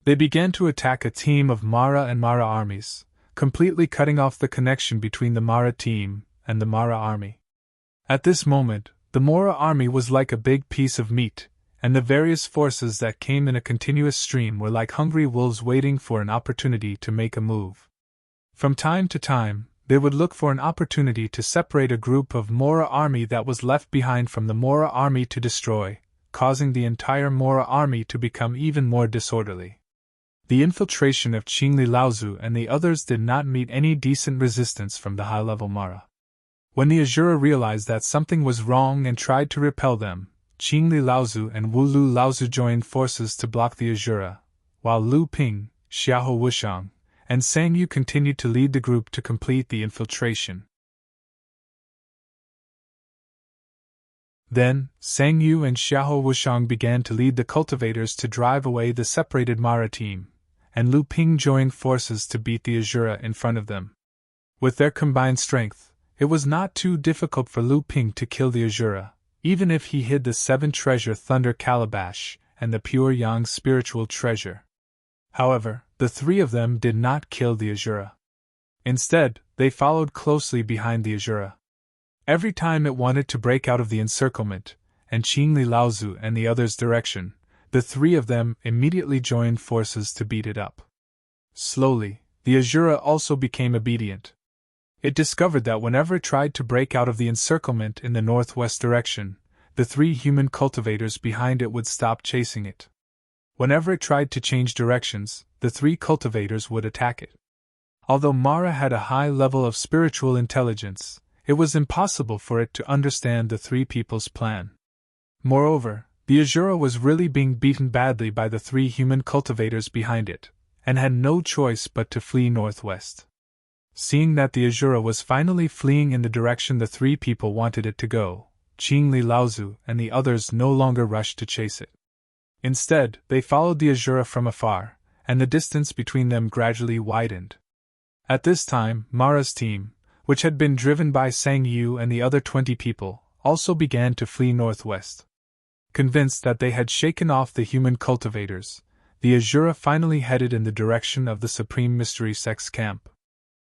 They began to attack a team of Mara and Mara armies, completely cutting off the connection between the Mara team and the Mara army. At this moment, the Mara army was like a big piece of meat, and the various forces that came in a continuous stream were like hungry wolves waiting for an opportunity to make a move. From time to time, they would look for an opportunity to separate a group of Mora army that was left behind from the Mora army to destroy, causing the entire Mora army to become even more disorderly. The infiltration of Qingli Laozu and the others did not meet any decent resistance from the high-level Mara. When the Azura realized that something was wrong and tried to repel them, Qingli Laozu and Wu Lu Laozu joined forces to block the Azura, while Lu Ping, Xiahou Wushang, and Sang Yu continued to lead the group to complete the infiltration. Then, Sang Yu and Xiahou Wushang began to lead the cultivators to drive away the separated Mara team, and Lu Ping joined forces to beat the Azura in front of them. With their combined strength, it was not too difficult for Lu Ping to kill the Azura, even if he hid the 7 treasure Thunder Calabash and the Pure Yang spiritual treasure. However, the 3 of them did not kill the Azura. Instead, they followed closely behind the Azura. Every time it wanted to break out of the encirclement, and Qingli Laozu and the others' direction, the 3 of them immediately joined forces to beat it up. Slowly, the Azura also became obedient. It discovered that whenever it tried to break out of the encirclement in the northwest direction, the 3 human cultivators behind it would stop chasing it. Whenever it tried to change directions, the 3 cultivators would attack it. Although Mara had a high level of spiritual intelligence, it was impossible for it to understand the 3 people's plan. Moreover, the Azura was really being beaten badly by the 3 human cultivators behind it, and had no choice but to flee northwest. Seeing that the Azura was finally fleeing in the direction the 3 people wanted it to go, Qingli Laozu and the others no longer rushed to chase it. Instead, they followed the Azura from afar, and the distance between them gradually widened. At this time, Mara's team, which had been driven by Sang Yu and the other 20 people, also began to flee northwest. Convinced that they had shaken off the human cultivators, the Azura finally headed in the direction of the Supreme Mystery Sect's camp.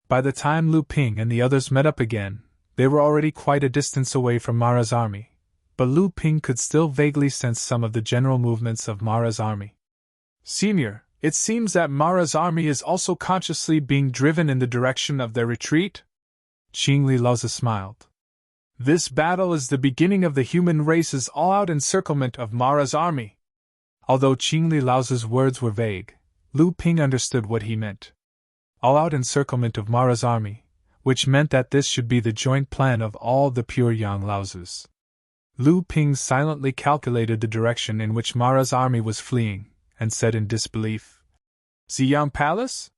By the time Lu Ping and the others met up again, they were already quite a distance away from Mara's army, but Lu Ping could still vaguely sense some of the general movements of Mara's army. "Senior, it seems that Mara's army is also consciously being driven in the direction of their retreat?" Qingli Laozu smiled. "This battle is the beginning of the human race's all-out encirclement of Mara's army." Although Qingli Laozu's words were vague, Lu Ping understood what he meant. All-out encirclement of Mara's army, which meant that this should be the joint plan of all the Pure Yang Laozus. Lu Ping silently calculated the direction in which Mara's army was fleeing, and said in disbelief, "Ziyang Palace?"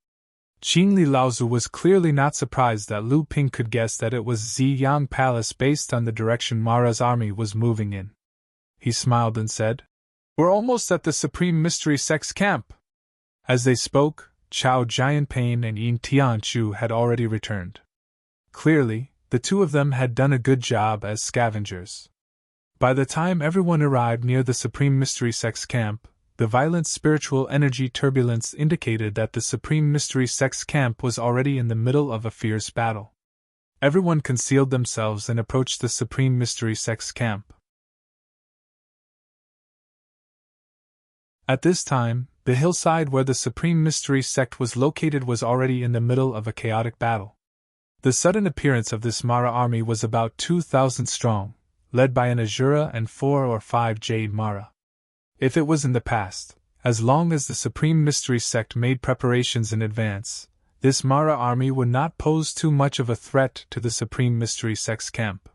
Qingli Laozu was clearly not surprised that Lu Ping could guess that it was Ziyang Palace based on the direction Mara's army was moving in. He smiled and said, "We're almost at the Supreme Mystery Sect's camp." As they spoke, Chao Jianpain and Yin Tianchu had already returned. Clearly, the 2 of them had done a good job as scavengers. By the time everyone arrived near the Supreme Mystery Sect's camp, the violent spiritual energy turbulence indicated that the Supreme Mystery Sect's camp was already in the middle of a fierce battle. Everyone concealed themselves and approached the Supreme Mystery Sect's camp. At this time, the hillside where the Supreme Mystery Sect was located was already in the middle of a chaotic battle. The sudden appearance of this Mara army was about 2,000 strong, led by an Azura and 4 or 5 Jade Mara. If it was in the past, as long as the Supreme Mystery Sect made preparations in advance, this Mara army would not pose too much of a threat to the Supreme Mystery Sect's camp.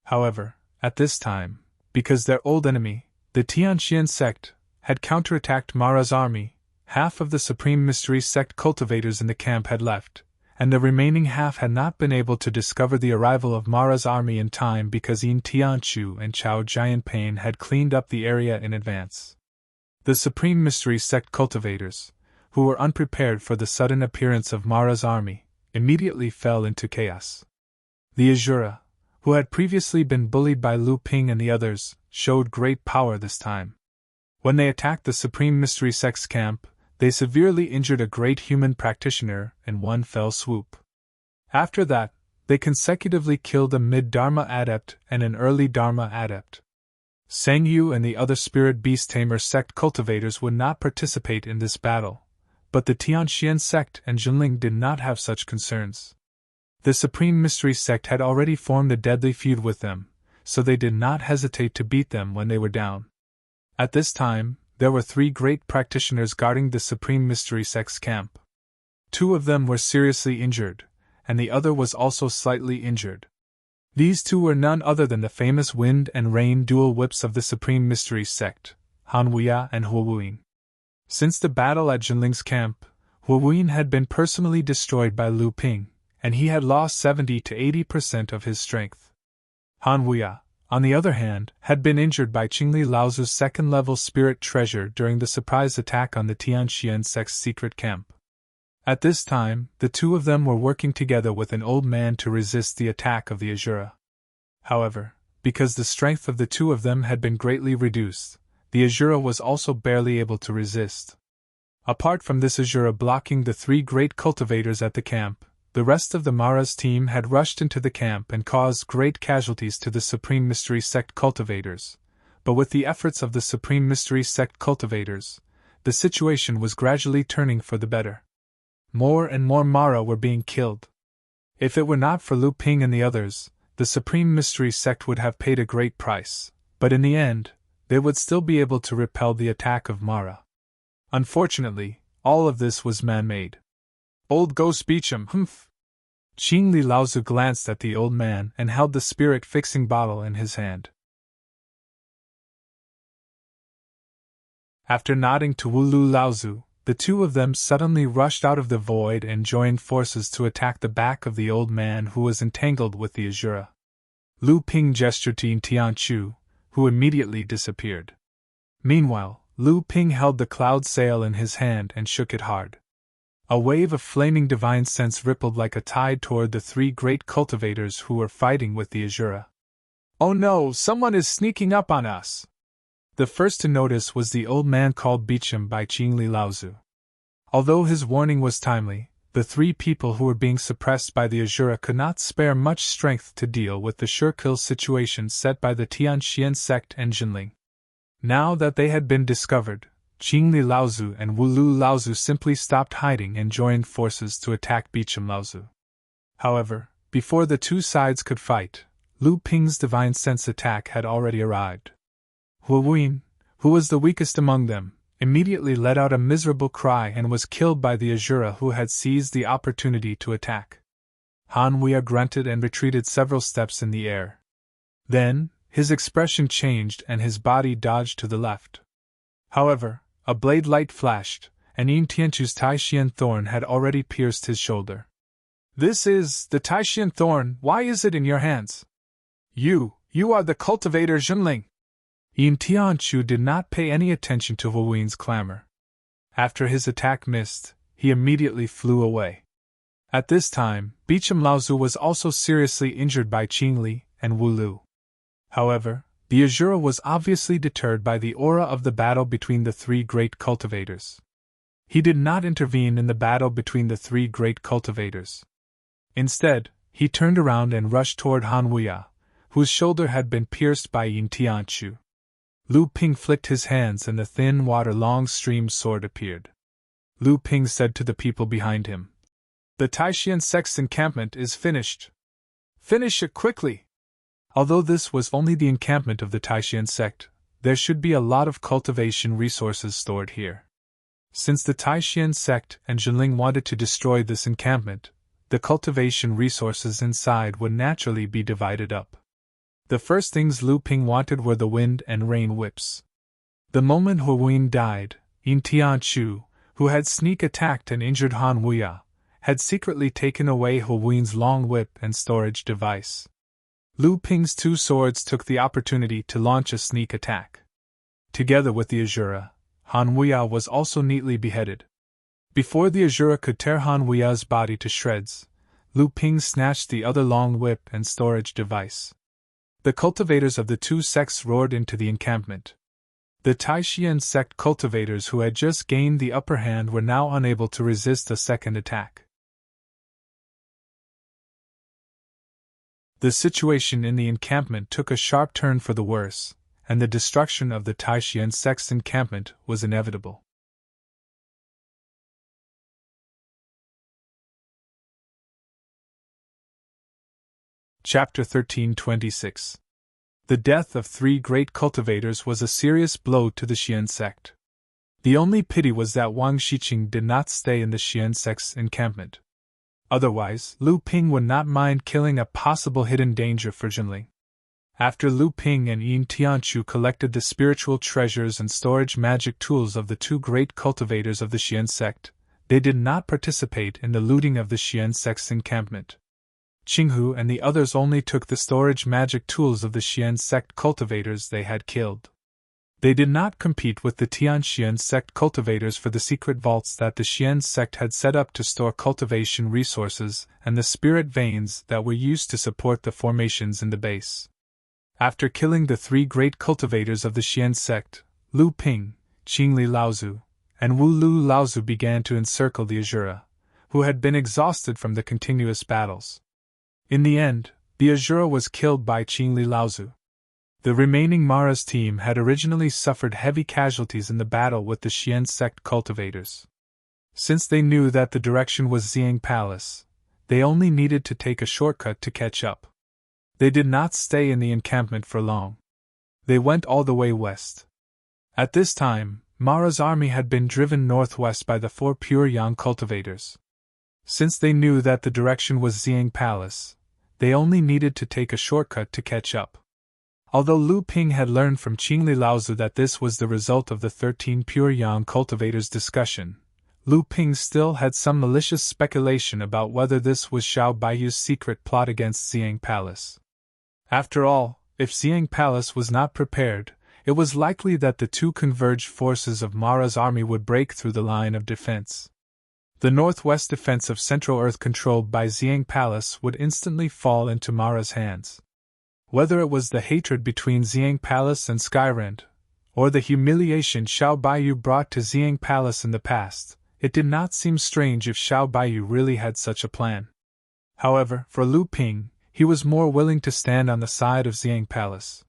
However, at this time, because their old enemy, the Tianxian sect, had counterattacked Mara's army, half of the Supreme Mystery Sect cultivators in the camp had left, and the remaining half had not been able to discover the arrival of Mara's army in time because Yin Tianchu and Chao Jianpain had cleaned up the area in advance. The Supreme Mystery Sect cultivators, who were unprepared for the sudden appearance of Mara's army, immediately fell into chaos. The Azura, who had previously been bullied by Lu Ping and the others, showed great power this time. When they attacked the Supreme Mystery Sect's camp, they severely injured a great human practitioner in one fell swoop. After that, they consecutively killed a mid-Dharma adept and an early Dharma adept. Sang Yu and the other Spirit Beast Tamer sect cultivators would not participate in this battle, but the Tianxian sect and Junling did not have such concerns. The Supreme Mystery Sect had already formed a deadly feud with them, so they did not hesitate to beat them when they were down. At this time, there were 3 great practitioners guarding the Supreme Mystery Sect's camp. 2 of them were seriously injured, and the other was also slightly injured. These 2 were none other than the famous Wind and Rain dual whips of the Supreme Mystery Sect, Han Wuya and Hua Wuyin. Since the battle at Junling's camp, Hua Wuyin had been personally destroyed by Lu Ping, and he had lost 70 to 80% of his strength. Han Wuya, on the other hand, had been injured by Qingli Laozu's second-level spirit treasure during the surprise attack on the Tianxian sect's secret camp. At this time, the 2 of them were working together with an old man to resist the attack of the Azura. However, because the strength of the 2 of them had been greatly reduced, the Azura was also barely able to resist. Apart from this Azura blocking the 3 great cultivators at the camp, the rest of the Mara's team had rushed into the camp and caused great casualties to the Supreme Mystery Sect cultivators, but with the efforts of the Supreme Mystery Sect cultivators, the situation was gradually turning for the better. More and more Mara were being killed. If it were not for Lu Ping and the others, the Supreme Mystery Sect would have paid a great price, but in the end, they would still be able to repel the attack of Mara. Unfortunately, all of this was man-made. Old Ghost Beecham, humph! Qingli Laozu glanced at the old man and held the spirit-fixing bottle in his hand. After nodding to Wu Lu Laozu, the 2 of them suddenly rushed out of the void and joined forces to attack the back of the old man who was entangled with the Azura. Lu Ping gestured to Yin Tianchu, who immediately disappeared. Meanwhile, Lu Ping held the cloud sail in his hand and shook it hard. A wave of flaming divine sense rippled like a tide toward the 3 great cultivators who were fighting with the Azura. "Oh no, someone is sneaking up on us!" The first to notice was the old man called Beecham by Qingli Laozu. Although his warning was timely, the 3 people who were being suppressed by the Azura could not spare much strength to deal with the sure-kill situation set by the Tianxian sect and Jinling. Now that they had been discovered, Qingli Laozu and Wu Lu Laozu simply stopped hiding and joined forces to attack Beecham Laozu. However, before the 2 sides could fight, Lu Ping's divine sense attack had already arrived. Hua Wuyin, who was the weakest among them, immediately let out a miserable cry and was killed by the Azura who had seized the opportunity to attack. Han Wuya grunted and retreated several steps in the air. Then, his expression changed and his body dodged to the left. However, a blade light flashed, and Yin Tianchu's Taishian thorn had already pierced his shoulder. "This is the Taishian thorn, why is it in your hands? You are the cultivator Junling!" Yin Tianchu did not pay any attention to Hua Wuyin's clamor. After his attack missed, he immediately flew away. At this time, Beecham Laozu was also seriously injured by Qingli and Wu Lu. However, The Azura was obviously deterred by the aura of the battle between the three great cultivators. He did not intervene in the battle between the three great cultivators. Instead, he turned around and rushed toward Han Wuya, whose shoulder had been pierced by Yin Tianchu. Lu Ping flicked his hands and the thin water-long streamed sword appeared. Lu Ping said to the people behind him, "The Taishan sect's encampment is finished. Finish it quickly!" Although this was only the encampment of the Taishan sect, there should be a lot of cultivation resources stored here. Since the Taishan sect and Zhenling wanted to destroy this encampment, the cultivation resources inside would naturally be divided up. The first things Lu Ping wanted were the wind and rain whips. The moment Hu Wen died, Yin Tianchu, who had sneak attacked and injured Han Wuya, had secretly taken away Hu Wen's long whip and storage device. Lu Ping's two swords took the opportunity to launch a sneak attack. Together with the Azura, Han Wuya was also neatly beheaded. Before the Azura could tear Han Wuya's body to shreds, Lu Ping snatched the other long whip and storage device. The cultivators of the two sects roared into the encampment. The Taishan sect cultivators who had just gained the upper hand were now unable to resist a second attack. The situation in the encampment took a sharp turn for the worse, and the destruction of the Taishan sect's encampment was inevitable. Chapter 1326. The death of three great cultivators was a serious blow to the Xian sect. The only pity was that Wang Xiqing did not stay in the Xian sect's encampment. Otherwise, Lu Ping would not mind killing a possible hidden danger for Zhenling. After Lu Ping and Yin Tianchu collected the spiritual treasures and storage magic tools of the two great cultivators of the Xian sect, they did not participate in the looting of the Xian sect's encampment. Qinghu and the others only took the storage magic tools of the Xian sect cultivators they had killed. They did not compete with the Tianxian sect cultivators for the secret vaults that the Xian sect had set up to store cultivation resources and the spirit veins that were used to support the formations in the base. After killing the three great cultivators of the Xian sect, Lu Ping, Qingli Laozu, and Wu Lu Laozu began to encircle the Azura, who had been exhausted from the continuous battles. In the end, the Azura was killed by Qingli Laozu. The remaining Mara's team had originally suffered heavy casualties in the battle with the Xian sect cultivators. Since they knew that the direction was Xiang Palace, they only needed to take a shortcut to catch up. They did not stay in the encampment for long. They went all the way west. At this time, Mara's army had been driven northwest by the four pure Yang cultivators. Since they knew that the direction was Xiang Palace, they only needed to take a shortcut to catch up. Although Lu Ping had learned from Qingli Laozu that this was the result of the 13 pure Yang cultivators' discussion, Lu Ping still had some malicious speculation about whether this was Xiao Baiyu's secret plot against Xiang Palace. After all, if Xiang Palace was not prepared, it was likely that the two converged forces of Mara's army would break through the line of defense. The northwest defense of Central Earth controlled by Xiang Palace would instantly fall into Mara's hands. Whether it was the hatred between Xiang Palace and Skyrend, or the humiliation Xiao Baiyu brought to Xiang Palace in the past, it did not seem strange if Xiao Baiyu really had such a plan. However, for Lu Ping, he was more willing to stand on the side of Xiang Palace.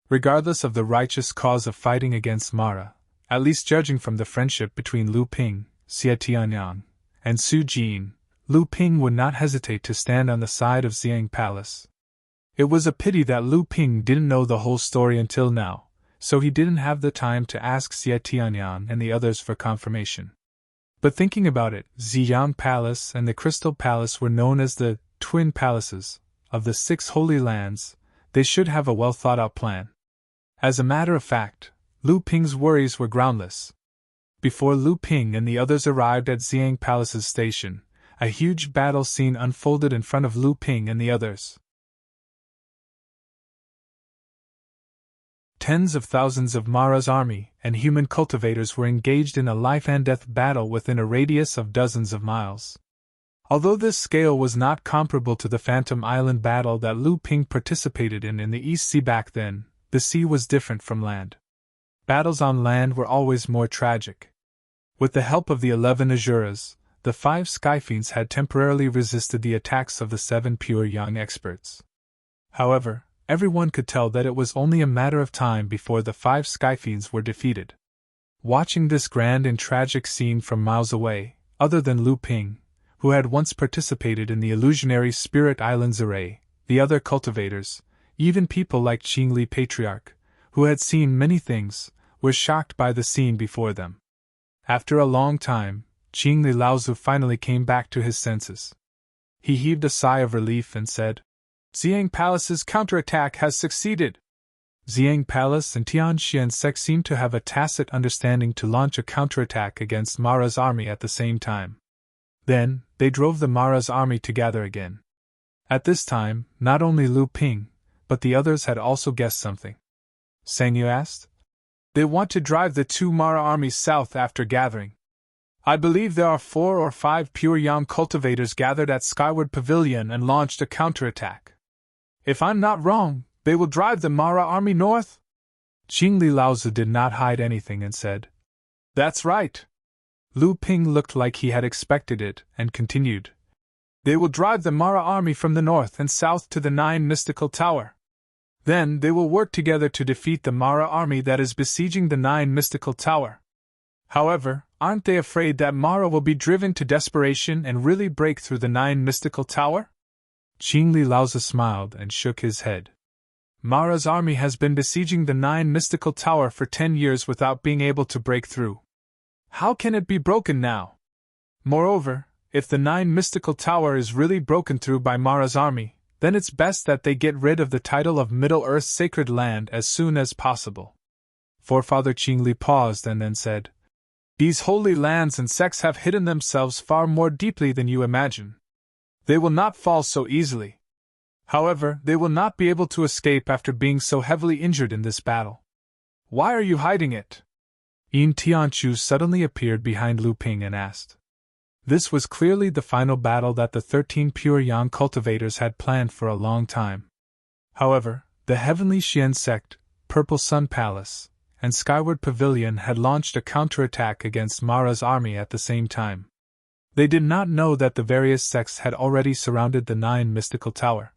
Regardless of the righteous cause of fighting against Mara, at least judging from the friendship between Lu Ping, Xie Tianyang, and Su Jin, Lu Ping would not hesitate to stand on the side of Xiang Palace. It was a pity that Lu Ping didn't know the whole story until now, so he didn't have the time to ask Xie Tianyang and the others for confirmation. But thinking about it, Ziyang Palace and the Crystal Palace were known as the Twin Palaces of the 6 Holy Lands. They should have a well-thought-out plan. As a matter of fact, Lu Ping's worries were groundless. Before Lu Ping and the others arrived at Xiang Palace's station, a huge battle scene unfolded in front of Lu Ping and the others. Tens of thousands of Mara's army and human cultivators were engaged in a life-and-death battle within a radius of dozens of miles. Although this scale was not comparable to the Phantom Island battle that Lu Ping participated in the East Sea back then, the sea was different from land. Battles on land were always more tragic. With the help of the 11 Azuras, the 5 Skyfiends had temporarily resisted the attacks of the 7 pure young experts. However, everyone could tell that it was only a matter of time before the 5 Skyfiends were defeated. Watching this grand and tragic scene from miles away, other than Lu Ping, who had once participated in the illusionary Spirit Islands array, the other cultivators, even people like Qingli Patriarch, who had seen many things, were shocked by the scene before them. After a long time, Qingli Laozu finally came back to his senses. He heaved a sigh of relief and said, "Xiang Palace's counterattack has succeeded." Xiang Palace and Tianxian sect seemed to have a tacit understanding to launch a counterattack against Mara's army at the same time. Then, they drove the Mara's army to gather again. At this time, not only Lu Ping, but the others had also guessed something. Sang Yu asked. "They want to drive the 2 Mara armies south after gathering. I believe there are 4 or 5 pure young cultivators gathered at Skyward Pavilion and launched a counterattack. If I'm not wrong, they will drive the Mara army north?" Qingli Laozu did not hide anything and said, "That's right." Lu Ping looked like he had expected it and continued, "They will drive the Mara army from the north and south to the 9 Mystical Tower. Then they will work together to defeat the Mara army that is besieging the 9 Mystical Tower. However, aren't they afraid that Mara will be driven to desperation and really break through the 9 Mystical Tower?" Qingli Laozu smiled and shook his head. "Mara's army has been besieging the 9 Mystical Tower for 10 years without being able to break through. How can it be broken now? Moreover, if the 9 Mystical Tower is really broken through by Mara's army, then it's best that they get rid of the title of Middle-earth's sacred land as soon as possible." Forefather Qingli paused and then said, "These holy lands and sects have hidden themselves far more deeply than you imagine. They will not fall so easily. However, they will not be able to escape after being so heavily injured in this battle. Why are you hiding it?" Yin Tianchu suddenly appeared behind Lu Ping and asked. This was clearly the final battle that the 13 pure yang cultivators had planned for a long time. However, the Heavenly Xian sect, Purple Sun Palace, and Skyward Pavilion had launched a counterattack against Mara's army at the same time. They did not know that the various sects had already surrounded the 9 Mystical Tower.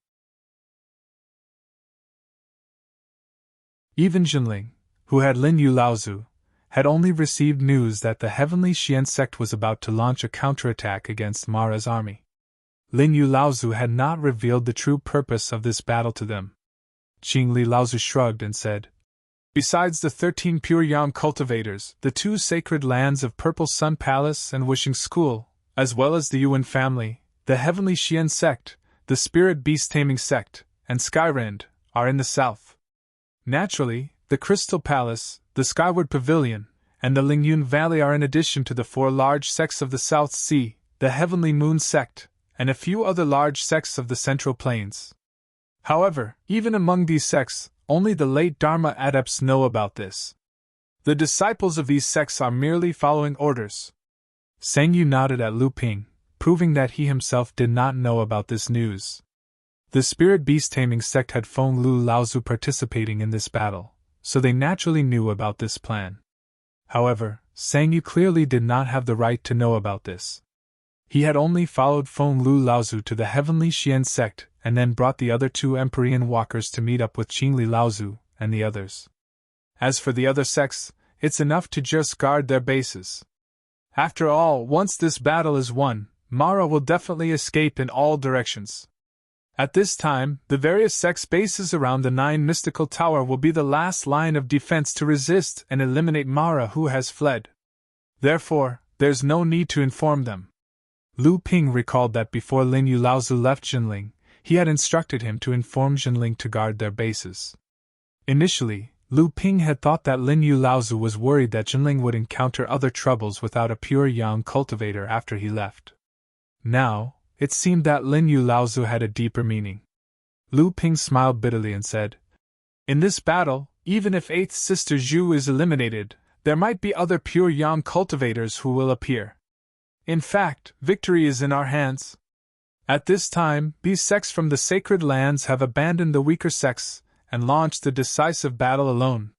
Even Jinling, who had Lin Yu Laozu, had only received news that the Heavenly Xian sect was about to launch a counterattack against Mara's army. Lin Yu Laozu had not revealed the true purpose of this battle to them. Qingli Laozu shrugged and said, "Besides the 13 pure yang cultivators, the 2 sacred lands of Purple Sun Palace and Wishing School, as well as the Yuan family, the Heavenly Xian sect, the Spirit Beast Taming sect, and Skyrend, are in the south. Naturally, the Crystal Palace, the Skyward Pavilion, and the Lingyun Valley are in addition to the 4 large sects of the South Sea, the Heavenly Moon sect, and a few other large sects of the Central Plains. However, even among these sects, only the late Dharma adepts know about this. The disciples of these sects are merely following orders." Sang Yu nodded at Lu Ping, proving that he himself did not know about this news. The Spirit Beast Taming sect had Feng Lu Laozu participating in this battle, so they naturally knew about this plan. However, Sang Yu clearly did not have the right to know about this. He had only followed Feng Lu Laozu to the Heavenly Xian sect and then brought the other 2 Empyrean walkers to meet up with Qingli Laozu and the others. As for the other sects, it's enough to just guard their bases. After all, once this battle is won, Mara will definitely escape in all directions. At this time, the various sects' bases around the 9 Mystical Tower will be the last line of defense to resist and eliminate Mara who has fled. Therefore, there's no need to inform them. Lu Ping recalled that before Lin Yu Laozu left Jinling, he had instructed him to inform Jinling to guard their bases. Initially, Lu Ping had thought that Lin Yu Laozu was worried that Jinling would encounter other troubles without a pure yang cultivator after he left. Now, it seemed that Lin Yu Laozu had a deeper meaning. Lu Ping smiled bitterly and said, "In this battle, even if 8th Sister Zhu is eliminated, there might be other pure yang cultivators who will appear. In fact, victory is in our hands. At this time, these sects from the sacred lands have abandoned the weaker sects, and launch the decisive battle alone.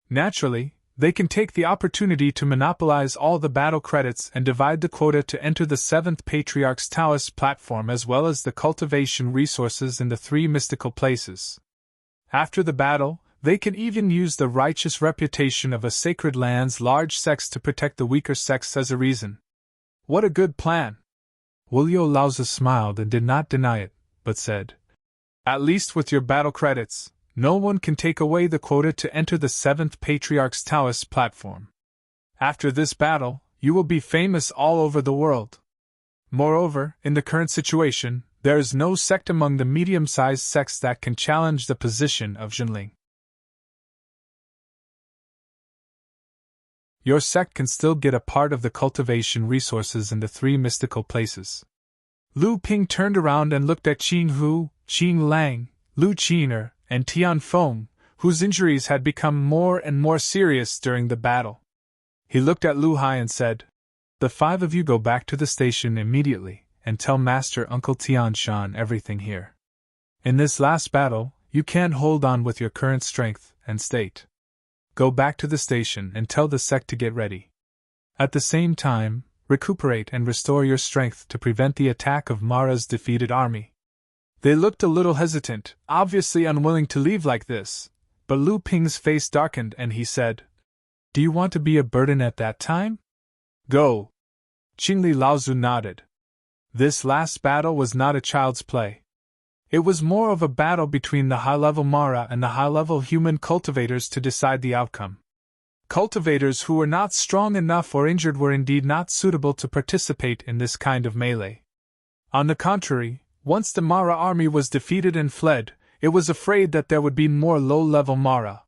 Naturally, they can take the opportunity to monopolize all the battle credits and divide the quota to enter the 7th Patriarch's Taoist platform as well as the cultivation resources in the 3 mystical places. After the battle, they can even use the righteous reputation of a sacred land's large sects to protect the weaker sects as a reason. What a good plan! Wulyo Laozi smiled and did not deny it, but said, "At least with your battle credits, no one can take away the quota to enter the 7th Patriarch's Taoist platform. After this battle, you will be famous all over the world. Moreover, in the current situation, there is no sect among the medium-sized sects that can challenge the position of Jinling. Your sect can still get a part of the cultivation resources in the 3 mystical places." Lu Ping turned around and looked at Qing Hu, Qing Lang, Lu Qiner, and Tian Feng, whose injuries had become more and more serious during the battle. He looked at Lu Hai and said, "The 5 of you go back to the station immediately, and tell Master Uncle Tian Shan everything here. In this last battle, you can't hold on with your current strength and state. Go back to the station and tell the sect to get ready. At the same time, recuperate and restore your strength to prevent the attack of Mara's defeated army." They looked a little hesitant, obviously unwilling to leave like this, but Lu Ping's face darkened and he said, "Do you want to be a burden at that time? Go." Qingli Laozi nodded. This last battle was not a child's play. It was more of a battle between the high-level Mara and the high-level human cultivators to decide the outcome. Cultivators who were not strong enough or injured were indeed not suitable to participate in this kind of melee. On the contrary, once the Mara army was defeated and fled, it was afraid that there would be more low-level Mara.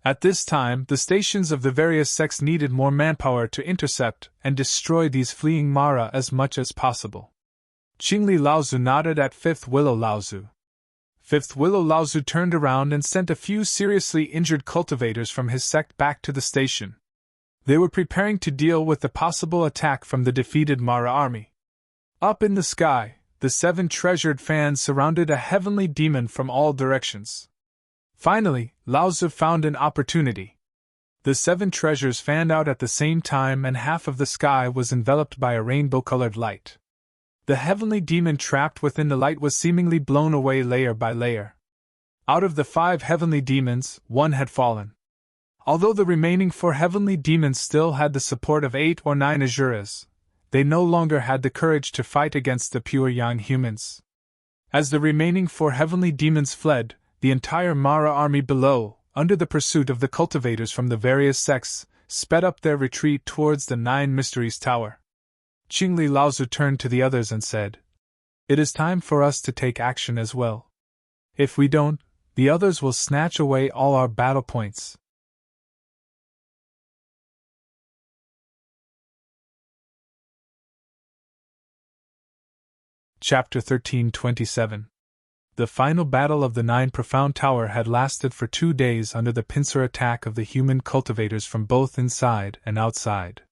At this time, the stations of the various sects needed more manpower to intercept and destroy these fleeing Mara as much as possible. Qingli Laozi nodded at 5th Willow Laozi. 5th Willow Laozi turned around and sent a few seriously injured cultivators from his sect back to the station. They were preparing to deal with the possible attack from the defeated Mara army. Up in the sky, the 7 treasured fans surrounded a heavenly demon from all directions. Finally, Laozi found an opportunity. The 7 treasures fanned out at the same time and half of the sky was enveloped by a rainbow-colored light. The heavenly demon trapped within the light was seemingly blown away layer by layer. Out of the 5 heavenly demons, 1 had fallen. Although the remaining 4 heavenly demons still had the support of 8 or 9 Asuras, they no longer had the courage to fight against the pure young humans. As the remaining 4 heavenly demons fled, the entire Mara army below, under the pursuit of the cultivators from the various sects, sped up their retreat towards the 9 Mysteries Tower. Qingli Laozi turned to the others and said, "It is time for us to take action as well. If we don't, the others will snatch away all our battle points." Chapter 13:27. The final battle of the 9 Profound Tower had lasted for 2 days under the pincer attack of the human cultivators from both inside and outside.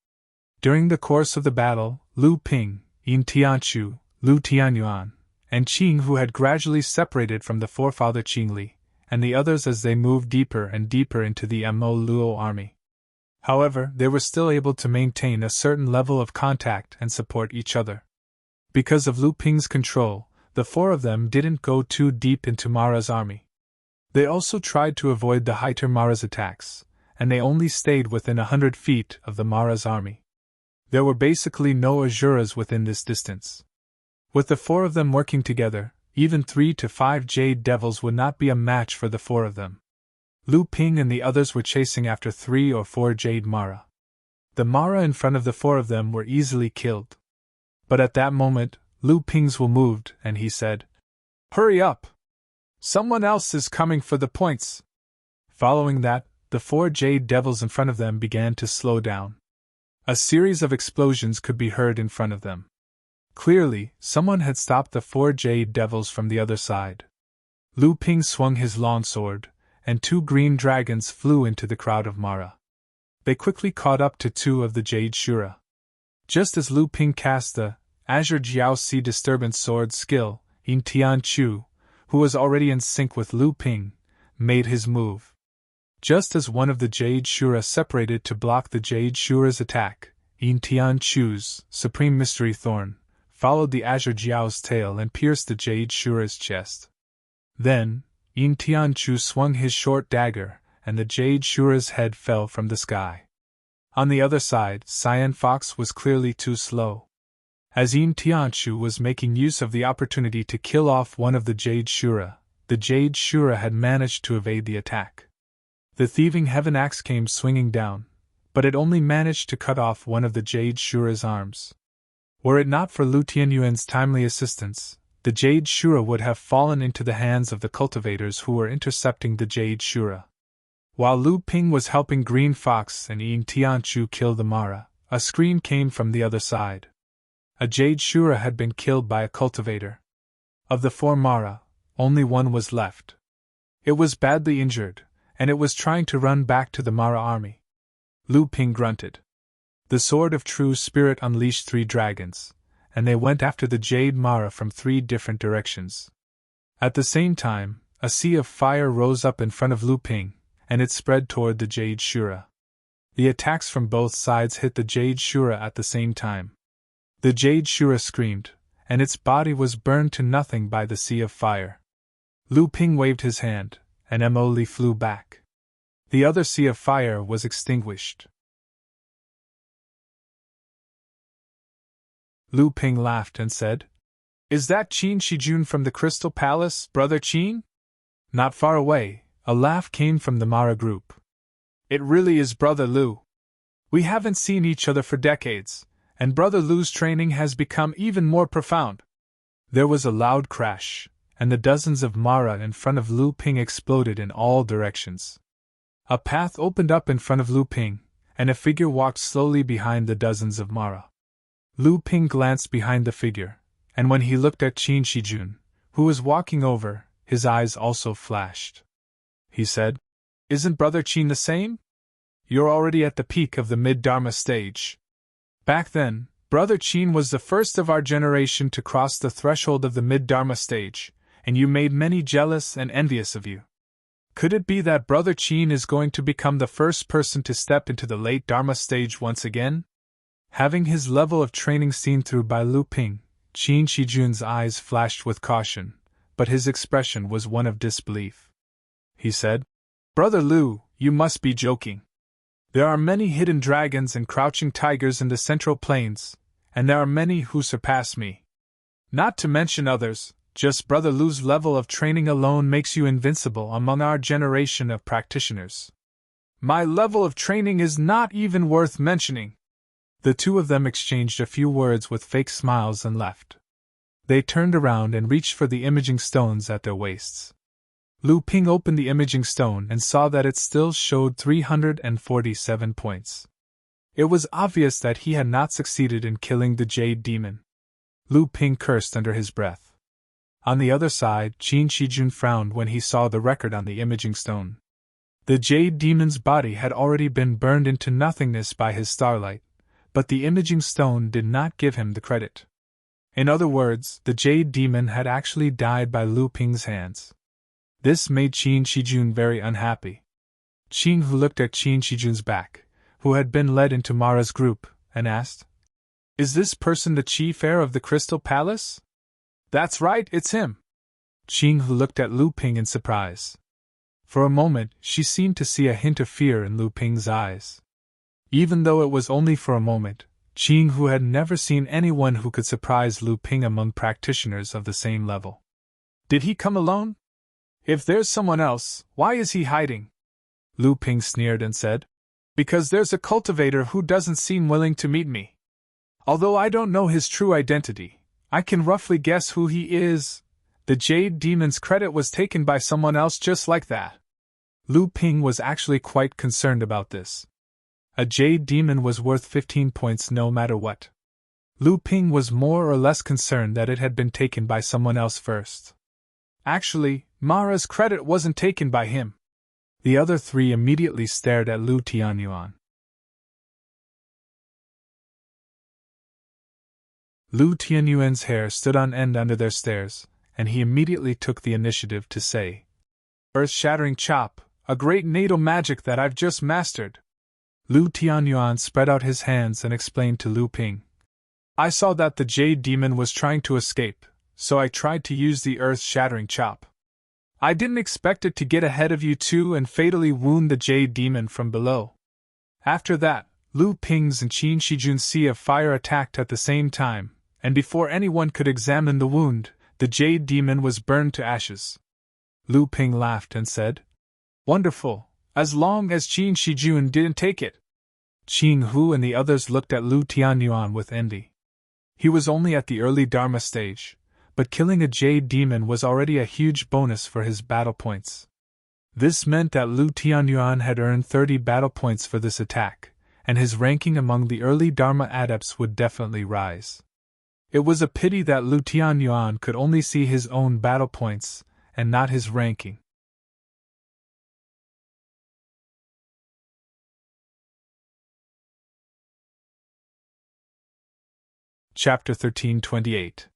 During the course of the battle, Lu Ping, Yin Tianchu, Lu Tianyuan, and Qing Hu had gradually separated from the forefather Qingli, and the others as they moved deeper and deeper into the Mo Luo army. However, they were still able to maintain a certain level of contact and support each other. Because of Lu Ping's control, the 4 of them didn't go too deep into Mara's army. They also tried to avoid the Haiter Mara's attacks, and they only stayed within 100 feet of the Mara's army. There were basically no Asuras within this distance. With the 4 of them working together, even 3 to 5 Jade Devils would not be a match for the 4 of them. Lu Ping and the others were chasing after 3 or 4 Jade Mara. The Mara in front of the 4 of them were easily killed. But at that moment, Lu Ping's will moved, and he said, "Hurry up! Someone else is coming for the points." Following that, the 4 Jade Devils in front of them began to slow down. A series of explosions could be heard in front of them. Clearly, someone had stopped the 4 Jade Devils from the other side. Lu Ping swung his long sword, and 2 green dragons flew into the crowd of Mara. They quickly caught up to 2 of the Jade Shura. Just as Lu Ping cast the Azure Jiaoxi Disturbance Sword skill, Yin Tianchu, who was already in sync with Lu Ping, made his move. Just as one of the Jade Shura separated to block the Jade Shura's attack, Yin Tianchu's Supreme Mystery Thorn followed the Azure Jiao's tail and pierced the Jade Shura's chest. Then, Yin Tianchu swung his short dagger, and the Jade Shura's head fell from the sky. On the other side, Cyan Fox was clearly too slow. As Yin Tianchu was making use of the opportunity to kill off one of the Jade Shura had managed to evade the attack. The thieving heaven axe came swinging down, but it only managed to cut off one of the Jade Shura's arms. Were it not for Lu Tianyuan's timely assistance, the Jade Shura would have fallen into the hands of the cultivators who were intercepting the Jade Shura. While Lu Ping was helping Green Fox and Yin Tianchu kill the Mara, a scream came from the other side. A Jade Shura had been killed by a cultivator. Of the 4 Mara, only one was left. It was badly injured, and it was trying to run back to the Mara army. Lu Ping grunted. The Sword of True Spirit unleashed 3 dragons, and they went after the Jade Mara from 3 different directions. At the same time, a sea of fire rose up in front of Lu Ping, and it spread toward the Jade Shura. The attacks from both sides hit the Jade Shura at the same time. The Jade Shura screamed, and its body was burned to nothing by the sea of fire. Lu Ping waved his hand, and Emily flew back. The other sea of fire was extinguished. Lu Ping laughed and said, "Is that Qin Shijun from the Crystal Palace, Brother Qin?" Not far away, a laugh came from the Mara group. "It really is Brother Lu. We haven't seen each other for decades, and Brother Lu's training has become even more profound." There was a loud crash, and the dozens of Mara in front of Lu Ping exploded in all directions. A path opened up in front of Lu Ping, and a figure walked slowly behind the dozens of Mara. Lu Ping glanced behind the figure, and when he looked at Qin Shijun, who was walking over, his eyes also flashed. He said, "Isn't Brother Qin the same? You're already at the peak of the mid-Dharma stage. Back then, Brother Qin was the first of our generation to cross the threshold of the mid-Dharma stage, and you made many jealous and envious of you. Could it be that Brother Qin is going to become the first person to step into the late Dharma stage once again?" Having his level of training seen through by Lu Ping, Qin Shijun's eyes flashed with caution, but his expression was one of disbelief. He said, "Brother Lu, you must be joking. There are many hidden dragons and crouching tigers in the Central Plains, and there are many who surpass me. Not to mention others, just Brother Lu's level of training alone makes you invincible among our generation of practitioners. My level of training is not even worth mentioning." The two of them exchanged a few words with fake smiles and left. They turned around and reached for the imaging stones at their waists. Lu Ping opened the imaging stone and saw that it still showed 347 points. It was obvious that he had not succeeded in killing the Jade Demon. Lu Ping cursed under his breath. On the other side, Qin Shijun frowned when he saw the record on the imaging stone. The Jade Demon's body had already been burned into nothingness by his starlight, but the imaging stone did not give him the credit. In other words, the Jade Demon had actually died by Lu Ping's hands. This made Qin Shijun very unhappy. Qin Hu looked at Qin Shijun's back, who had been led into Mara's group, and asked, "Is this person the chief heir of the Crystal Palace?" "That's right, it's him." Qin Hu looked at Lu Ping in surprise. For a moment, she seemed to see a hint of fear in Lu Ping's eyes. Even though it was only for a moment, Qin Hu had never seen anyone who could surprise Lu Ping among practitioners of the same level. "Did he come alone? If there's someone else, why is he hiding?" Lu Ping sneered and said, "Because there's a cultivator who doesn't seem willing to meet me. Although I don't know his true identity, I can roughly guess who he is. The Jade Demon's credit was taken by someone else just like that." Lu Ping was actually quite concerned about this. A Jade Demon was worth 15 points no matter what. Lu Ping was more or less concerned that it had been taken by someone else first. Actually, Mara's credit wasn't taken by him. The other three immediately stared at Lu Tianyuan. Lu Tianyuan's hair stood on end under their stares, and he immediately took the initiative to say, Earth-shattering chop, a great natal magic that I've just mastered. Lu Tianyuan spread out his hands and explained to Lu Ping. I saw that the Jade Demon was trying to escape, so I tried to use the earth-shattering chop. I didn't expect it to get ahead of you two and fatally wound the Jade Demon from below. After that, Lu Ping's and Qin Shijun's sea of fire attacked at the same time, and before anyone could examine the wound, the Jade Demon was burned to ashes. Lu Ping laughed and said, Wonderful, as long as Qin Shijun didn't take it. Qin Hu and the others looked at Lu Tianyuan with envy. He was only at the early Dharma stage, but killing a Jade Demon was already a huge bonus for his battle points. This meant that Lu Tianyuan had earned 30 battle points for this attack, and his ranking among the early Dharma adepts would definitely rise. It was a pity that Lu Tianyuan could only see his own battle points, and not his ranking. Chapter 1328.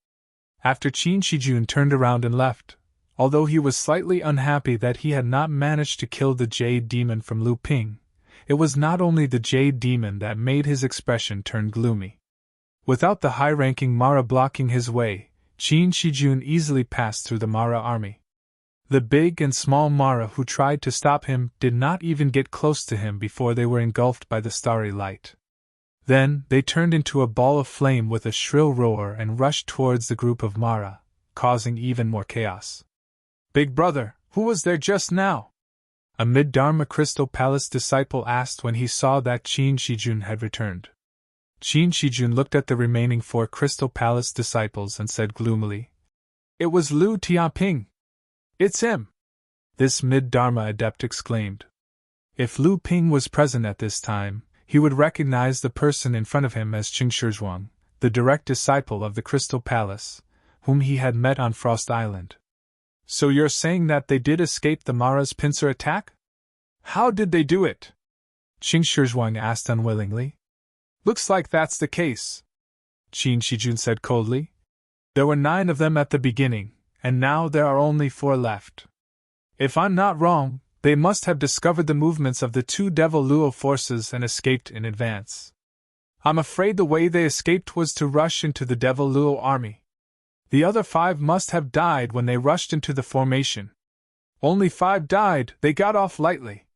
After Qin Shijun turned around and left, although he was slightly unhappy that he had not managed to kill the Jade Demon from Lu Ping, it was not only the Jade Demon that made his expression turn gloomy. Without the high-ranking Mara blocking his way, Qin Shijun easily passed through the Mara army. The big and small Mara who tried to stop him did not even get close to him before they were engulfed by the starry light. Then, they turned into a ball of flame with a shrill roar and rushed towards the group of Mara, causing even more chaos. Big brother, who was there just now? A mid-Dharma Crystal Palace disciple asked when he saw that Qin Shijun had returned. Qin Shijun looked at the remaining 4 Crystal Palace disciples and said gloomily, It was Lu Tiaping. It's him! This mid-Dharma adept exclaimed. If Lu Ping was present at this time, he would recognize the person in front of him as Qing Shizhuang, the direct disciple of the Crystal Palace, whom he had met on Frost Island. So you're saying that they did escape the Mara's pincer attack? How did they do it? Qing Shizhuang asked unwillingly. Looks like that's the case, Qin Shijun said coldly. There were 9 of them at the beginning, and now there are only 4 left. If I'm not wrong, they must have discovered the movements of the 2 Devil Luo forces and escaped in advance. I'm afraid the way they escaped was to rush into the Devil Luo army. The other 5 must have died when they rushed into the formation. Only 5 died, they got off lightly.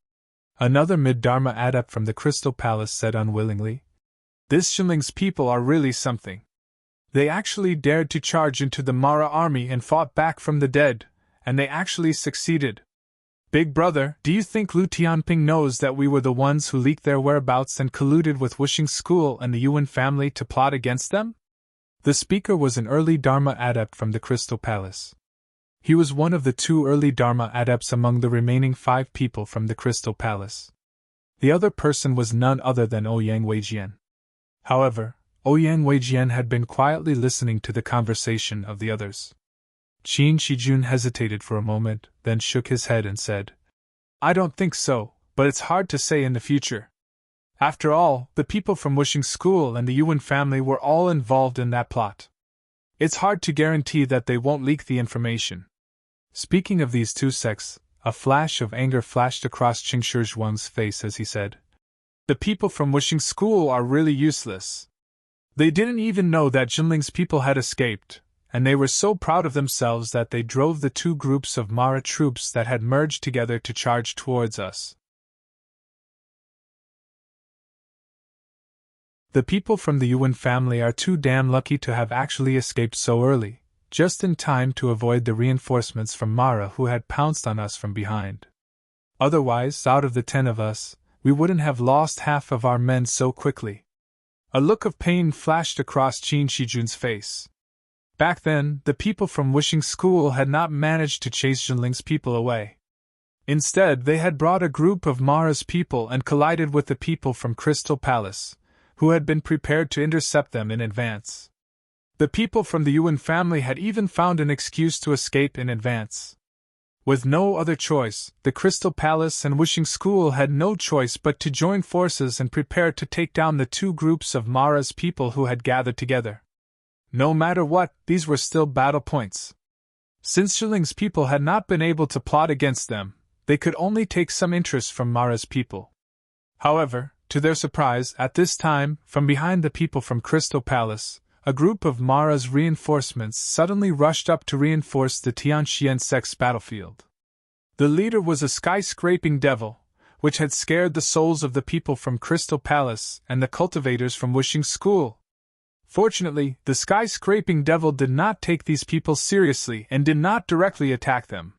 Another mid-Dharma adept from the Crystal Palace said unwillingly. This Xinling's people are really something. They actually dared to charge into the Mara army and fought back from the dead, and they actually succeeded. Big brother, do you think Lu Tianping knows that we were the ones who leaked their whereabouts and colluded with Wishing School and the Yuan family to plot against them? The speaker was an early Dharma adept from the Crystal Palace. He was one of the 2 early Dharma adepts among the remaining 5 people from the Crystal Palace. The other person was none other than Ouyang Weijian. However, Ouyang Weijian had been quietly listening to the conversation of the others. Qin Shijun hesitated for a moment, then shook his head and said, I don't think so, but it's hard to say in the future. After all, the people from Wishing School and the Yuan family were all involved in that plot. It's hard to guarantee that they won't leak the information. Speaking of these 2 sects, a flash of anger flashed across Qing Shizhuang's face as he said, The people from Wishing School are really useless. They didn't even know that Jinling's people had escaped, and they were so proud of themselves that they drove the 2 groups of Mara troops that had merged together to charge towards us. The people from the Yuan family are too damn lucky to have actually escaped so early, just in time to avoid the reinforcements from Mara who had pounced on us from behind. Otherwise, out of the 10 of us, we wouldn't have lost half of our men so quickly. A look of pain flashed across Qin Shijun's face. Back then, the people from Wishing School had not managed to chase Jinling's people away. Instead, they had brought a group of Mara's people and collided with the people from Crystal Palace, who had been prepared to intercept them in advance. The people from the Yuan family had even found an excuse to escape in advance. With no other choice, the Crystal Palace and Wishing School had no choice but to join forces and prepare to take down the 2 groups of Mara's people who had gathered together. No matter what, these were still battle points. Since Shiling's people had not been able to plot against them, they could only take some interest from Mara's people. However, to their surprise, at this time, from behind the people from Crystal Palace, a group of Mara's reinforcements suddenly rushed up to reinforce the Tianxian sect's battlefield. The leader was a sky-scraping devil, which had scared the souls of the people from Crystal Palace and the cultivators from Wishing School. Fortunately, the sky-scraping devil did not take these people seriously and did not directly attack them.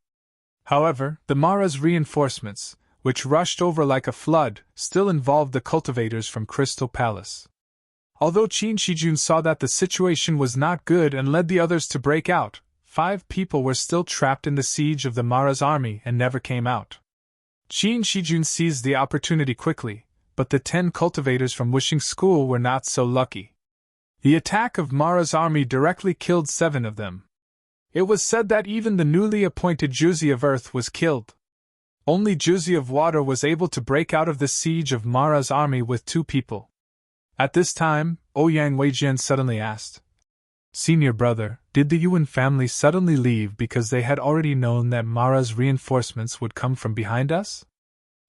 However, the Mara's reinforcements, which rushed over like a flood, still involved the cultivators from Crystal Palace. Although Qin Shijun saw that the situation was not good and led the others to break out, 5 people were still trapped in the siege of the Mara's army and never came out. Qin Shijun seized the opportunity quickly, but the 10 cultivators from Wishing School were not so lucky. The attack of Mara's army directly killed 7 of them. It was said that even the newly appointed Juzi of Earth was killed. Only Juzi of Water was able to break out of the siege of Mara's army with 2 people. At this time, Ouyang Weijian suddenly asked, "Senior brother, did the Yuan family suddenly leave because they had already known that Mara's reinforcements would come from behind us?"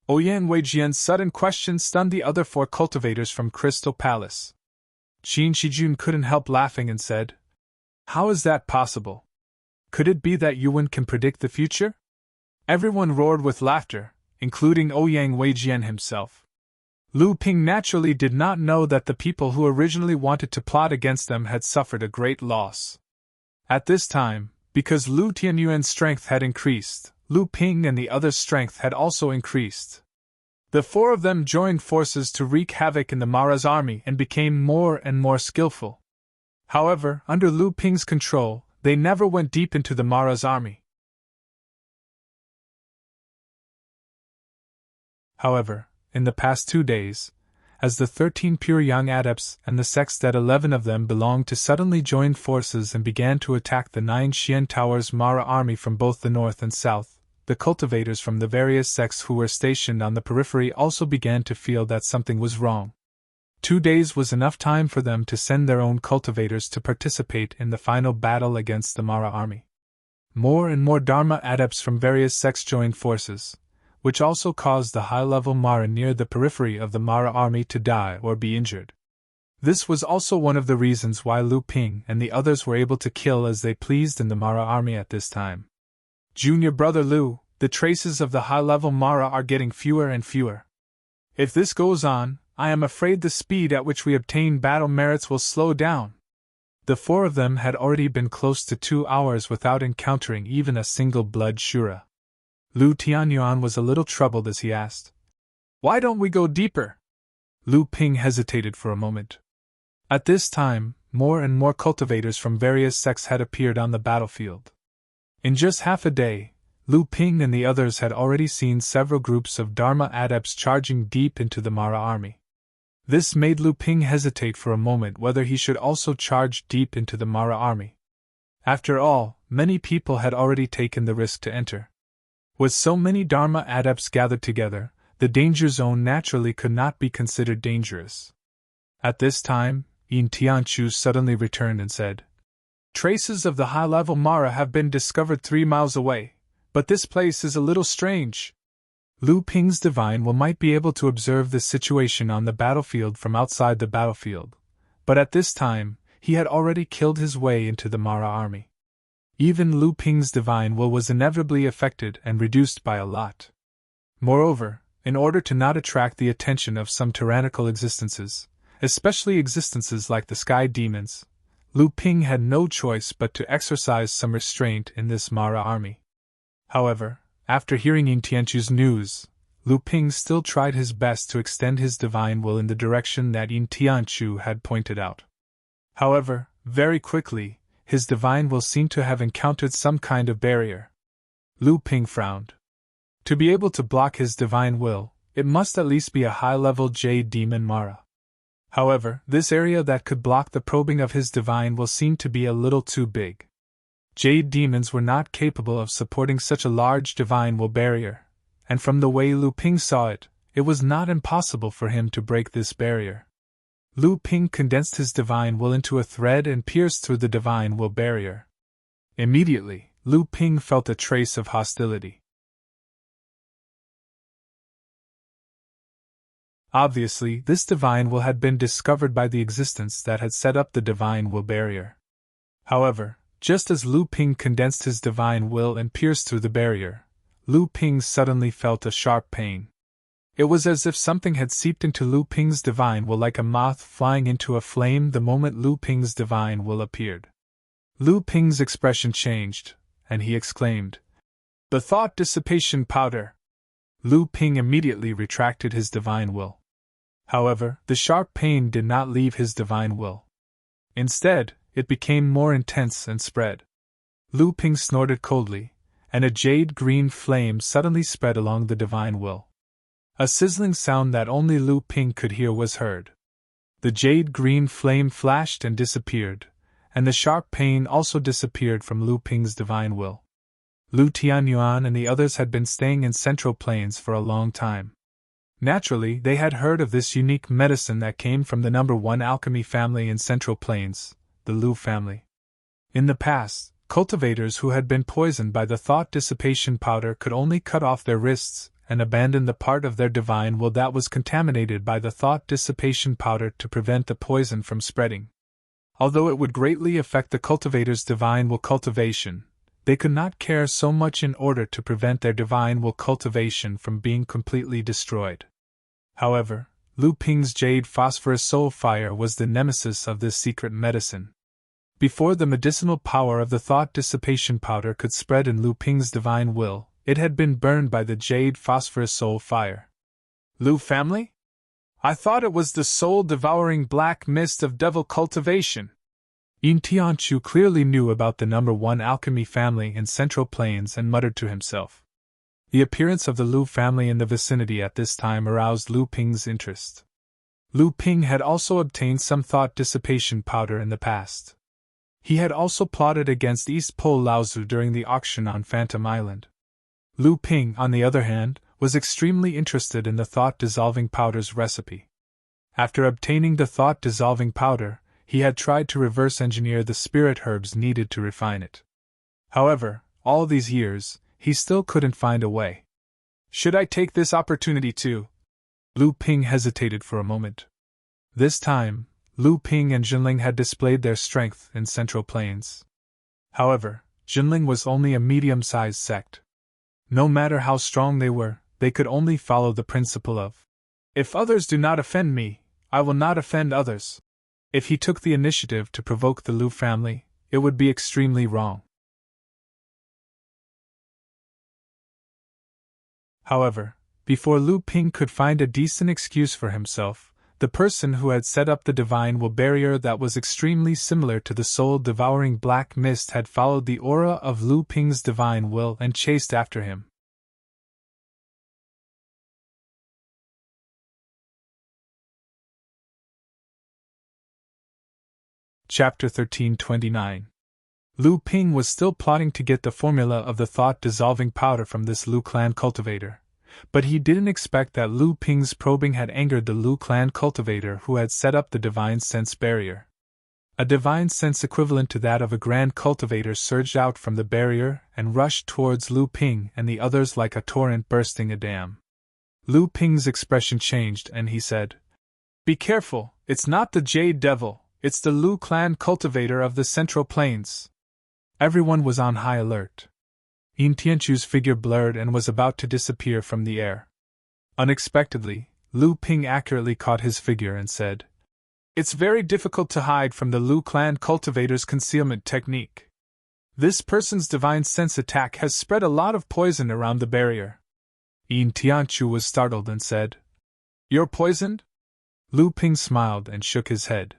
Ouyang Weijian's sudden question stunned the other 4 cultivators from Crystal Palace. Qin Shijun couldn't help laughing and said, "How is that possible? Could it be that Yuan can predict the future?" Everyone roared with laughter, including Ouyang Weijian himself. Lu Ping naturally did not know that the people who originally wanted to plot against them had suffered a great loss. At this time, because Lu Tianyuan's strength had increased, Lu Ping and the others' strength had also increased. The 4 of them joined forces to wreak havoc in the Mara's army and became more and more skillful. However, under Lu Ping's control, they never went deep into the Mara's army. However, in the past 2 days, as the 13 pure young adepts and the sects that 11 of them belonged to suddenly joined forces and began to attack the 9 Xian Towers Mara army from both the north and south, the cultivators from the various sects who were stationed on the periphery also began to feel that something was wrong. 2 days was enough time for them to send their own cultivators to participate in the final battle against the Mara army. More and more Dharma adepts from various sects joined forces, which also caused the high-level Mara near the periphery of the Mara army to die or be injured. This was also one of the reasons why Lu Ping and the others were able to kill as they pleased in the Mara army at this time. "Junior brother Lu, the traces of the high-level Mara are getting fewer and fewer. If this goes on, I am afraid the speed at which we obtain battle merits will slow down." The 4 of them had already been close to 2 hours without encountering even a single blood shura. Lu Tianyuan was a little troubled as he asked, "Why don't we go deeper?" Lu Ping hesitated for a moment. At this time, more and more cultivators from various sects had appeared on the battlefield. In just half a day, Lu Ping and the others had already seen several groups of Dharma adepts charging deep into the Mara army. This made Lu Ping hesitate for a moment whether he should also charge deep into the Mara army. After all, many people had already taken the risk to enter. With so many Dharma adepts gathered together, the danger zone naturally could not be considered dangerous. At this time, Yin Tianchu suddenly returned and said, "Traces of the high-level Mara have been discovered 3 miles away, but this place is a little strange." Lu Ping's divine will might be able to observe the situation on the battlefield from outside the battlefield, but at this time, he had already killed his way into the Mara army. Even Lu Ping's divine will was inevitably affected and reduced by a lot. Moreover, in order to not attract the attention of some tyrannical existences, especially existences like the sky demons, Lu Ping had no choice but to exercise some restraint in this Mara army. However, after hearing Yin Tianchu's news, Lu Ping still tried his best to extend his divine will in the direction that Yin Tianchu had pointed out. However, very quickly, his divine will seemed to have encountered some kind of barrier. Lu Ping frowned. To be able to block his divine will, it must at least be a high-level Jade Demon Mara. However, this area that could block the probing of his divine will seemed to be a little too big. Jade demons were not capable of supporting such a large divine will barrier, and from the way Lu Ping saw it, it was not impossible for him to break this barrier. Lu Ping condensed his divine will into a thread and pierced through the divine will barrier. Immediately, Lu Ping felt a trace of hostility. Obviously, this divine will had been discovered by the existence that had set up the divine will barrier. However, just as Lu Ping condensed his divine will and pierced through the barrier, Lu Ping suddenly felt a sharp pain. It was as if something had seeped into Lu Ping's divine will like a moth flying into a flame the moment Lu Ping's divine will appeared. Lu Ping's expression changed, and he exclaimed, "The thought dissipation powder!" Lu Ping immediately retracted his divine will. However, the sharp pain did not leave his divine will. Instead, it became more intense and spread. Lu Ping snorted coldly, and a jade-green flame suddenly spread along the divine will. A sizzling sound that only Lu Ping could hear was heard. The jade-green flame flashed and disappeared, and the sharp pain also disappeared from Lu Ping's divine will. Lu Tianyuan and the others had been staying in Central Plains for a long time. Naturally, they had heard of this unique medicine that came from the number 1 alchemy family in Central Plains, the Lu family. In the past, cultivators who had been poisoned by the thought dissipation powder could only cut off their wrists and abandon the part of their divine will that was contaminated by the thought dissipation powder to prevent the poison from spreading. Although it would greatly affect the cultivator's divine will cultivation, they could not care so much in order to prevent their divine will cultivation from being completely destroyed. However, Lu Ping's jade phosphorus soul fire was the nemesis of this secret medicine. Before the medicinal power of the thought dissipation powder could spread in Lu Ping's divine will, it had been burned by the jade phosphorus soul fire. Lu family? I thought it was the soul-devouring black mist of devil cultivation. Yin Tianchu clearly knew about the number 1 alchemy family in Central Plains and muttered to himself. The appearance of the Lu family in the vicinity at this time aroused Lu Ping's interest. Lu Ping had also obtained some thought dissipation powder in the past. He had also plotted against East Pole Laozu during the auction on Phantom Island. Lu Ping, on the other hand, was extremely interested in the thought-dissolving powder's recipe. After obtaining the thought-dissolving powder, he had tried to reverse engineer the spirit herbs needed to refine it. However, all these years, he still couldn't find a way. Should I take this opportunity to? Lu Ping hesitated for a moment. This time, Lu Ping and Jinling had displayed their strength in Central Plains. However, Jinling was only a medium-sized sect. No matter how strong they were, they could only follow the principle of, "If others do not offend me, I will not offend others." If he took the initiative to provoke the Lu family, it would be extremely wrong. However, before Lu Ping could find a decent excuse for himself, the person who had set up the divine will barrier that was extremely similar to the soul-devouring black mist had followed the aura of Lu Ping's divine will and chased after him. Chapter 1329. Lu Ping was still plotting to get the formula of the thought-dissolving powder from this Lu clan cultivator, but he didn't expect that Lu Ping's probing had angered the Lu clan cultivator who had set up the divine sense barrier. A divine sense equivalent to that of a grand cultivator surged out from the barrier and rushed towards Lu Ping and the others like a torrent bursting a dam. Lu Ping's expression changed and he said, "Be careful, it's not the Jade Devil. It's the Lu clan cultivator of the Central Plains." Everyone was on high alert. Yin Tianchu's figure blurred and was about to disappear from the air. Unexpectedly, Lu Ping accurately caught his figure and said, "It's very difficult to hide from the Lu clan cultivator's concealment technique. This person's divine sense attack has spread a lot of poison around the barrier." Yin Tianchu was startled and said, "You're poisoned?" Lu Ping smiled and shook his head.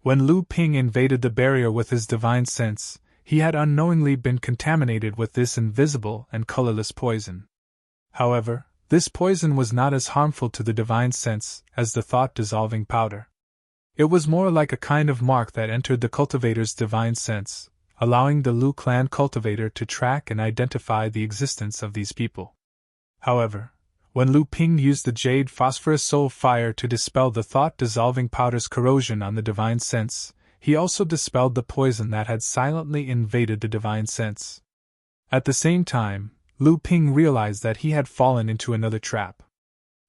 When Lu Ping invaded the barrier with his divine sense, he had unknowingly been contaminated with this invisible and colorless poison. However, this poison was not as harmful to the divine sense as the thought-dissolving powder. It was more like a kind of mark that entered the cultivator's divine sense, allowing the Lu clan cultivator to track and identify the existence of these people. However, when Lu Ping used the jade phosphorus soul fire to dispel the thought-dissolving powder's corrosion on the divine sense, he also dispelled the poison that had silently invaded the divine sense. At the same time, Lu Ping realized that he had fallen into another trap.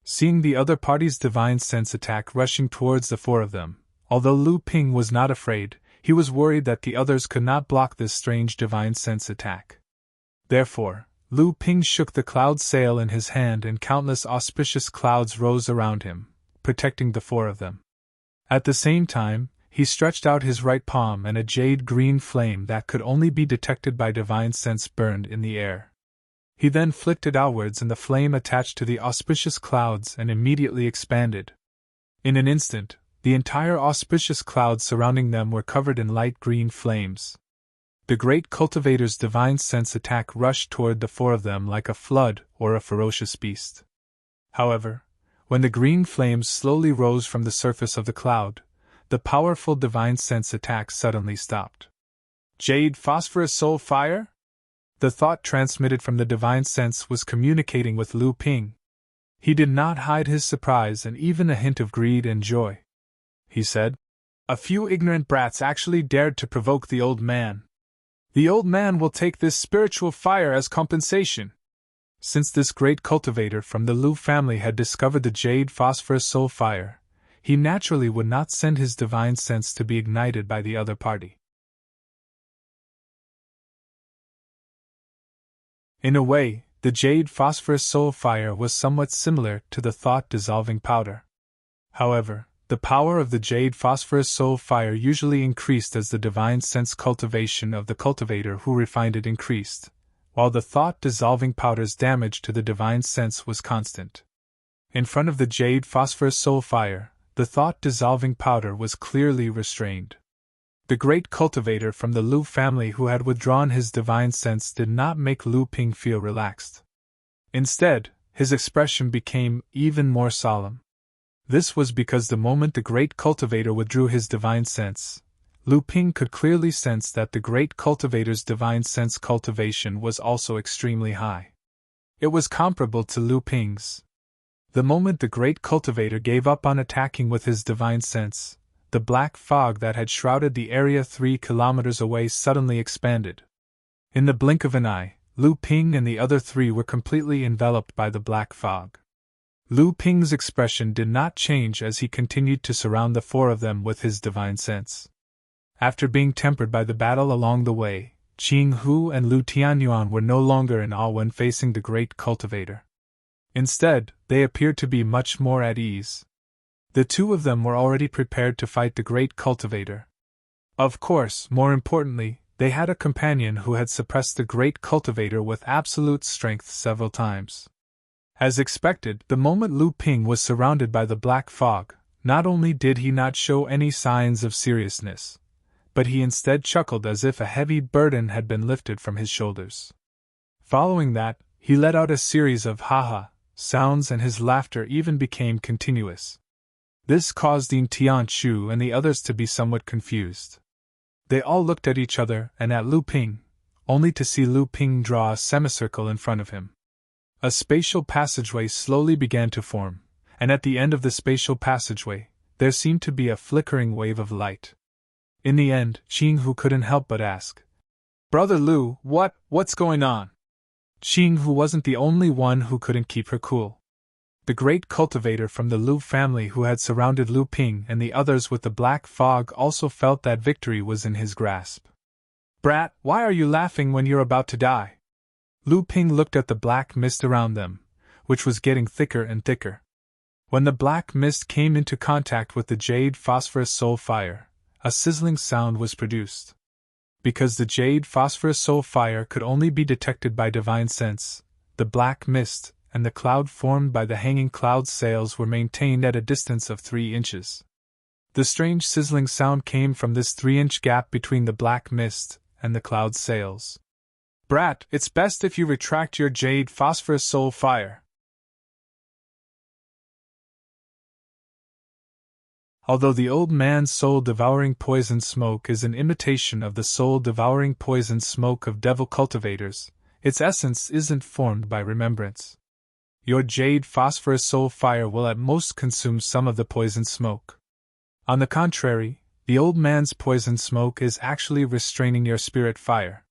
Seeing the other party's divine sense attack rushing towards the four of them, although Lu Ping was not afraid, he was worried that the others could not block this strange divine sense attack. Therefore, Lu Ping shook the cloud sail in his hand and countless auspicious clouds rose around him, protecting the four of them. At the same time, he stretched out his right palm and a jade-green flame that could only be detected by divine sense burned in the air. He then flicked it outwards and the flame attached to the auspicious clouds and immediately expanded. In an instant, the entire auspicious clouds surrounding them were covered in light green flames. The great cultivator's divine sense attack rushed toward the four of them like a flood or a ferocious beast. However, when the green flames slowly rose from the surface of the cloud, the powerful divine sense attack suddenly stopped. Jade phosphorus soul fire? The thought transmitted from the divine sense was communicating with Lu Ping. He did not hide his surprise and even a hint of greed and joy. He said, "A few ignorant brats actually dared to provoke the old man. The old man will take this spiritual fire as compensation." Since this great cultivator from the Lu family had discovered the jade phosphorus soul fire, he naturally would not send his divine sense to be ignited by the other party. In a way, the jade phosphorus soul fire was somewhat similar to the thought-dissolving powder. However, the power of the jade phosphorus soul fire usually increased as the divine sense cultivation of the cultivator who refined it increased, while the thought-dissolving powder's damage to the divine sense was constant. In front of the jade phosphorus soul fire, the thought-dissolving powder was clearly restrained. The great cultivator from the Lu family who had withdrawn his divine sense did not make Lu Ping feel relaxed. Instead, his expression became even more solemn. This was because the moment the great cultivator withdrew his divine sense, Lu Ping could clearly sense that the great cultivator's divine sense cultivation was also extremely high. It was comparable to Lu Ping's. The moment the great cultivator gave up on attacking with his divine sense, the black fog that had shrouded the area 3 kilometers away suddenly expanded. In the blink of an eye, Lu Ping and the other three were completely enveloped by the black fog. Lu Ping's expression did not change as he continued to surround the four of them with his divine sense. After being tempered by the battle along the way, Qing Hu and Lu Tianyuan were no longer in awe when facing the great cultivator. Instead, they appeared to be much more at ease. The two of them were already prepared to fight the great cultivator. Of course, more importantly, they had a companion who had suppressed the great cultivator with absolute strength several times. As expected, the moment Lu Ping was surrounded by the black fog, not only did he not show any signs of seriousness, but he instead chuckled as if a heavy burden had been lifted from his shoulders. Following that, he let out a series of ha-ha sounds and his laughter even became continuous. This caused Yin Tianchu and the others to be somewhat confused. They all looked at each other and at Lu Ping, only to see Lu Ping draw a semicircle in front of him. A spatial passageway slowly began to form, and at the end of the spatial passageway, there seemed to be a flickering wave of light. In the end, Qing Hu couldn't help but ask, "Brother Lu, what's going on?" Qing Hu wasn't the only one who couldn't keep her cool. The great cultivator from the Lu family who had surrounded Lu Ping and the others with the black fog also felt that victory was in his grasp. "Brat, why are you laughing when you're about to die?" Lu Ping looked at the black mist around them, which was getting thicker and thicker. When the black mist came into contact with the jade phosphorus soul fire, a sizzling sound was produced. Because the jade phosphorus soul fire could only be detected by divine sense, the black mist and the cloud formed by the hanging cloud sails were maintained at a distance of 3 inches. The strange sizzling sound came from this 3-inch gap between the black mist and the cloud sails. "Brat, it's best if you retract your jade phosphorus soul fire." Although the old man's soul-devouring poison smoke is an imitation of the soul-devouring poison smoke of devil cultivators, its essence isn't formed by remembrance. Your jade phosphorus soul fire will at most consume some of the poison smoke. On the contrary, the old man's poison smoke is actually restraining your spirit fire.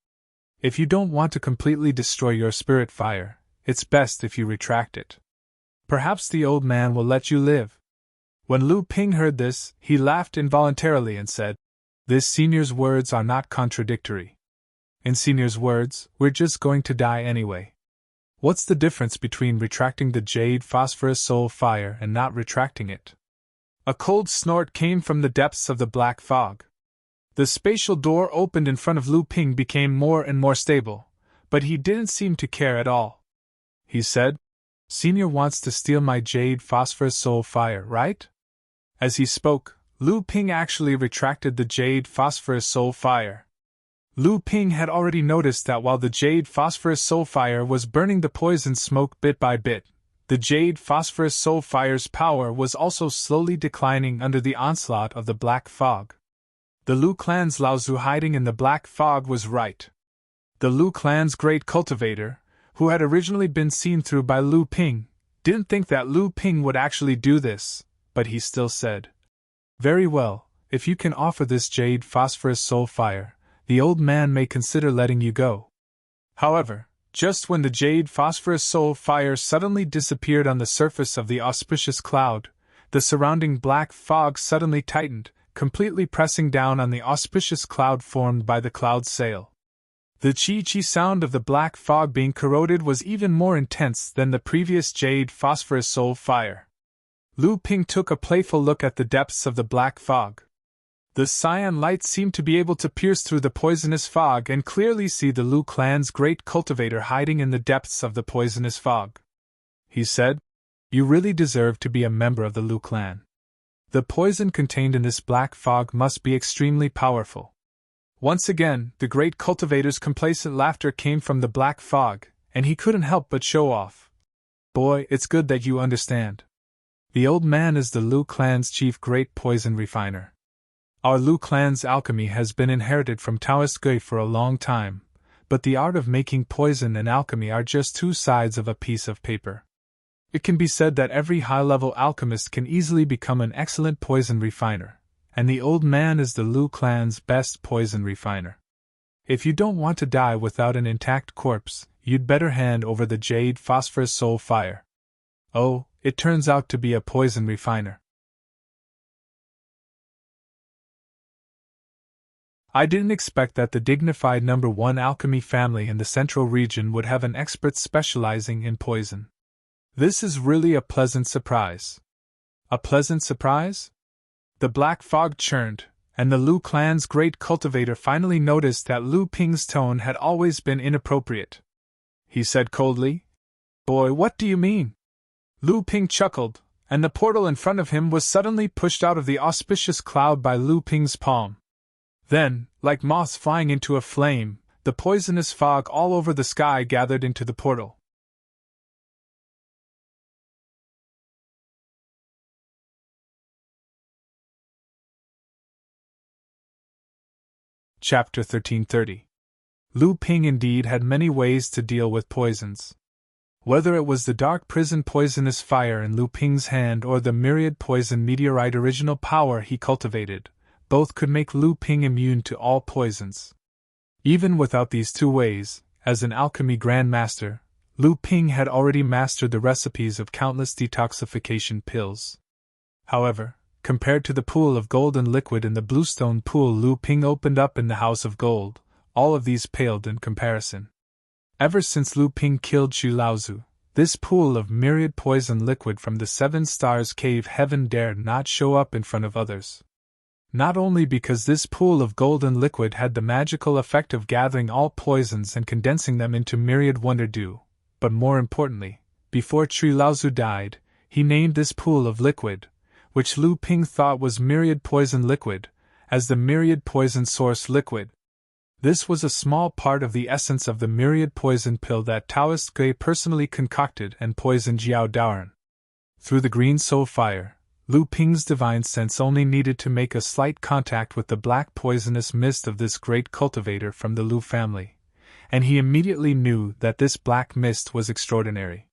If you don't want to completely destroy your spirit fire, it's best if you retract it. Perhaps the old man will let you live." When Lu Ping heard this, he laughed involuntarily and said, "This senior's words are not contradictory. In senior's words, we're just going to die anyway. What's the difference between retracting the jade phosphorus soul fire and not retracting it?" A cold snort came from the depths of the black fog. The spatial door opened in front of Lu Ping became more and more stable, but he didn't seem to care at all. He said, "Senior wants to steal my jade phosphorus soul fire, right?" As he spoke, Lu Ping actually retracted the jade phosphorus soul fire. Lu Ping had already noticed that while the jade phosphorus soul fire was burning the poison smoke bit by bit, the jade phosphorus soul fire's power was also slowly declining under the onslaught of the black fog. The Lu clan's Laozu hiding in the black fog was right. The Lu clan's great cultivator, who had originally been seen through by Lu Ping, didn't think that Lu Ping would actually do this, but he still said, "Very well, if you can offer this jade phosphorus soul fire, the old man may consider letting you go." However, just when the jade phosphorus soul fire suddenly disappeared on the surface of the auspicious cloud, the surrounding black fog suddenly tightened, completely pressing down on the auspicious cloud formed by the cloud's sail. The chi-chi sound of the black fog being corroded was even more intense than the previous jade phosphorus soul fire. Lu Ping took a playful look at the depths of the black fog. The cyan light seemed to be able to pierce through the poisonous fog and clearly see the Lu clan's great cultivator hiding in the depths of the poisonous fog. He said, "You really deserve to be a member of the Lu clan. The poison contained in this black fog must be extremely powerful." Once again, the great cultivator's complacent laughter came from the black fog, and he couldn't help but show off. "Boy, it's good that you understand. The old man is the Lu clan's chief great poison refiner. Our Lu clan's alchemy has been inherited from Taoist Gui for a long time, but the art of making poison and alchemy are just two sides of a piece of paper. It can be said that every high-level alchemist can easily become an excellent poison refiner, and the old man is the Lu clan's best poison refiner. If you don't want to die without an intact corpse, you'd better hand over the jade phosphorus soul fire." Oh, it turns out to be a poison refiner. I didn't expect that the dignified number 1 alchemy family in the central region would have an expert specializing in poison. This is really a pleasant surprise. A pleasant surprise? The black fog churned, and the Lu clan's great cultivator finally noticed that Lu Ping's tone had always been inappropriate. He said coldly, "Boy, what do you mean?" Lu Ping chuckled, and the portal in front of him was suddenly pushed out of the auspicious cloud by Lu Ping's palm. Then, like moths flying into a flame, the poisonous fog all over the sky gathered into the portal. Chapter 1330. Lu Ping indeed had many ways to deal with poisons. Whether it was the dark prison poisonous fire in Lu Ping's hand or the myriad poison meteorite original power he cultivated, both could make Lu Ping immune to all poisons. Even without these two ways, as an alchemy grandmaster, Lu Ping had already mastered the recipes of countless detoxification pills. However, compared to the pool of golden liquid in the bluestone pool Lu Ping opened up in the House of Gold, all of these paled in comparison. Ever since Lu Ping killed Xu Laozu, this pool of myriad poison liquid from the Seven Stars Cave Heaven dared not show up in front of others. Not only because this pool of golden liquid had the magical effect of gathering all poisons and condensing them into myriad wonder dew, but more importantly, before Xu Laozu died, he named this pool of liquid, which Lu Ping thought was myriad poison liquid, as the myriad poison source liquid. This was a small part of the essence of the myriad poison pill that Taoist Gui personally concocted and poisoned Jiao Daoren. Through the green soul fire, Lu Ping's divine sense only needed to make a slight contact with the black poisonous mist of this great cultivator from the Lu family, and he immediately knew that this black mist was extraordinary.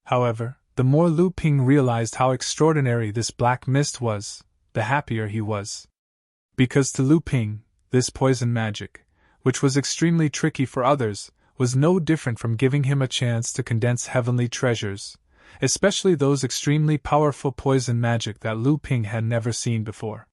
However, the more Lu Ping realized how extraordinary this black mist was, the happier he was. Because to Lu Ping, this poison magic, which was extremely tricky for others, was no different from giving him a chance to condense heavenly treasures, especially those extremely powerful poison magic that Lu Ping had never seen before.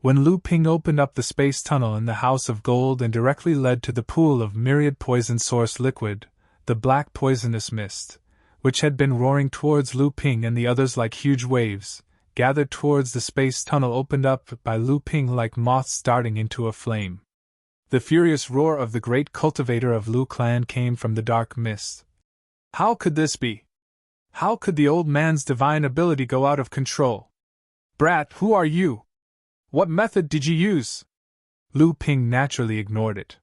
When Lu Ping opened up the space tunnel in the House of Gold and directly led to the pool of myriad poison source liquid, the black poisonous mist, which had been roaring towards Lu Ping and the others like huge waves, gathered towards the space tunnel opened up by Lu Ping like moths darting into a flame. The furious roar of the great cultivator of Lu Clan came from the dark mist. How could this be? How could the old man's divine ability go out of control? Brat, who are you? What method did you use? Lu Ping naturally ignored it.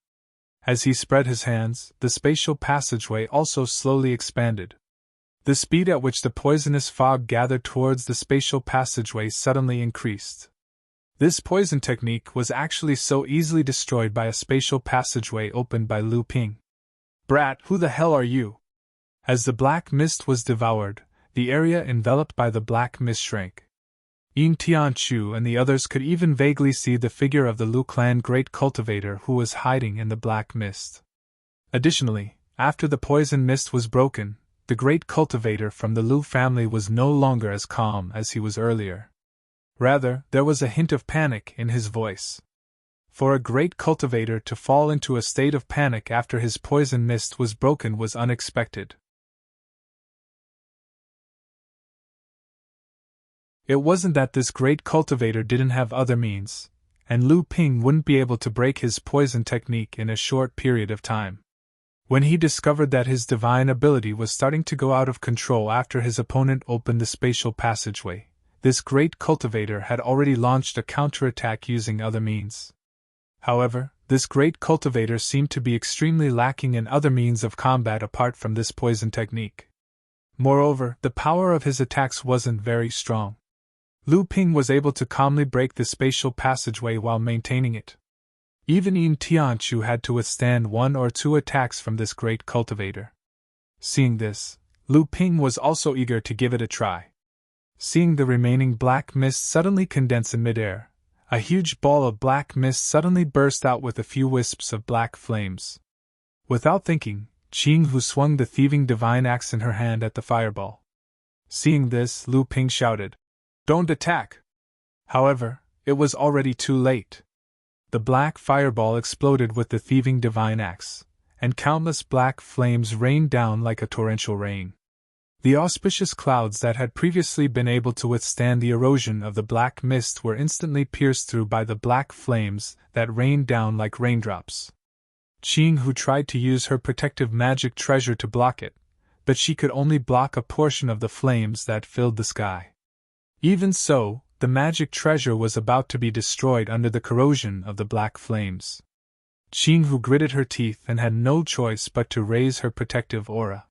As he spread his hands, the spatial passageway also slowly expanded. The speed at which the poisonous fog gathered towards the spatial passageway suddenly increased. This poison technique was actually so easily destroyed by a spatial passageway opened by Lu Ping. Brat, who the hell are you? As the black mist was devoured, the area enveloped by the black mist shrank. Yin Tianchu and the others could even vaguely see the figure of the Lu Clan great cultivator who was hiding in the black mist. Additionally, after the poison mist was broken, the great cultivator from the Lu family was no longer as calm as he was earlier. Rather, there was a hint of panic in his voice. For a great cultivator to fall into a state of panic after his poison mist was broken was unexpected. It wasn't that this great cultivator didn't have other means, and Lu Ping wouldn't be able to break his poison technique in a short period of time. When he discovered that his divine ability was starting to go out of control after his opponent opened the spatial passageway, this great cultivator had already launched a counterattack using other means. However, this great cultivator seemed to be extremely lacking in other means of combat apart from this poison technique. Moreover, the power of his attacks wasn't very strong. Lu Ping was able to calmly break the spatial passageway while maintaining it. Even Yin Tianchu had to withstand 1 or 2 attacks from this great cultivator. Seeing this, Lu Ping was also eager to give it a try. Seeing the remaining black mist suddenly condense in midair, a huge ball of black mist suddenly burst out with a few wisps of black flames. Without thinking, Qinghu swung the thieving divine axe in her hand at the fireball. Seeing this, Lu Ping shouted, "Don't attack!" However, it was already too late. The black fireball exploded with the thieving divine axe, and countless black flames rained down like a torrential rain. The auspicious clouds that had previously been able to withstand the erosion of the black mist were instantly pierced through by the black flames that rained down like raindrops. Qinghu tried to use her protective magic treasure to block it, but she could only block a portion of the flames that filled the sky. Even so, the magic treasure was about to be destroyed under the corrosion of the black flames. Qinghu gritted her teeth and had no choice but to raise her protective aura.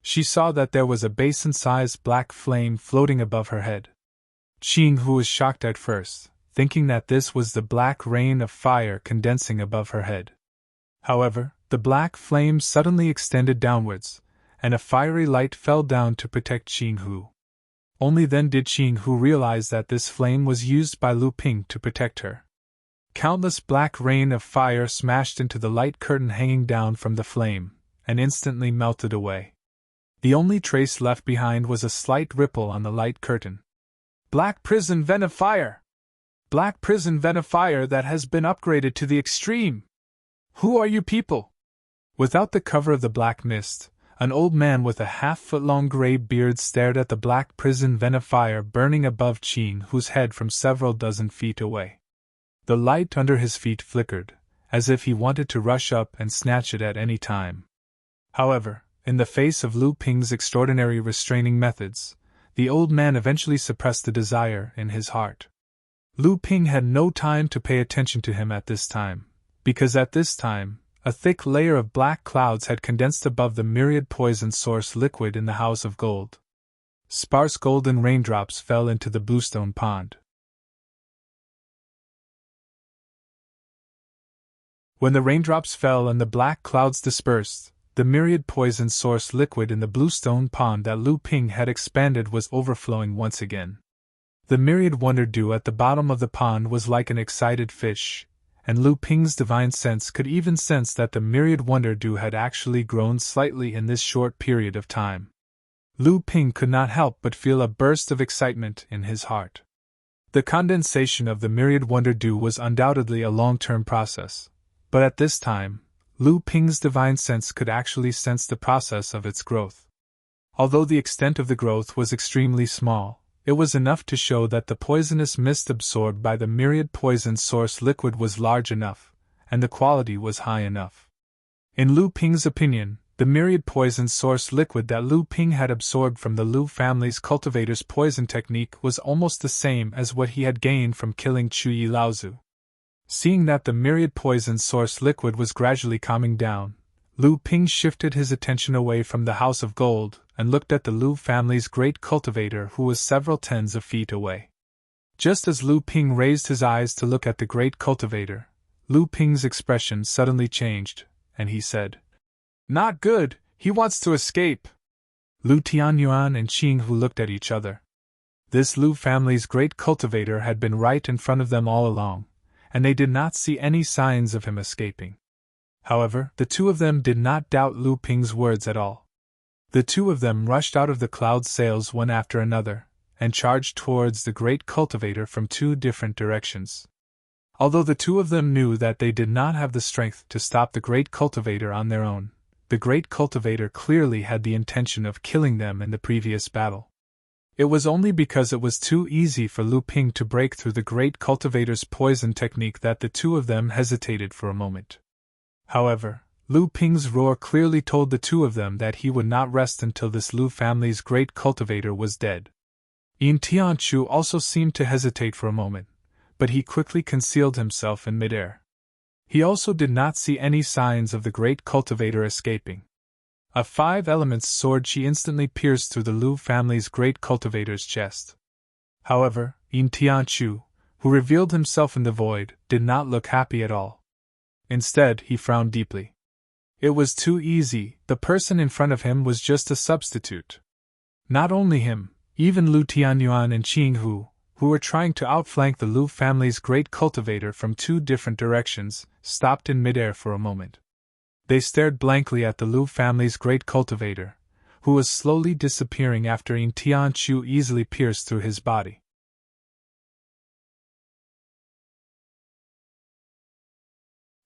She saw that there was a basin-sized black flame floating above her head. Qinghu was shocked at first, thinking that this was the black rain of fire condensing above her head. However, the black flame suddenly extended downwards, and a fiery light fell down to protect Qinghu. Only then did Qinghu realize that this flame was used by Lu Ping to protect her. Countless black rain of fire smashed into the light curtain hanging down from the flame, and instantly melted away. The only trace left behind was a slight ripple on the light curtain. Black prison ven of fire! Black prison ven of fire that has been upgraded to the extreme! Who are you people? Without the cover of the black mist, an old man with a half-foot-long gray beard stared at the black prison ven of fire burning above Qinghu's head from several dozen feet away. The light under his feet flickered, as if he wanted to rush up and snatch it at any time. However, in the face of Lu Ping's extraordinary restraining methods, the old man eventually suppressed the desire in his heart. Lu Ping had no time to pay attention to him at this time, because at this time, a thick layer of black clouds had condensed above the myriad poison source liquid in the House of Gold. Sparse golden raindrops fell into the bluestone pond. When the raindrops fell and the black clouds dispersed, the myriad poison source liquid in the bluestone pond that Lu Ping had expanded was overflowing once again. The myriad wonder dew at the bottom of the pond was like an excited fish, and Lu Ping's divine sense could even sense that the myriad wonder dew had actually grown slightly in this short period of time. Lu Ping could not help but feel a burst of excitement in his heart. The condensation of the myriad wonder dew was undoubtedly a long-term process, but at this time, Lu Ping's divine sense could actually sense the process of its growth. Although the extent of the growth was extremely small, it was enough to show that the poisonous mist absorbed by the myriad poison source liquid was large enough, and the quality was high enough. In Lu Ping's opinion, the myriad poison source liquid that Lu Ping had absorbed from the Lu family's cultivator's poison technique was almost the same as what he had gained from killing Chuyi Laozu. Seeing that the myriad poison source liquid was gradually calming down, Lu Ping shifted his attention away from the House of Gold and looked at the Lu family's great cultivator who was several tens of feet away. Just as Lu Ping raised his eyes to look at the great cultivator, Lu Ping's expression suddenly changed, and he said, "Not good, he wants to escape." Lu Tianyuan and Qinghu looked at each other. This Lu family's great cultivator had been right in front of them all along, and they did not see any signs of him escaping. However, the two of them did not doubt Lu Ping's words at all. The two of them rushed out of the cloud sails one after another, and charged towards the great cultivator from two different directions. Although the two of them knew that they did not have the strength to stop the great cultivator on their own, the great cultivator clearly had the intention of killing them in the previous battle. It was only because it was too easy for Lu Ping to break through the great cultivator's poison technique that the two of them hesitated for a moment. However, Lu Ping's roar clearly told the two of them that he would not rest until this Lu family's great cultivator was dead. Yin Tianchu also seemed to hesitate for a moment, but he quickly concealed himself in midair. He also did not see any signs of the great cultivator escaping. A 5-elements sword she instantly pierced through the Lu family's great cultivator's chest. However, Yin Tianchu, who revealed himself in the void, did not look happy at all. Instead, he frowned deeply. It was too easy, the person in front of him was just a substitute. Not only him, even Lu Tianyuan and Qinghu, who were trying to outflank the Lu family's great cultivator from two different directions, stopped in midair for a moment. They stared blankly at the Lu family's great cultivator, who was slowly disappearing after Yin Tianchu easily pierced through his body.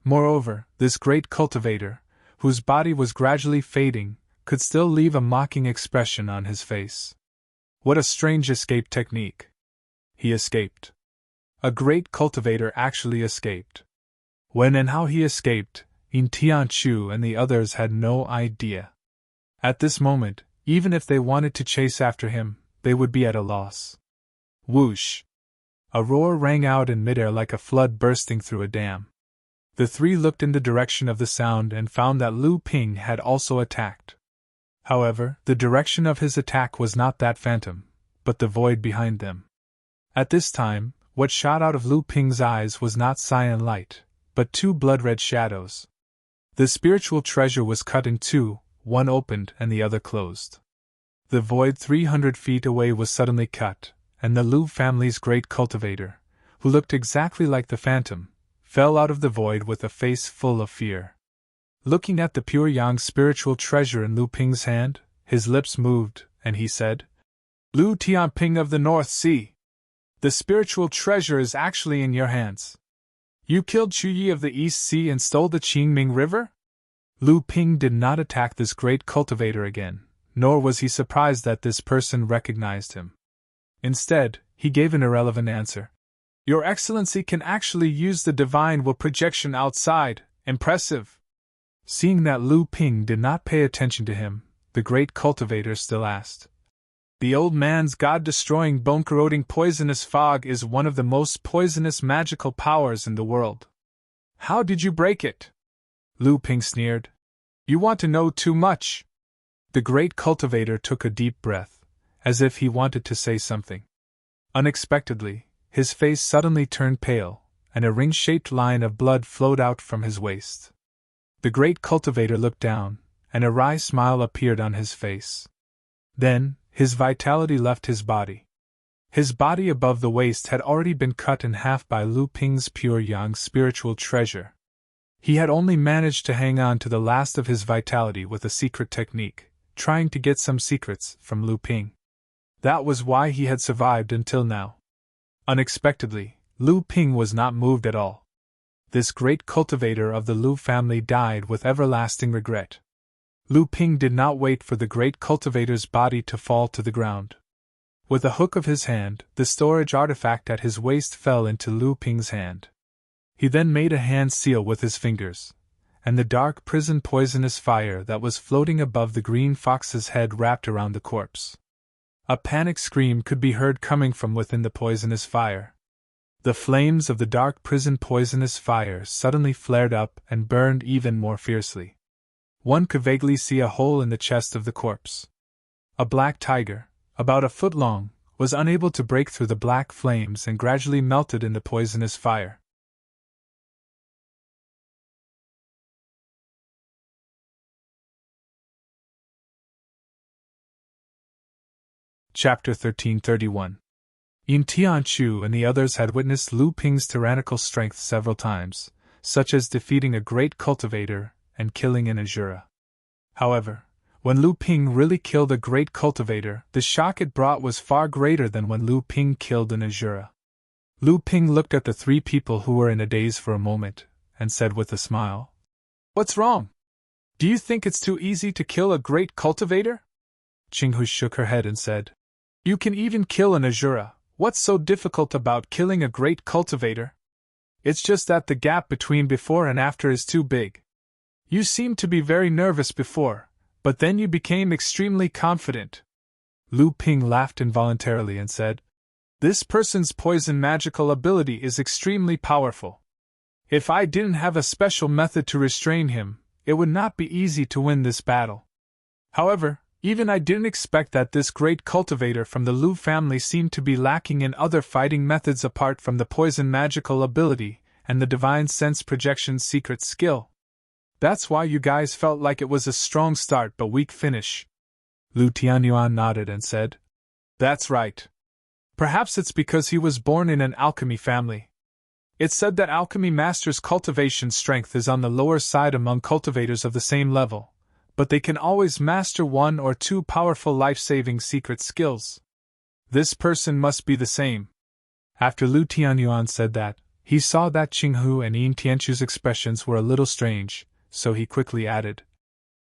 Moreover, this great cultivator, whose body was gradually fading, could still leave a mocking expression on his face. What a strange escape technique! He escaped. A great cultivator actually escaped. When and how he escaped, Yin Tianchu and the others had no idea. At this moment, even if they wanted to chase after him, they would be at a loss. Whoosh! A roar rang out in midair like a flood bursting through a dam. The three looked in the direction of the sound and found that Lu Ping had also attacked. However, the direction of his attack was not that phantom, but the void behind them. At this time, what shot out of Lu Ping's eyes was not cyan light, but two blood-red shadows. The spiritual treasure was cut in two, one opened and the other closed. The void 300 feet away was suddenly cut, and the Lu family's great cultivator, who looked exactly like the phantom, fell out of the void with a face full of fear. Looking at the pure yang spiritual treasure in Lu Ping's hand, his lips moved, and he said, "Lu Tianping of the North Sea, the spiritual treasure is actually in your hands. You killed Chuyi of the East Sea and stole the Qingming River?" Lu Ping did not attack this great cultivator again, nor was he surprised that this person recognized him. Instead, he gave an irrelevant answer. "Your Excellency can actually use the divine will projection outside, impressive." Seeing that Lu Ping did not pay attention to him, the great cultivator still asked, "The old man's god-destroying bone-corroding poisonous fog is one of the most poisonous magical powers in the world. How did you break it?" Lu Ping sneered. "You want to know too much." The great cultivator took a deep breath, as if he wanted to say something. Unexpectedly, his face suddenly turned pale, and a ring-shaped line of blood flowed out from his waist. The great cultivator looked down, and a wry smile appeared on his face. Then, his vitality left his body. His body above the waist had already been cut in half by Lu Ping's pure yang spiritual treasure. He had only managed to hang on to the last of his vitality with a secret technique, trying to get some secrets from Lu Ping. That was why he had survived until now. Unexpectedly, Lu Ping was not moved at all. This great cultivator of the Lu family died with everlasting regret. Lu Ping did not wait for the great cultivator's body to fall to the ground. With a hook of his hand, the storage artifact at his waist fell into Lu Ping's hand. He then made a hand seal with his fingers, and the dark prison poisonous fire that was floating above the green fox's head wrapped around the corpse. A panic scream could be heard coming from within the poisonous fire. The flames of the dark prison poisonous fire suddenly flared up and burned even more fiercely. One could vaguely see a hole in the chest of the corpse. A black tiger, about a foot long, was unable to break through the black flames and gradually melted in the poisonous fire. Chapter 1331. Yin Tianchu and the others had witnessed Lu Ping's tyrannical strength several times, such as defeating a great cultivator and killing an Azura. However, when Lu Ping really killed a great cultivator, the shock it brought was far greater than when Lu Ping killed an Azura. Lu Ping looked at the three people who were in a daze for a moment, and said with a smile, "What's wrong? Do you think it's too easy to kill a great cultivator?" Qinghu shook her head and said, "You can even kill an Azura. What's so difficult about killing a great cultivator? It's just that the gap between before and after is too big. You seemed to be very nervous before, but then you became extremely confident." Lu Ping laughed involuntarily and said, "This person's poison magical ability is extremely powerful. If I didn't have a special method to restrain him, it would not be easy to win this battle. However, even I didn't expect that this great cultivator from the Lu family seemed to be lacking in other fighting methods apart from the poison magical ability and the divine sense projection secret skill. That's why you guys felt like it was a strong start but weak finish." Lu Tianyuan nodded and said, "That's right. Perhaps it's because he was born in an alchemy family. It's said that alchemy masters' cultivation strength is on the lower side among cultivators of the same level, but they can always master one or two powerful life-saving secret skills. This person must be the same." After Lu Tianyuan said that, he saw that Qinghu and Yin Tianchu's expressions were a little strange, so he quickly added,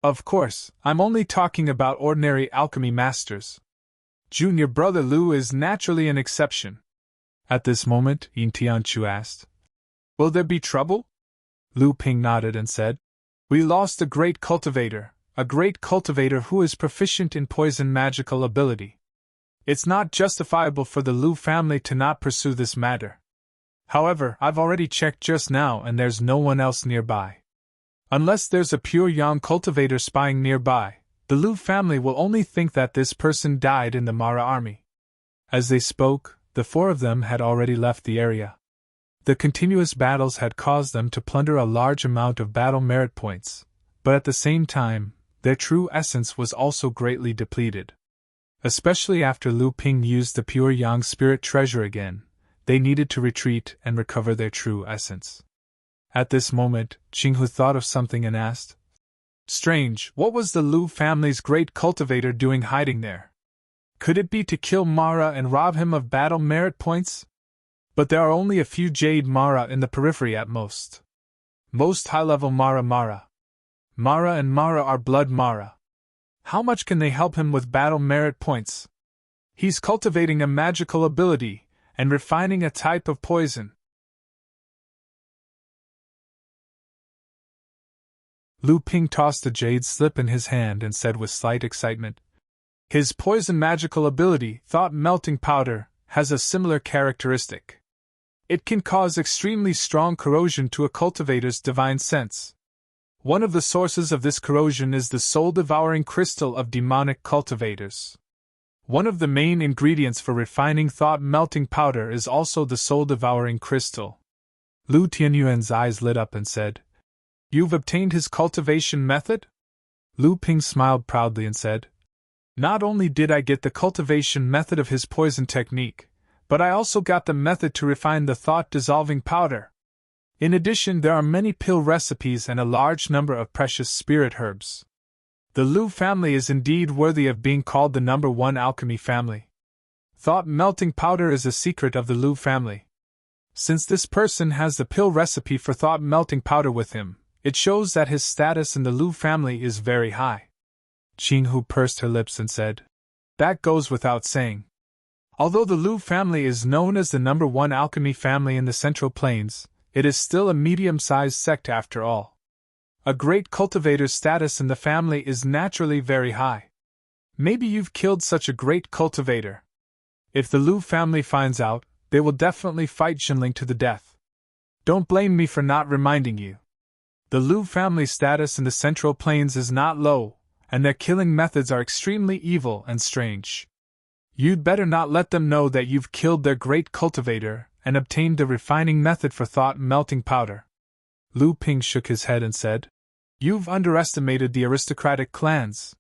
"Of course, I'm only talking about ordinary alchemy masters. Junior brother Lu is naturally an exception." At this moment, Yin Tianchu asked, "Will there be trouble?" Lu Ping nodded and said, "We lost a great cultivator who is proficient in poison magical ability. It's not justifiable for the Lu family to not pursue this matter. However, I've already checked just now and there's no one else nearby. Unless there's a pure yang cultivator spying nearby, the Lu family will only think that this person died in the Mara army." As they spoke, the four of them had already left the area. The continuous battles had caused them to plunder a large amount of battle merit points, but at the same time, their true essence was also greatly depleted. Especially after Lu Ping used the pure yang spirit treasure again, they needed to retreat and recover their true essence. At this moment, Qinghu thought of something and asked, "Strange, what was the Lu family's great cultivator doing hiding there? Could it be to kill Mara and rob him of battle merit points? But there are only a few jade Mara in the periphery at most. Most high-level Mara and Mara are blood Mara. How much can they help him with battle merit points? He's cultivating a magical ability and refining a type of poison." Lu Ping tossed a jade slip in his hand and said with slight excitement, "His poison magical ability, Thought Melting Powder, has a similar characteristic. It can cause extremely strong corrosion to a cultivator's divine sense. One of the sources of this corrosion is the soul-devouring crystal of demonic cultivators. One of the main ingredients for refining Thought Melting Powder is also the soul-devouring crystal." Lu Tianyuan's eyes lit up and said, "You've obtained his cultivation method?" Lu Ping smiled proudly and said, "Not only did I get the cultivation method of his poison technique, But I also got the method to refine the thought-dissolving powder. In addition, there are many pill recipes and a large number of precious spirit herbs. The Lu family is indeed worthy of being called the #1 alchemy family. Thought-melting powder is a secret of the Lu family. Since this person has the pill recipe for thought-melting powder with him, it shows that his status in the Lu family is very high. Qinghu pursed her lips and said, "That goes without saying." Although the Lu family is known as the #1 alchemy family in the Central Plains, it is still a medium-sized sect after all. A great cultivator's status in the family is naturally very high. Maybe you've killed such a great cultivator. If the Lu family finds out, they will definitely fight Xinling to the death. Don't blame me for not reminding you. The Lu family status in the Central Plains is not low, and their killing methods are extremely evil and strange. You'd better not let them know that you've killed their great cultivator and obtained a refining method for thought-melting powder. Lu Ping shook his head and said, "You've underestimated the aristocratic clans.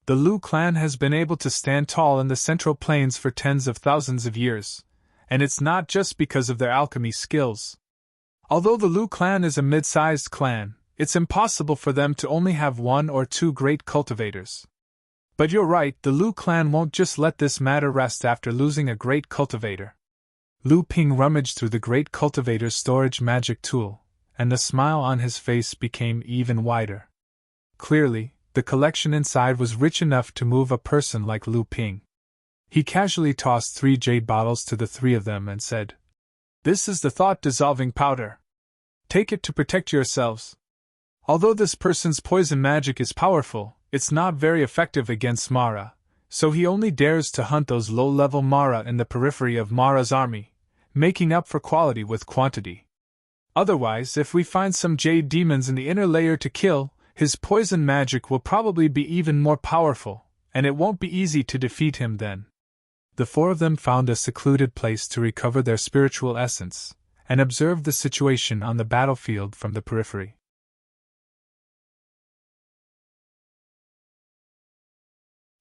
The Lu clan has been able to stand tall in the Central Plains for tens of thousands of years, and it's not just because of their alchemy skills. Although the Lu clan is a mid-sized clan, it's impossible for them to only have 1 or 2 great cultivators. But you're right, the Lu clan won't just let this matter rest after losing a great cultivator." Lu Ping rummaged through the great cultivator's storage magic tool, and the smile on his face became even wider. Clearly, the collection inside was rich enough to move a person like Lu Ping. He casually tossed 3 jade bottles to the 3 of them and said, "This is the thought-dissolving powder. Take it to protect yourselves. Although this person's poison magic is powerful, it's not very effective against Mara, so he only dares to hunt those low-level Mara in the periphery of Mara's army, making up for quality with quantity. Otherwise, if we find some jade demons in the inner layer to kill, his poison magic will probably be even more powerful, and it won't be easy to defeat him then." The 4 of them found a secluded place to recover their spiritual essence, and observed the situation on the battlefield from the periphery.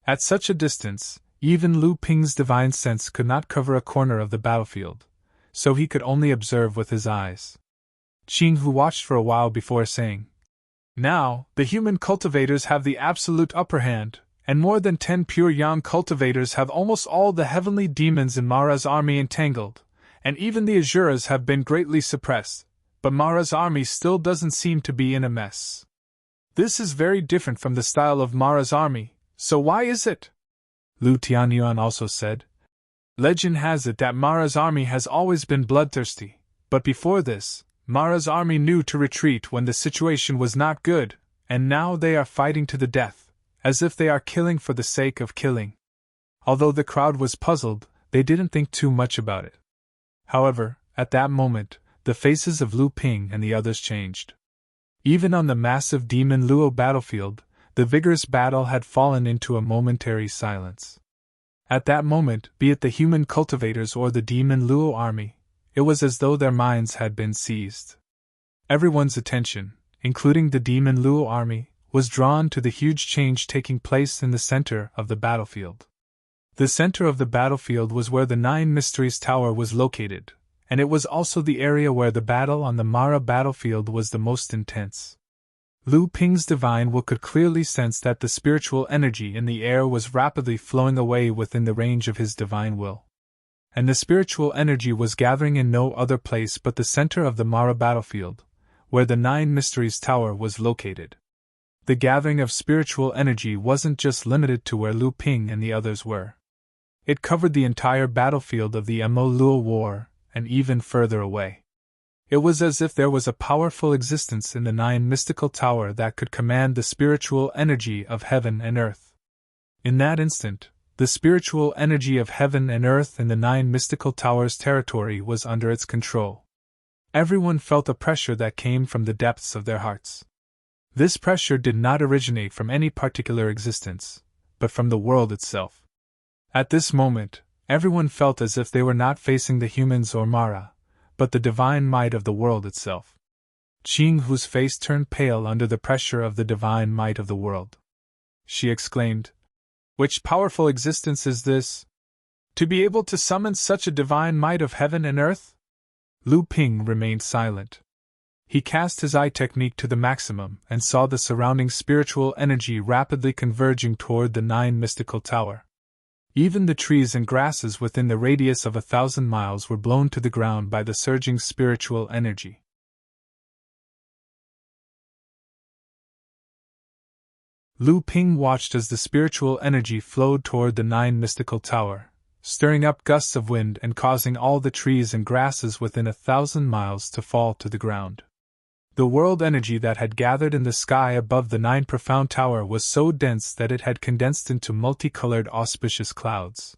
At such a distance, even Lu Ping's divine sense could not cover a corner of the battlefield, so he could only observe with his eyes. Qinghu watched for a while before saying, "Now, the human cultivators have the absolute upper hand, and more than 10 pure yang cultivators have almost all the heavenly demons in Mara's army entangled, and even the Asuras have been greatly suppressed, but Mara's army still doesn't seem to be in a mess. This is very different from the style of Mara's army, so why is it?" Lu Tianyuan also said, "Legend has it that Mara's army has always been bloodthirsty, but before this, Mara's army knew to retreat when the situation was not good, and now they are fighting to the death, as if they are killing for the sake of killing." Although the crowd was puzzled, they didn't think too much about it. However, at that moment, the faces of Lu Ping and the others changed. Even on the massive demon Luo battlefield, the vigorous battle had fallen into a momentary silence. At that moment, be it the human cultivators or the demon Luo army, it was as though their minds had been seized. Everyone's attention, including the demon Luo army, was drawn to the huge change taking place in the center of the battlefield. The center of the battlefield was where the 9 Mysteries Tower was located, and it was also the area where the battle on the Mara battlefield was the most intense. Lu Ping's divine will could clearly sense that the spiritual energy in the air was rapidly flowing away within the range of his divine will. And the spiritual energy was gathering in no other place but the center of the Mara battlefield, where the 9 Mysteries Tower was located. The gathering of spiritual energy wasn't just limited to where Lu Ping and the others were. It covered the entire battlefield of the Mo Luo War, and even further away. It was as if there was a powerful existence in the 9 mystical tower that could command the spiritual energy of heaven and earth. In that instant, the spiritual energy of heaven and earth in the 9 mystical towers' territory was under its control. Everyone felt a pressure that came from the depths of their hearts. This pressure did not originate from any particular existence, but from the world itself. At this moment, everyone felt as if they were not facing the humans or Mara, but the divine might of the world itself. Qinghu's face turned pale under the pressure of the divine might of the world. She exclaimed, "Which powerful existence is this?" To be able to summon such a divine might of heaven and earth? Lu Ping remained silent. He cast his eye technique to the maximum and saw the surrounding spiritual energy rapidly converging toward the 9 mystical tower. Even the trees and grasses within the radius of 1,000 miles were blown to the ground by the surging spiritual energy. Lu Ping watched as the spiritual energy flowed toward the 9 mystical tower, stirring up gusts of wind and causing all the trees and grasses within 1,000 miles to fall to the ground. The world energy that had gathered in the sky above the 9 profound tower was so dense that it had condensed into multicolored auspicious clouds.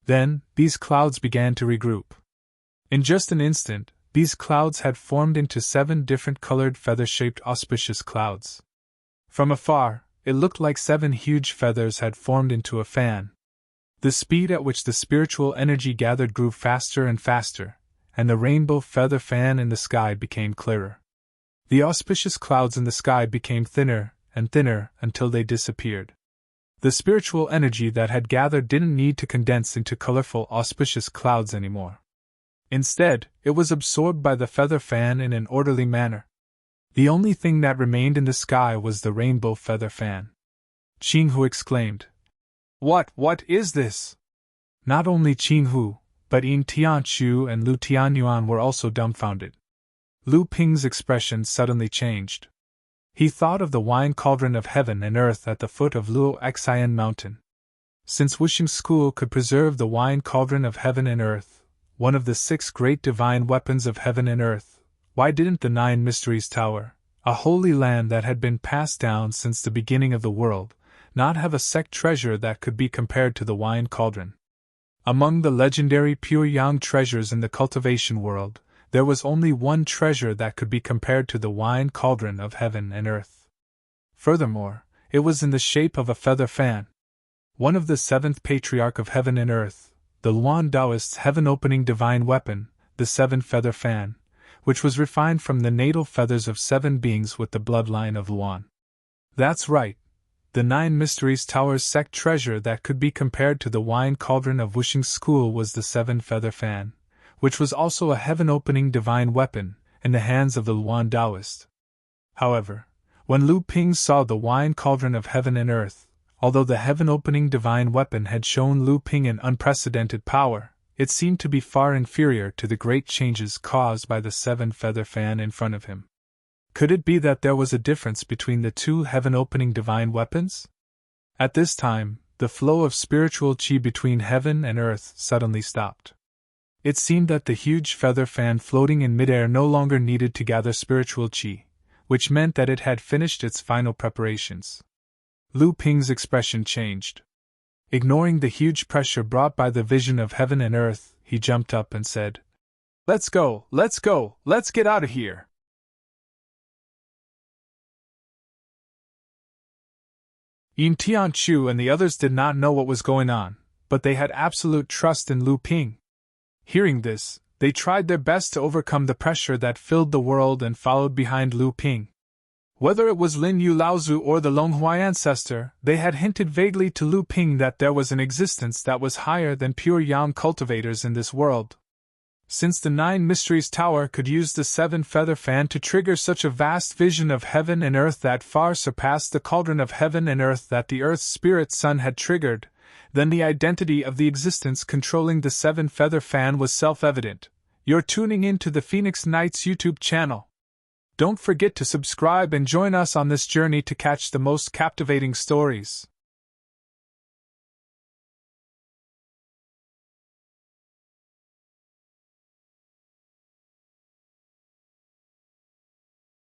Then, these clouds began to regroup. In just an instant, these clouds had formed into 7 different colored feather-shaped auspicious clouds. From afar, it looked like 7 huge feathers had formed into a fan. The speed at which the spiritual energy gathered grew faster and faster, and the rainbow feather fan in the sky became clearer. The auspicious clouds in the sky became thinner and thinner until they disappeared. The spiritual energy that had gathered didn't need to condense into colorful auspicious clouds anymore. Instead, it was absorbed by the feather fan in an orderly manner. The only thing that remained in the sky was the rainbow feather fan. Qinghu exclaimed, What is this?" Not only Qinghu, but Yin Tianchu and Lu Tianyuan were also dumbfounded. Lu Ping's expression suddenly changed. He thought of the wine cauldron of heaven and earth at the foot of Luo Xian mountain. Since Wuxing School could preserve the wine cauldron of heaven and earth, one of the 6 great divine weapons of heaven and earth, why didn't the 9 Mysteries Tower, a holy land that had been passed down since the beginning of the world, not have a sect treasure that could be compared to the wine cauldron? Among the legendary pure yang treasures in the cultivation world, there was only one treasure that could be compared to the wine cauldron of heaven and earth. Furthermore, it was in the shape of a feather fan. One of the 7th patriarch of heaven and earth, the Luan Taoist's heaven-opening divine weapon, the 7 feather fan, which was refined from the natal feathers of 7 beings with the bloodline of Luan. That's right. The 9 Mysteries Tower's sect treasure that could be compared to the wine cauldron of Wuxing School was the 7 feather fan, which was also a heaven-opening divine weapon, in the hands of the Luan Taoist. However, when Lu Ping saw the wine cauldron of heaven and earth, although the heaven-opening divine weapon had shown Lu Ping an unprecedented power, it seemed to be far inferior to the great changes caused by the 7 feather fan in front of him. Could it be that there was a difference between the 2 heaven-opening divine weapons? At this time, the flow of spiritual qi between heaven and earth suddenly stopped. It seemed that the huge feather fan floating in midair no longer needed to gather spiritual qi, which meant that it had finished its final preparations. Lu Ping's expression changed. Ignoring the huge pressure brought by the vision of heaven and earth, he jumped up and said, let's go, let's get out of here." Yin Tianchu and the others did not know what was going on, but they had absolute trust in Lu Ping. Hearing this, they tried their best to overcome the pressure that filled the world and followed behind Lu Ping. Whether it was Lin Yu Laozu or the Longhua ancestor, they had hinted vaguely to Lu Ping that there was an existence that was higher than pure yang cultivators in this world. Since the 9 Mysteries Tower could use the 7 feather fan to trigger such a vast vision of heaven and earth that far surpassed the cauldron of heaven and earth that the Earth's spirit sun had triggered, then the identity of the existence controlling the 7 feather fan was self-evident. You're tuning in to the Phoenix Knights YouTube channel. Don't forget to subscribe and join us on this journey to catch the most captivating stories.